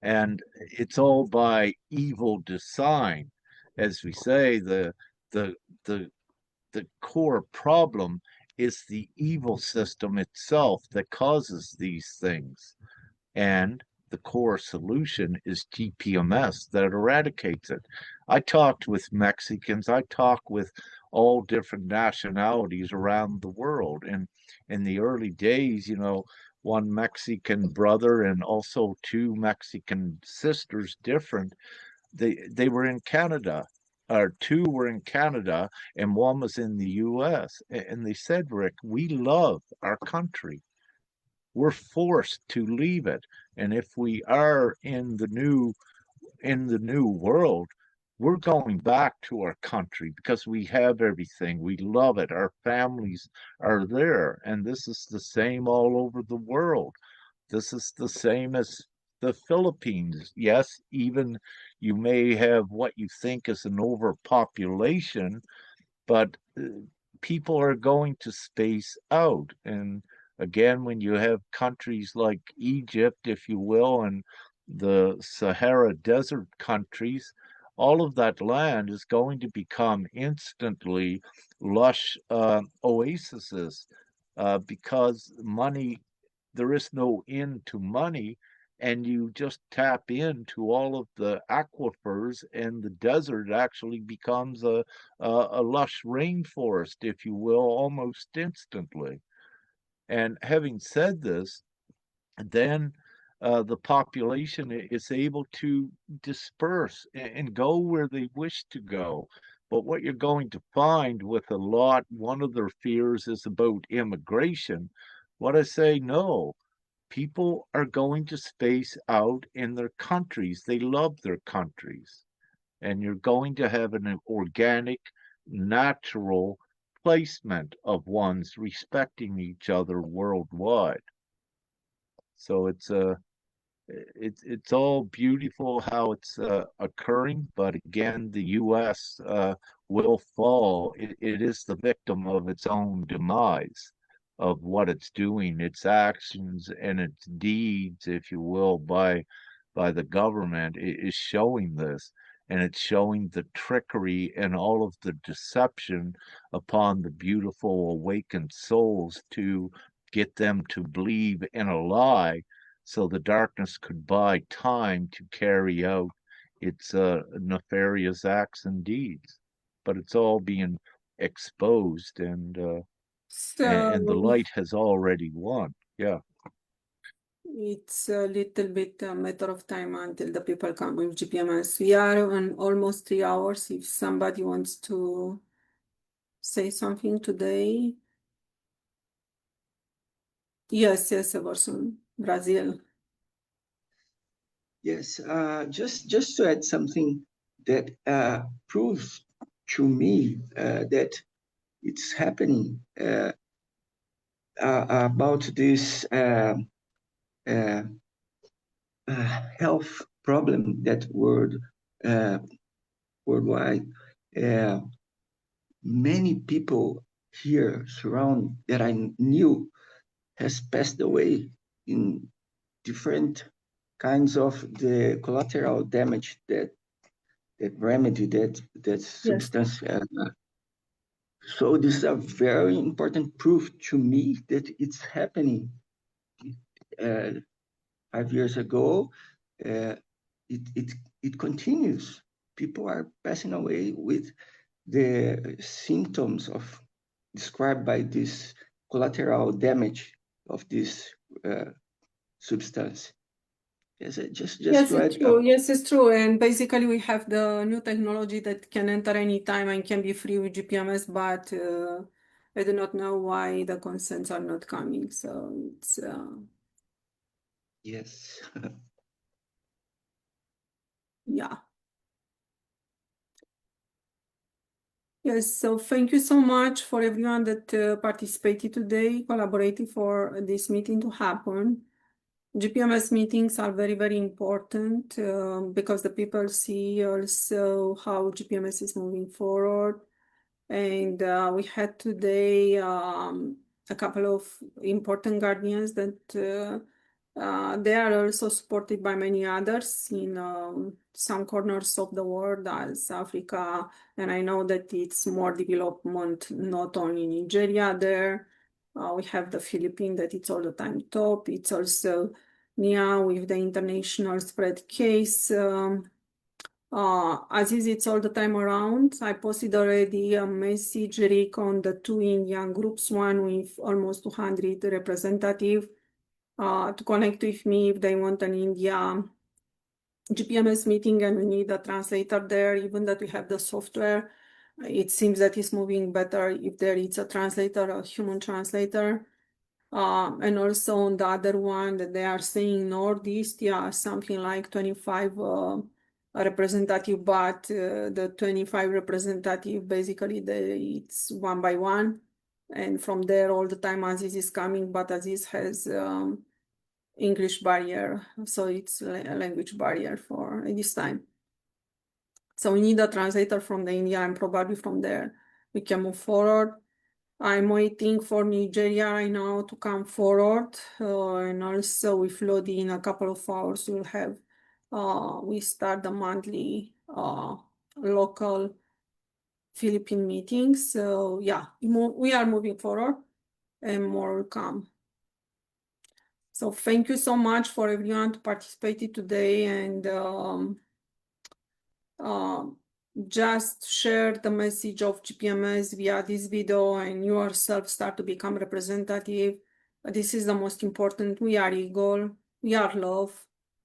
and it's all by evil design. As we say, the the the core problem is the evil system itself that causes these things. And the core solution is GPMS that eradicates it. I talked with Mexicans, I talked with all different nationalities around the world. And in the early days, one Mexican brother and also two Mexican sisters different, they were in Canada. Or two were in Canada and one was in the US. And they said, Rick, we love our country. We're forced to leave it. And if we are in the new world, we're going back to our country because we have everything. We love it. Our families are there. And this is the same all over the world. This is the same as the Philippines. Yes, even you may have what you think is an overpopulation, but people are going to space out. And again, when you have countries like Egypt, if you will, and the Sahara Desert countries, all of that land is going to become instantly lush oases because money, there is no end to money, and you just tap into all of the aquifers, and the desert actually becomes a lush rainforest, if you will, almost instantly. And having said this, then the population is able to disperse and go where they wish to go. But what you're going to find with a lot, one of their fears is about immigration. What I say, no, people are going to space out in their countries. They love their countries. And you're going to have an organic, natural placement of ones respecting each other worldwide. So it's all beautiful how it's occurring, but again, the U.S. Will fall. It is the victim of its own demise, of what it's doing, its actions and its deeds, if you will, by the government is showing this, and it's showing the trickery and all of the deception upon the beautiful awakened souls to get them to believe in a lie so the darkness could buy time to carry out its nefarious acts and deeds. But it's all being exposed, and the So light has already won. Yeah. it's a little bit a matter of time until the people come with GPMS. We are on almost 3 hours. If somebody wants to say something today. Yes, Emerson, Brazil. Yes, just to add something that proves to me that it's happening about this health problem that worldwide. Many people here surround that I knew has passed away in different kinds of the collateral damage that remedy, that substance. So this is a very important proof to me that it's happening. 5 years ago, it continues. People are passing away with the symptoms of described by this collateral damage of this substance. Yes, Yes, to it's add true. Yes, it's true. And basically, we have the new technology that can enter anytime and can be free with GPMS, but I do not know why the consents are not coming. So it's yes. yeah. Yes, so thank you so much for everyone that participated today, collaborated for this meeting to happen. GPMS meetings are very, very important because the people see also how GPMS is moving forward. And we had today a couple of important guardians that they are also supported by many others in some corners of the world as Africa. And I know that it's more development, not only in Nigeria there. We have the Philippines that it's all the time top. It's also Nia with the international spread case. Aziz, it's all the time around. I posted already a message, Rick, on the 2 Indian groups, one with almost 200 representatives, to connect with me if they want an India GPMS meeting and we need a translator there, even that we have the software. It seems that it's moving better if there is a translator, a human translator. And also on the other one that they are saying Northeast, yeah, something like 25 representative, but the 25 representative, basically it's one by one. And from there all the time Aziz is coming, but Aziz has English barrier, so it's a language barrier for this time. So we need a translator from the India, and probably from there we can move forward. I'm waiting for Nigeria right now to come forward, and also with Lodi in a couple of hours we'll have, we start the monthly local Philippine meetings. So yeah, we are moving forward and more will come. So thank you so much for everyone to participate today, and just share the message of GPMS via this video and yourself start to become representative. This is the most important. We are equal. We are love.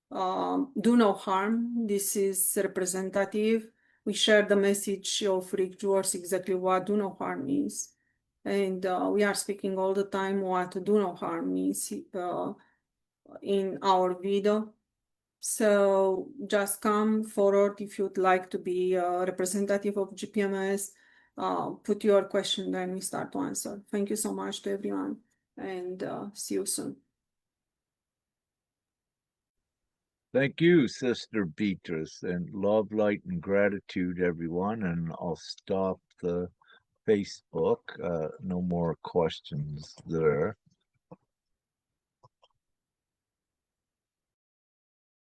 Do no harm. This is representative. We share the message of Rick George, exactly what do no harm means. And we are speaking all the time what do no harm means in our video. So just come forward if you'd like to be a representative of GPMS. Put your question, then we start to answer. Thank you so much to everyone, and see you soon. Thank you, Sister Beatrice, and love, light, and gratitude, everyone. And I'll stop the Facebook. No more questions there.